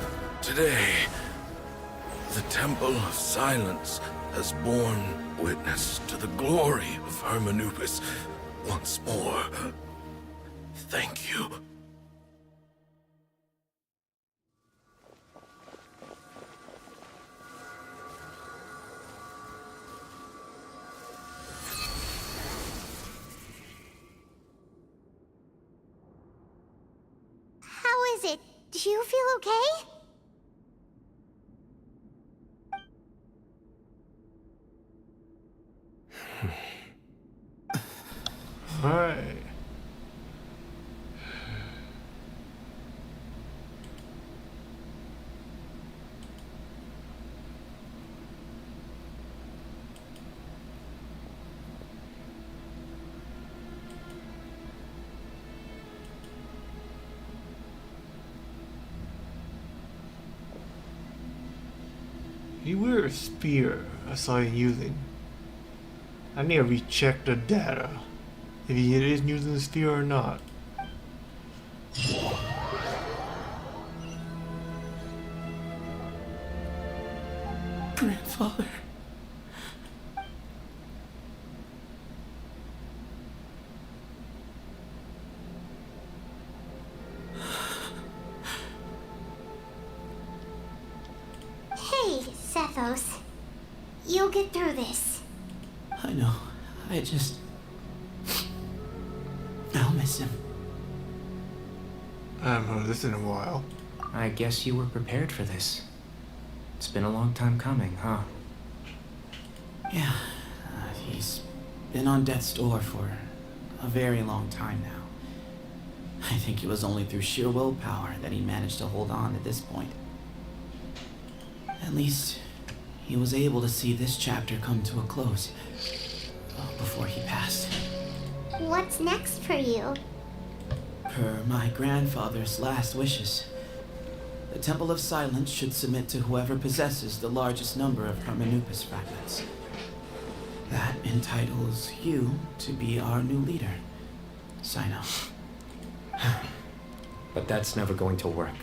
today, the Temple of Silence has borne witness to the glory of Hermanubis once more. Thank you. How is it? Do you feel okay? Alright. You wear a spear I saw you using. I need to recheck the data. If he is using the spear or not. Grandfather. Hey, Sethos. You'll get through this. I know. I'll miss him. I haven't heard this in a while. I guess you were prepared for this. It's been a long time coming, huh? Yeah, he's been on death's door for a very long time now. I think it was only through sheer willpower that he managed to hold on at this point. At least, he was able to see this chapter come to a close before he passed. What's next for you? Per my grandfather's last wishes, the Temple of Silence should submit to whoever possesses the largest number of Hermanubis fragments. That entitles you to be our new leader, Sino. But that's never going to work,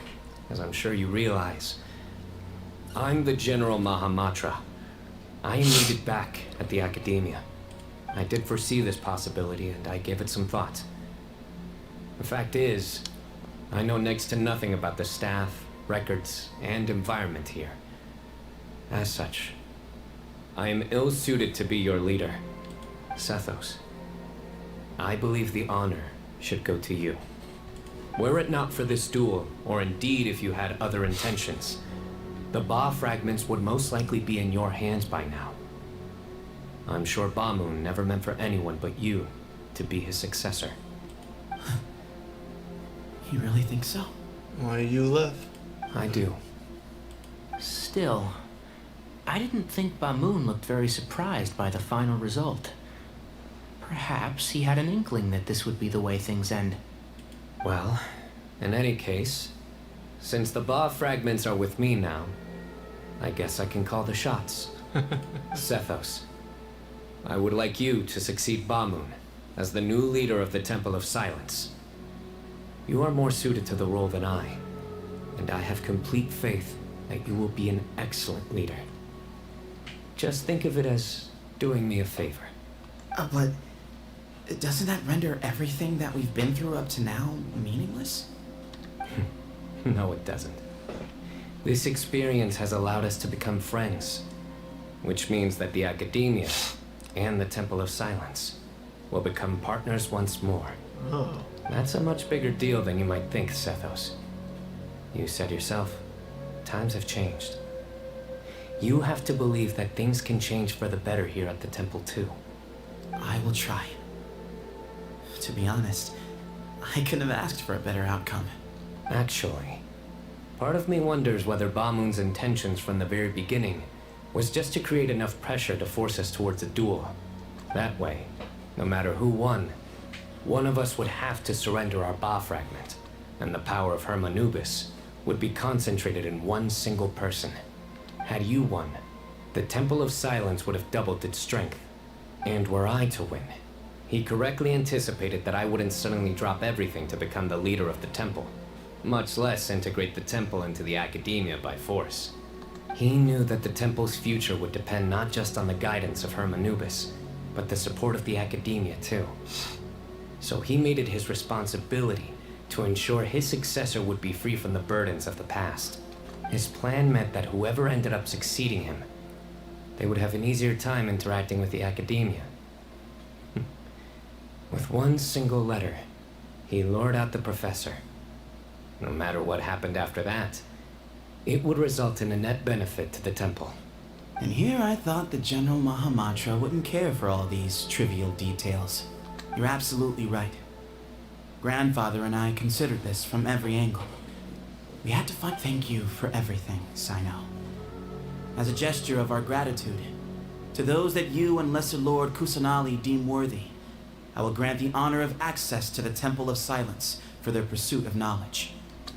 as I'm sure you realize. I'm the General Mahamatra. I am needed back at the Academia. I did foresee this possibility, and I gave it some thought. The fact is, I know next to nothing about the staff, records, and environment here. As such, I am ill-suited to be your leader, Sethos. I believe the honor should go to you. Were it not for this duel, or indeed if you had other intentions, the Ba fragments would most likely be in your hands by now. I'm sure Bamun never meant for anyone but you to be his successor. You really think so? Why you left? I do. Still, I didn't think Bamun looked very surprised by the final result. Perhaps he had an inkling that this would be the way things end. Well, in any case, since the Ba fragments are with me now, I guess I can call the shots. Sethos, I would like you to succeed Bamun as the new leader of the Temple of Silence. You are more suited to the role than I, and I have complete faith that you will be an excellent leader. Just think of it as doing me a favor. But doesn't that render everything that we've been through up to now meaningless? No, it doesn't. This experience has allowed us to become friends. which means that the Academia and the Temple of Silence will become partners once more. Oh. That's a much bigger deal than you might think, Sethos. You said yourself, times have changed. You have to believe that things can change for the better here at the temple too. I will try. To be honest, I couldn't have asked for a better outcome. Actually, part of me wonders whether Bamun's intentions from the very beginning was just to create enough pressure to force us towards a duel. That way, no matter who won, one of us would have to surrender our Ba fragment, and the power of Hermanubis would be concentrated in one single person. Had you won, the Temple of Silence would have doubled its strength. And were I to win, he correctly anticipated that I wouldn't suddenly drop everything to become the leader of the temple, much less integrate the temple into the Academia by force. He knew that the temple's future would depend not just on the guidance of Hermanubis, but the support of the Academia too. So he made it his responsibility to ensure his successor would be free from the burdens of the past. His plan meant that whoever ended up succeeding him, they would have an easier time interacting with the Academia. With one single letter, he lured out the professor. No matter what happened after that, it would result in a net benefit to the temple. And here I thought that General Mahamatra wouldn't care for all these trivial details. You're absolutely right. Grandfather and I considered this from every angle. We had to thank you for everything, Sino. As a gesture of our gratitude, to those that you and Lesser Lord Kusanali deem worthy, I will grant the honor of access to the Temple of Silence for their pursuit of knowledge.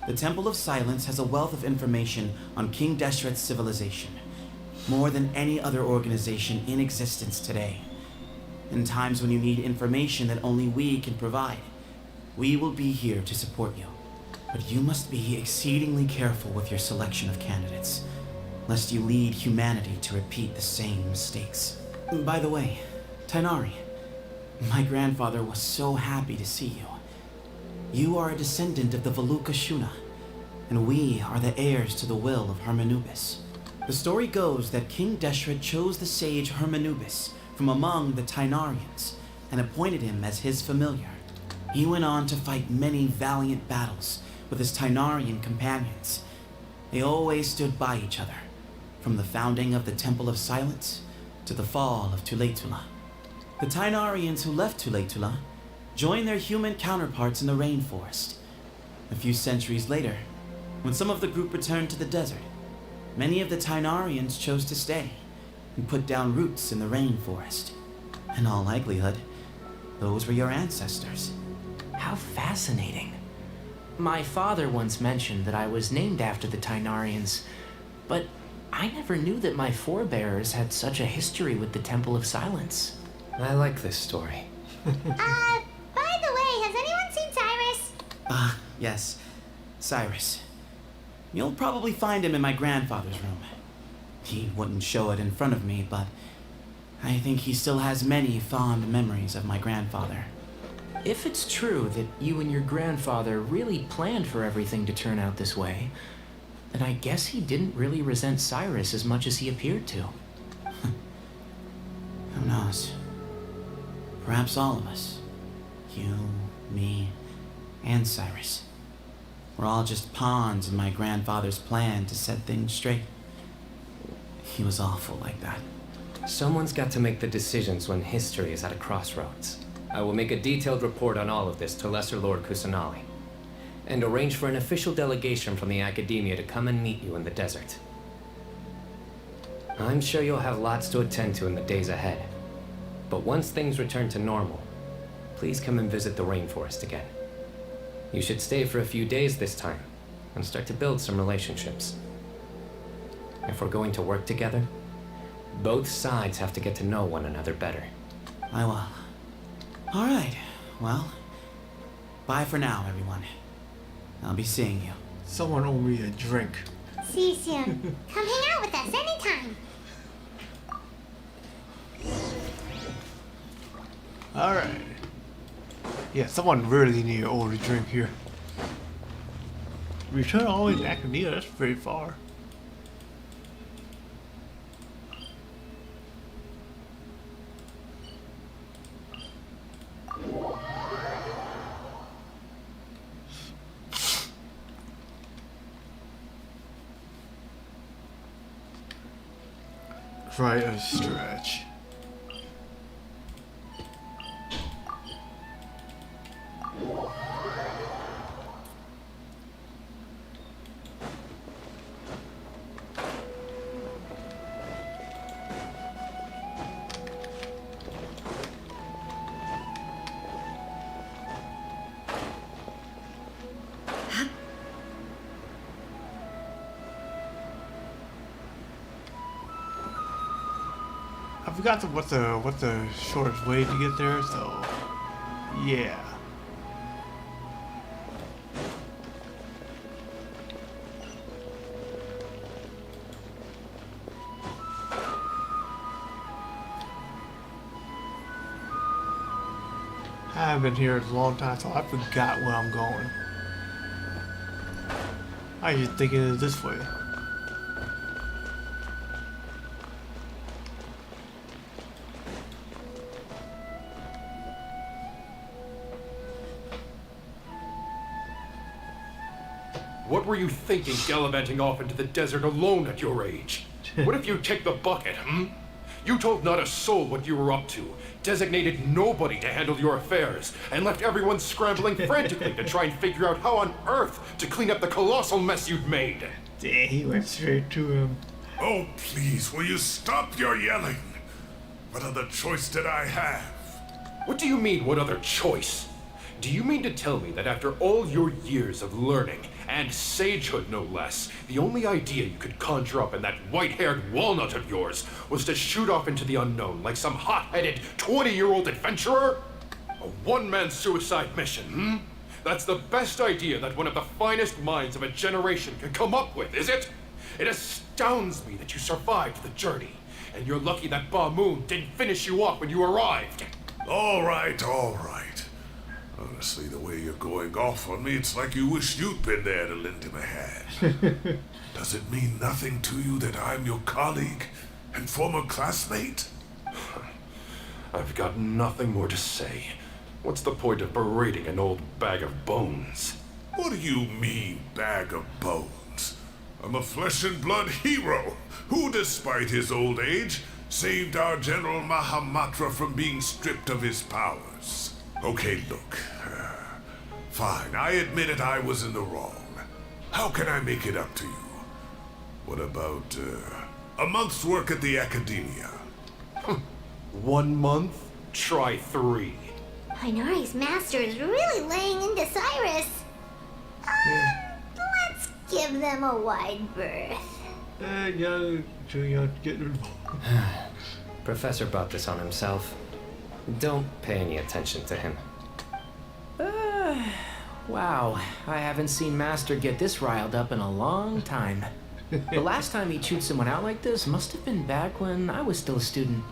The Temple of Silence has a wealth of information on King Deshret's civilization, more than any other organization in existence today. In times when you need information that only we can provide, we will be here to support you. But you must be exceedingly careful with your selection of candidates, lest you lead humanity to repeat the same mistakes. By the way, Tainari, my grandfather was so happy to see you. You are a descendant of the Veluca Shuna, and we are the heirs to the will of Hermanubis. The story goes that King Deshret chose the sage Hermanubis from among the Tainarians and appointed him as his familiar. He went on to fight many valiant battles with his Tainarian companions. They always stood by each other, from the founding of the Temple of Silence to the fall of Tuletula. The Tainarians who left Tuletula joined their human counterparts in the rainforest. A few centuries later, when some of the group returned to the desert, many of the Tainarians chose to stay and put down roots in the rainforest. In all likelihood, those were your ancestors. How fascinating. My father once mentioned that I was named after the Tainarians, but I never knew that my forebears had such a history with the Temple of Silence. I like this story. By the way, has anyone seen Cyrus? Yes, Cyrus. You'll probably find him in my grandfather's room. He wouldn't show it in front of me, but I think he still has many fond memories of my grandfather. If it's true that you and your grandfather really planned for everything to turn out this way, then I guess he didn't really resent Cyrus as much as he appeared to. Who knows? Perhaps all of us, you, me, and Cyrus, we're all just pawns in my grandfather's plan to set things straight. He was awful like that. Someone's got to make the decisions when history is at a crossroads. I will make a detailed report on all of this to Lesser Lord Kusanali, and arrange for an official delegation from the Academia to come and meet you in the desert. I'm sure you'll have lots to attend to in the days ahead, but once things return to normal, please come and visit the rainforest again. You should stay for a few days this time, and start to build some relationships. If we're going to work together, both sides have to get to know one another better. I will. All right, well, bye for now, everyone. I'll be seeing you. Someone owe me a drink. See you soon. Come hang out with us anytime. Alright. Yeah, someone really need to order a drink here. Return all the way to Academia, that's pretty far. Right a stretch. I forgot what the shortest way to get there, so yeah. I haven't been here in a long time, so I forgot where I'm going. I was just thinking it this way. What were you thinking gallivanting off into the desert alone at your age? What if you take the bucket, You told not a soul what you were up to, designated nobody to handle your affairs, and left everyone scrambling frantically to try and figure out how on earth to clean up the colossal mess you'd made. Dang, he went straight to him. Oh, please, will you stop your yelling? What other choice did I have? What do you mean, what other choice? Do you mean to tell me that after all your years of learning, and sagehood no less, the only idea you could conjure up in that white-haired walnut of yours was to shoot off into the unknown like some hot-headed 20-year-old adventurer? A one-man suicide mission, That's the best idea that one of the finest minds of a generation can come up with, is it? It astounds me that you survived the journey, and you're lucky that Ba Moon didn't finish you off when you arrived. All right, all right. Honestly, the way you're going off on me, it's like you wish you'd been there to lend him a hand. Does it mean nothing to you that I'm your colleague and former classmate? I've got nothing more to say. What's the point of berating an old bag of bones? What do you mean, bag of bones? I'm a flesh and blood hero who, despite his old age, saved our General Mahamatra from being stripped of his powers. Okay, look. Fine, I admit it, I was in the wrong. How can I make it up to you? What about, a month's work at the Academia? 1 month? Try 3. Hinari's master is really laying into Cyrus. Let's give them a wide berth. Too young to get involved. Professor brought this on himself. Don't pay any attention to him. Wow, I haven't seen Master get this riled up in a long time. The last time he chewed someone out like this must have been back when I was still a student.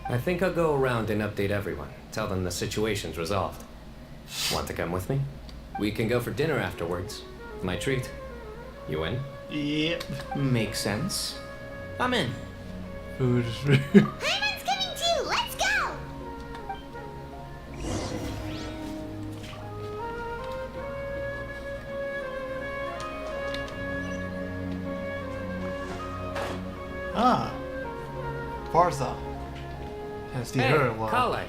I think I'll go around and update everyone. Tell them the situation's resolved. Want to come with me? We can go for dinner afterwards. My treat. You in? Yep. Makes sense. I'm in. Food is free. Hyman's coming too! Let's go! Ah. Bartha. Has the her one. Kale.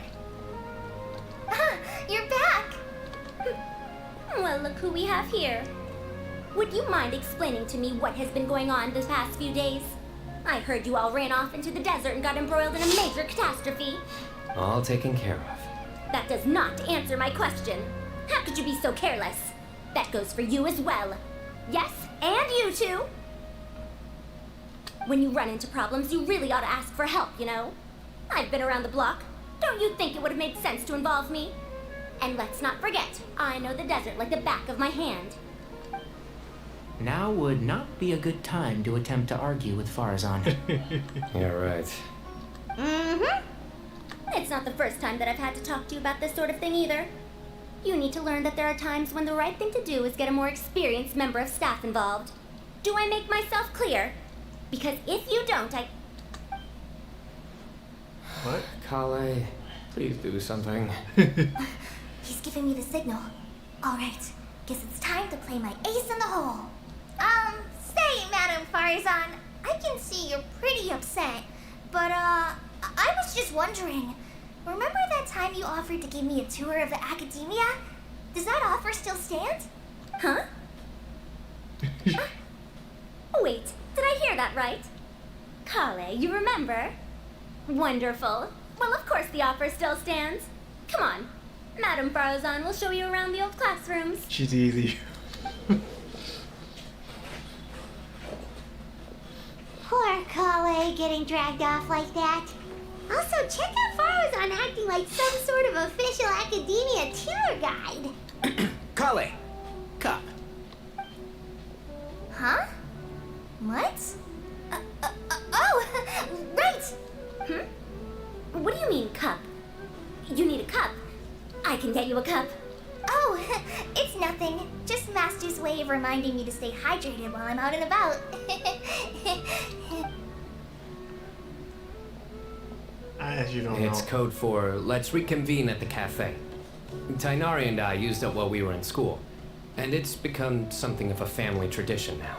You're back! Well, look who we have here. Would you mind explaining to me what has been going on the past few days? I heard you all ran off into the desert and got embroiled in a major catastrophe. All taken care of. That does not answer my question. How could you be so careless? That goes for you as well. Yes, and you too. When you run into problems, you really ought to ask for help, you know? I've been around the block. Don't you think it would have made sense to involve me? And let's not forget, I know the desert like the back of my hand. Now would not be a good time to attempt to argue with Farzan. You're right. Mm-hmm. It's not the first time that I've had to talk to you about this sort of thing either. You need to learn that there are times when the right thing to do is get a more experienced member of staff involved. Do I make myself clear? Because if you don't, What? Kale, please do something. He's giving me the signal. Alright, guess it's time to play my ace in the hole. Say, Madam Farzan, I can see you're pretty upset. But, I was just wondering, remember that time you offered to give me a tour of the academia? Does that offer still stand? Huh? Wait, did I hear that right? Kale, you remember? Wonderful. Well, of course the offer still stands. Come on. Madame Farazan will show you around the old classrooms. She's easy. Poor Kale getting dragged off like that. Also, check out Farazan acting like some sort of official academia tour guide. Kale! Cup. Huh? What? Oh, right! What do you mean, cup? You need a cup. I can get you a cup. Oh, it's nothing. Just Master's way of reminding me to stay hydrated while I'm out and about. As you don't It's know. code for let's reconvene at the cafe. Tainari and I used it while we were in school, and it's become something of a family tradition now.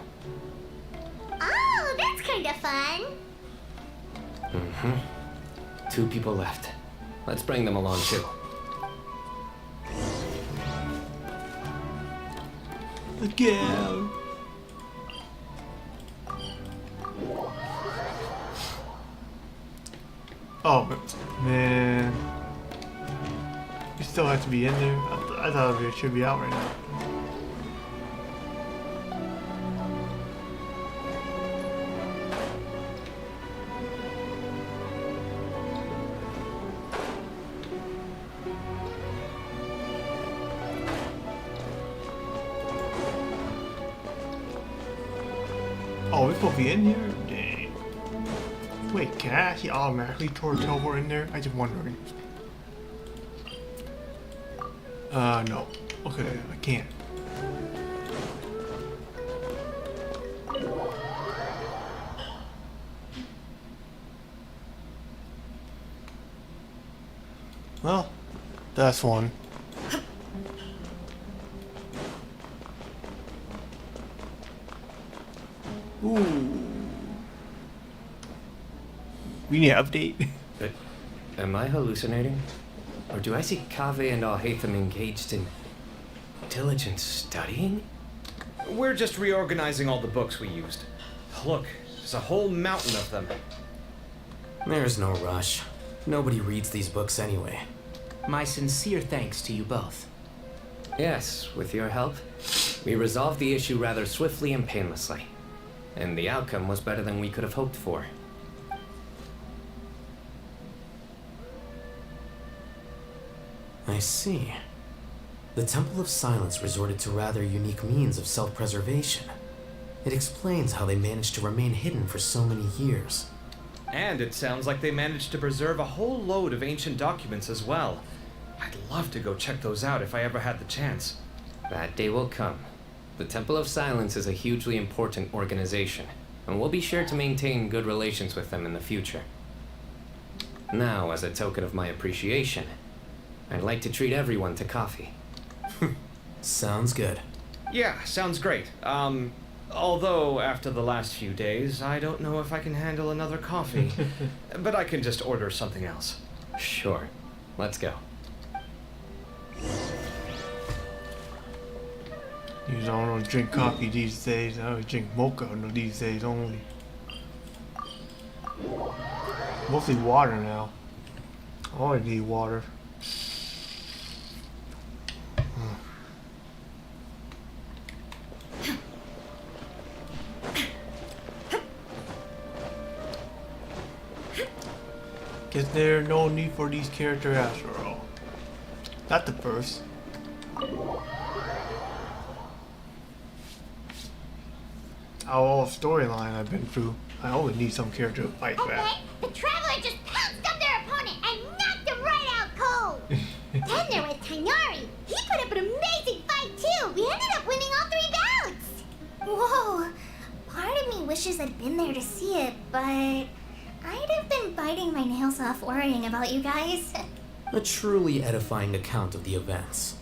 Oh, that's kind of fun. Mm-hmm. 2 people left. Let's bring them along too. Let's go. Oh man, you still have to be in there. I thought it should be out right now. Oh, we're supposed to be in here? Dang. Wait, can I actually automatically teleport in there? I just wondering. No. Okay, I can't. Well, that's one. Ooh. We need an update. But am I hallucinating? Or do I see Kaveh and Alhaitham engaged in diligent studying? We're just reorganizing all the books we used. Look, there's a whole mountain of them. There's no rush. Nobody reads these books anyway. My sincere thanks to you both. Yes, with your help, we resolved the issue rather swiftly and painlessly. And the outcome was better than we could have hoped for. I see. The Temple of Silence resorted to rather unique means of self-preservation. It explains how they managed to remain hidden for so many years. And it sounds like they managed to preserve a whole load of ancient documents as well. I'd love to go check those out if I ever had the chance. That day will come. The Temple of Silence is a hugely important organization, and we'll be sure to maintain good relations with them in the future. Now, as a token of my appreciation, I'd like to treat everyone to coffee. Sounds good. Yeah, sounds great. Although after the last few days, I don't know if I can handle another coffee. But I can just order something else. Sure. Let's go. You don't drink coffee these days. I drink mocha these days only. Mostly water now. I only need water. Guess there's no need for these characters after all. Not the first. All storyline I've been through. I only need some character to fight back. Okay, the Traveler just pounced on their opponent and knocked him right out cold. Then there was Tainari. He put up an amazing fight too. We ended up winning all 3 bouts. Whoa! Part of me wishes I'd been there to see it, but I'd have been biting my nails off worrying about you guys. A truly edifying account of the events.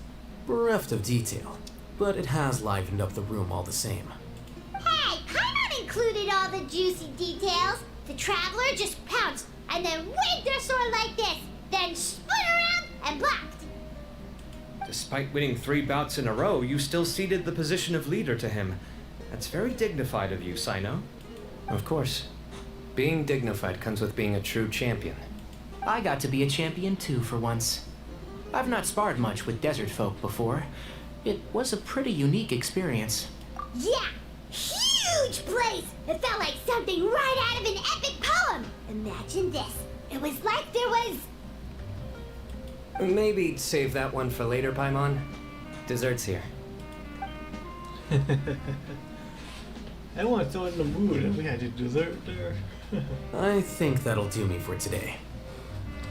Bereft of detail, but it has livened up the room all the same. Hey, Paimon included all the juicy details. The Traveler just pounced and then waved their sword like this, then spun around and blocked. Despite winning 3 bouts in a row, you still ceded the position of leader to him. That's very dignified of you, Sino. Of course. Being dignified comes with being a true champion. I got to be a champion too for once. I've not sparred much with desert folk before. It was a pretty unique experience. Yeah, huge place! It felt like something right out of an epic poem. Imagine this. It was like there was... Maybe save that one for later, Paimon. Dessert's here. Everyone's so in the mood and we had your dessert there. I think that'll do me for today.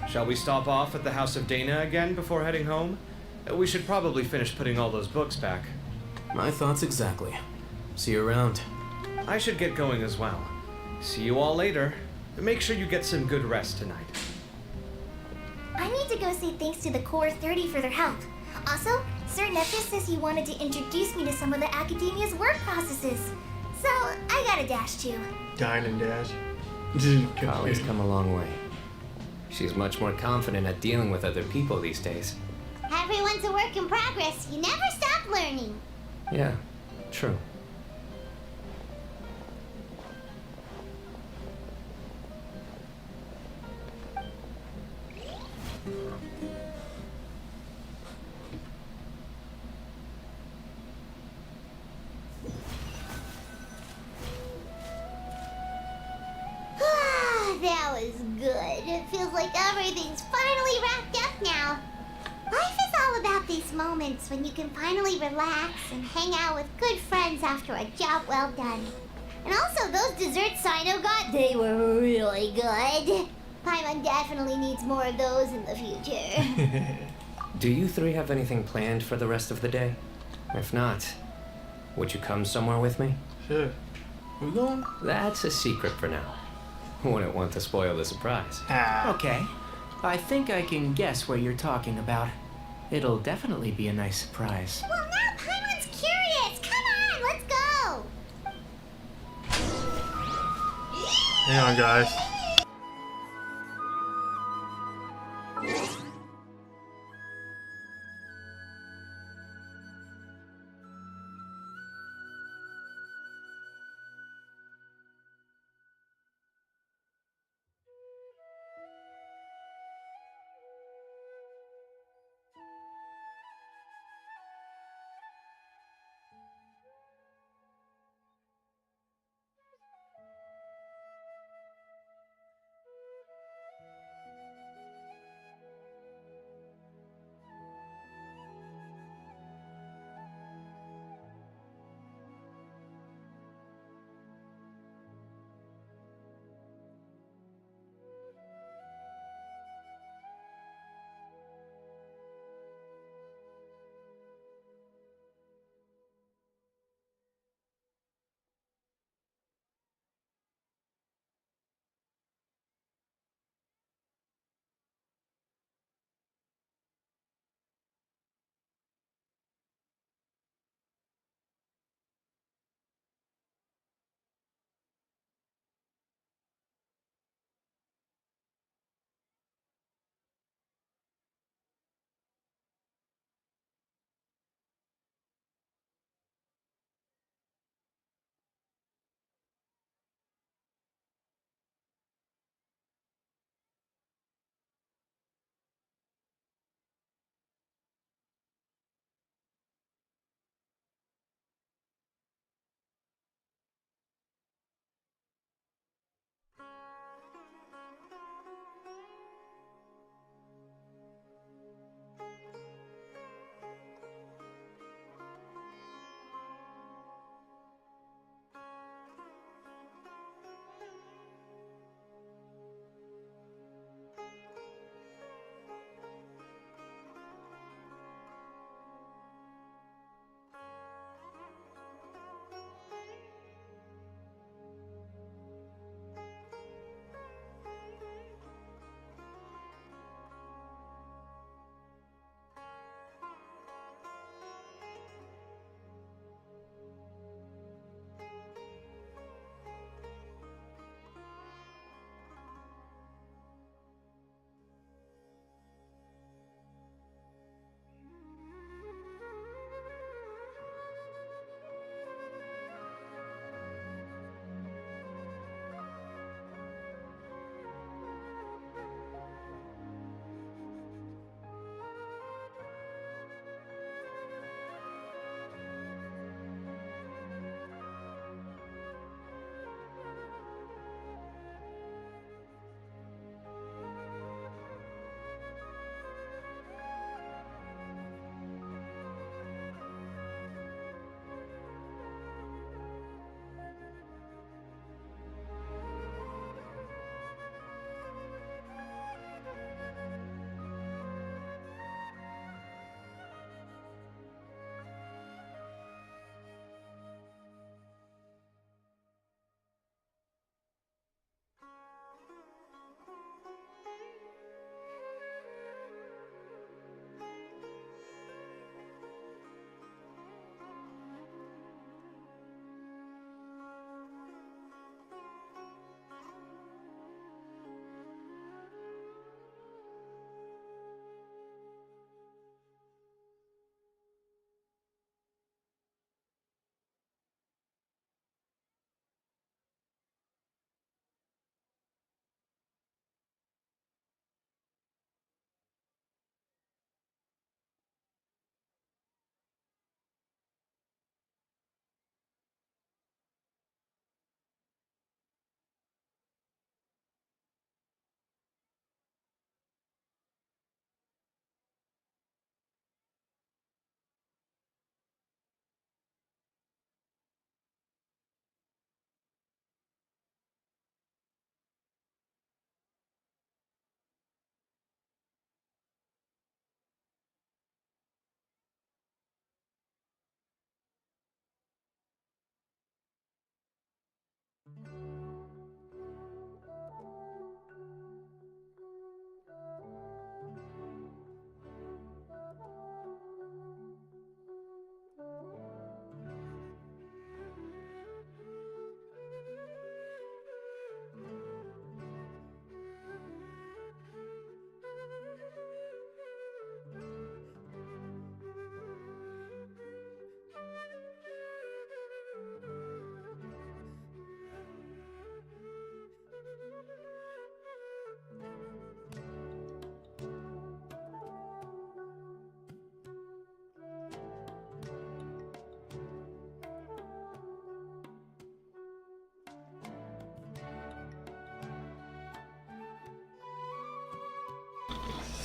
Shall we stop off at the House of Dana again before heading home? We should probably finish putting all those books back. My thoughts exactly. See you around. I should get going as well. See you all later. Make sure you get some good rest tonight. I need to go say thanks to the Core 30 for their help. Also, Sir Nephis says he wanted to introduce me to some of the Academia's work processes. So, I gotta dash too. Dine and dash. Kali's come a long way. She's much more confident at dealing with other people these days. Everyone's a work in progress. You never stop learning. Yeah, true. That was good. It feels like everything's finally wrapped up now. Life is all about these moments when you can finally relax and hang out with good friends after a job well done. And also, those desserts Sino got, they were really good. Paimon definitely needs more of those in the future. Do you 3 have anything planned for the rest of the day? If not, would you come somewhere with me? Sure. We going? That's a secret for now. Wouldn't want to spoil the surprise. Okay. I think I can guess what you're talking about. It'll definitely be a nice surprise. Well, now Paimon's curious. Come on, let's go. Hang on, guys.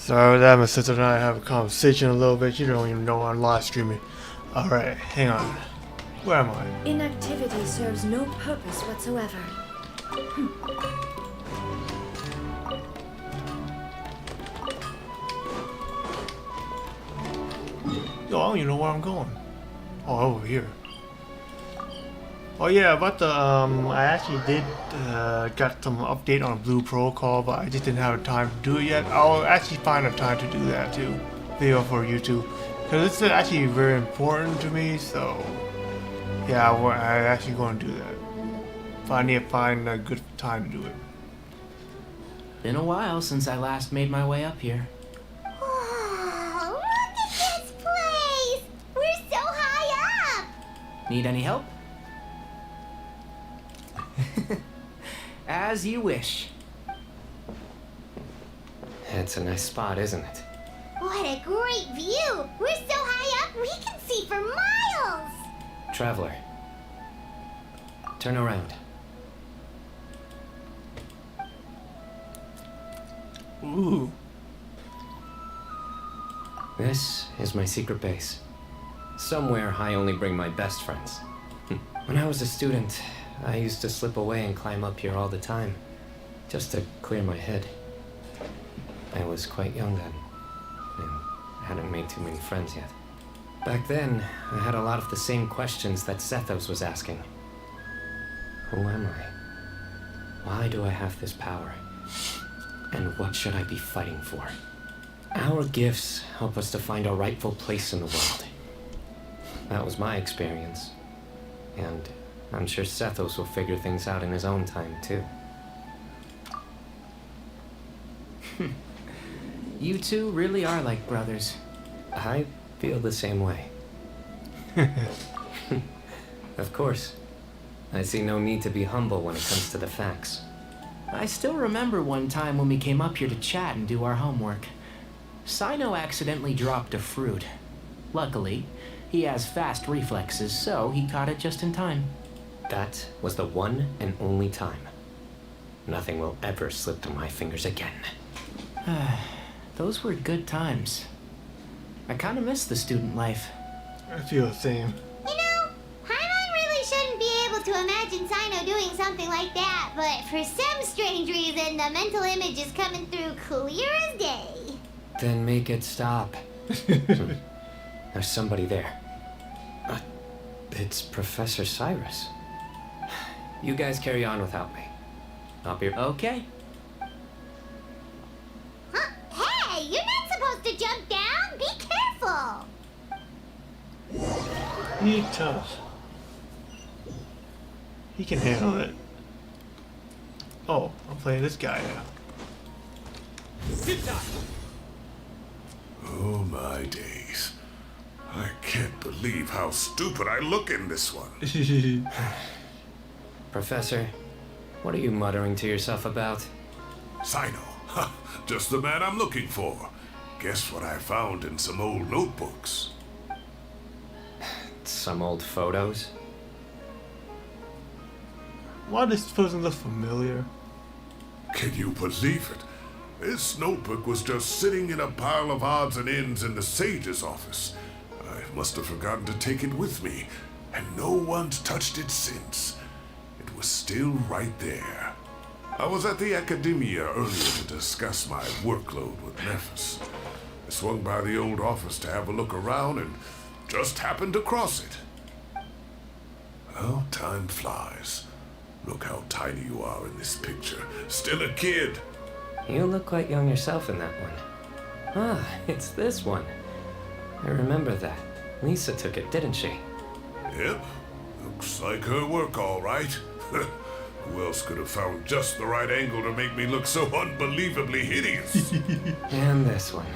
Sorry that my sister and I have a conversation a little bit. You don't even know I'm live streaming. Alright, hang on. Where am I? Inactivity serves no purpose whatsoever. Yo, I don't even know where I'm going. Oh, over here. Oh yeah, about the I actually did got some update on Blue Protocol, but I just didn't have time to do it yet. I'll actually find a time to do that too, video for YouTube, because it's actually very important to me. So yeah, I actually going to do that. But I need to find a good time to do it. Been a while since I last made my way up here. Oh, look at this place! We're so high up! Need any help? As you wish. It's a nice spot, isn't it? What a great view! We're so high up, we can see for miles! Traveler, turn around. Ooh. This is my secret base. Somewhere I only bring my best friends. When I was a student, I used to slip away and climb up here all the time, just to clear my head. I was quite young then, and hadn't made too many friends yet. Back then, I had a lot of the same questions that Sethos was asking. Who am I? Why do I have this power? And what should I be fighting for? Our gifts help us to find our rightful place in the world. That was my experience. And I'm sure Sethos will figure things out in his own time, too. You two really are like brothers. I feel the same way. Of course. I see no need to be humble when it comes to the facts. I still remember one time when we came up here to chat and do our homework. Sino accidentally dropped a fruit. Luckily, he has fast reflexes, so he caught it just in time. That was the one and only time. Nothing will ever slip through my fingers again. Those were good times. I kind of miss the student life. I feel the same. You know, Paimon really shouldn't be able to imagine Sino doing something like that, but for some strange reason, the mental image is coming through clear as day. Then make it stop. There's somebody there. It's Professor Cyrus. You guys carry on without me. I'll be... Okay. Huh? Hey, you're not supposed to jump down. Be careful. He's tough. He can handle it. Oh, I'm playing this guy now. Oh my days. I can't believe how stupid I look in this one. Professor, what are you muttering to yourself about? Sino. Ha, just the man I'm looking for. Guess what I found in some old notebooks? Some old photos? Why does this person look familiar? Can you believe it? This notebook was just sitting in a pile of odds and ends in the sage's office. I must have forgotten to take it with me, and no one's touched it since. It was still right there. I was at the academia earlier to discuss my workload with Nephis. I swung by the old office to have a look around and just happened to cross it. Well, time flies. Look how tiny you are in this picture. Still a kid. You look quite young yourself in that one. Ah, it's this one. I remember that. Lisa took it, didn't she? Yep. Looks like her work, all right. Who else could have found just the right angle to make me look so unbelievably hideous? And this one.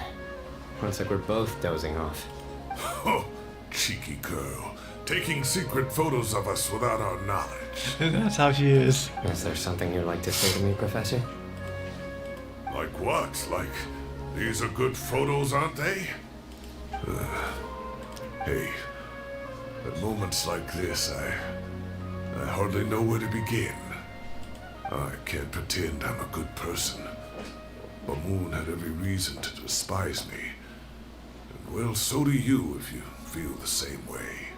Looks like we're both dozing off. Oh, cheeky girl. Taking secret photos of us without our knowledge. That's how she is. Is there something you'd like to say to me, Professor? Like what? Like, these are good photos, aren't they? Hey, at moments like this, I hardly know where to begin. I can't pretend I'm a good person. Bamoon had every reason to despise me. And well, so do you if you feel the same way.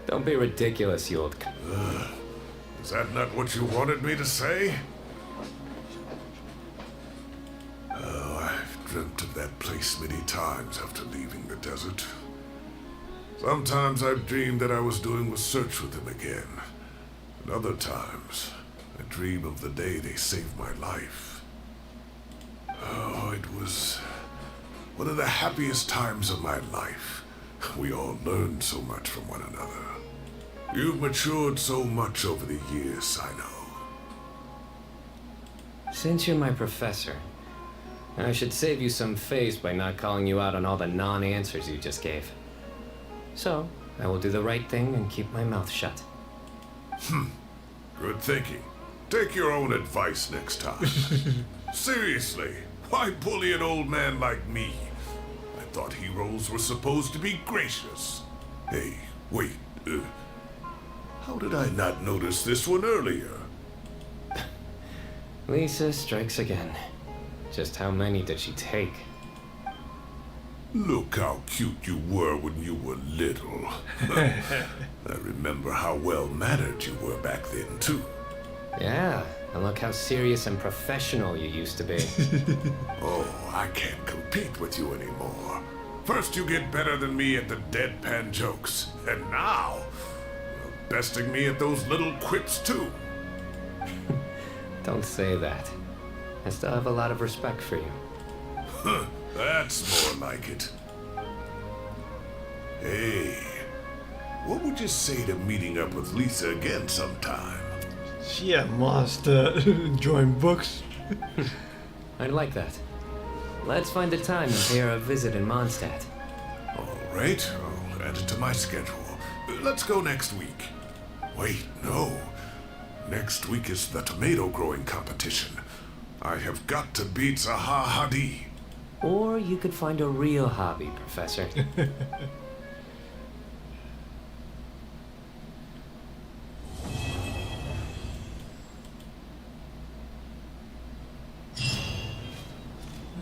Don't be ridiculous, you old... Is that not what you wanted me to say? Oh, I've dreamt of that place many times after leaving the desert. Sometimes I've dreamed that I was doing a search with them again. And other times, I dream of the day they saved my life. Oh, it was one of the happiest times of my life. We all learned so much from one another. You've matured so much over the years, I know. Since you're my professor, I should save you some face by not calling you out on all the non-answers you just gave. So, I will do the right thing and keep my mouth shut. Good thinking. Take your own advice next time. Seriously, why bully an old man like me? I thought heroes were supposed to be gracious. Hey, wait, how did I not notice this one earlier? Lisa strikes again. Just how many did she take? Look how cute you were when you were little. I remember how well-mannered you were back then, too. Yeah, and look how serious and professional you used to be. Oh, I can't compete with you anymore. First you get better than me at the deadpan jokes, and now you're besting me at those little quips, too. Don't say that. I still have a lot of respect for you. Huh, that's more like it. Hey, what would you say to meeting up with Lisa again sometime? She must join books. I'd like that. Let's find a time and pay her a visit in Mondstadt. All right, I'll add it to my schedule. Let's go next week. Wait, no. Next week is the tomato growing competition. I have got to beat Zaha Hadid. Or you could find a real hobby, Professor.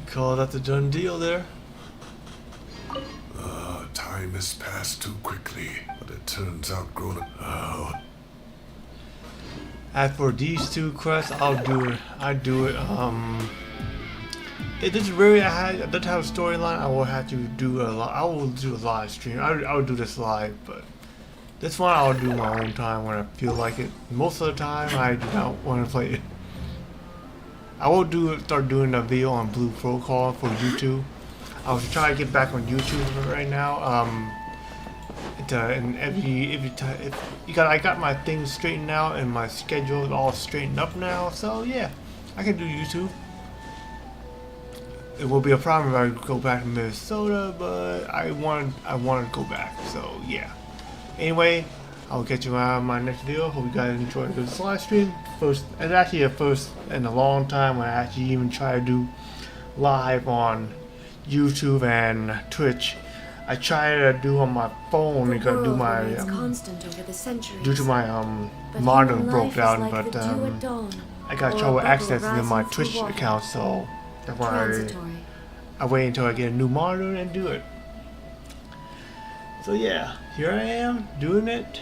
Call that the done deal there. Time has passed too quickly, but it turns out grown up. Oh. As for these two quests, I'll do it. I do it. It is really I don't have a storyline. I will have to do a lot. I will do a live stream. I will do this live, but this one I'll do my own time when I feel like it. Most of the time, I do not want to play it. I will start doing a video on Blue Protocol for YouTube. I was trying to get back on YouTube right now. And every time, I got my things straightened out and my schedule all straightened up now. So yeah, I can do YouTube. It will be a problem if I go back to Minnesota, but I want to go back. So yeah. Anyway, I'll catch you on my next video. Hope you guys enjoyed this live stream. It's actually the first in a long time when I actually even try to do live on YouTube and Twitch. I try to do on my phone because do my due to my monitor broke down, but I got trouble accessing my Twitch account, so that's why I wait until I get a new monitor and do it. So yeah, here I am doing it.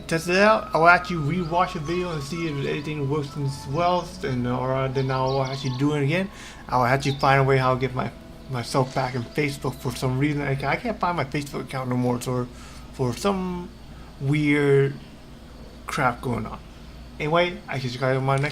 Test it out. I'll actually rewatch the video and see if anything works as well, and or then I'll actually do it again. I'll actually find a way how to get myself back in Facebook for some reason. I can't find my Facebook account no more, so for some weird crap going on. Anyway, I catch you guys on my next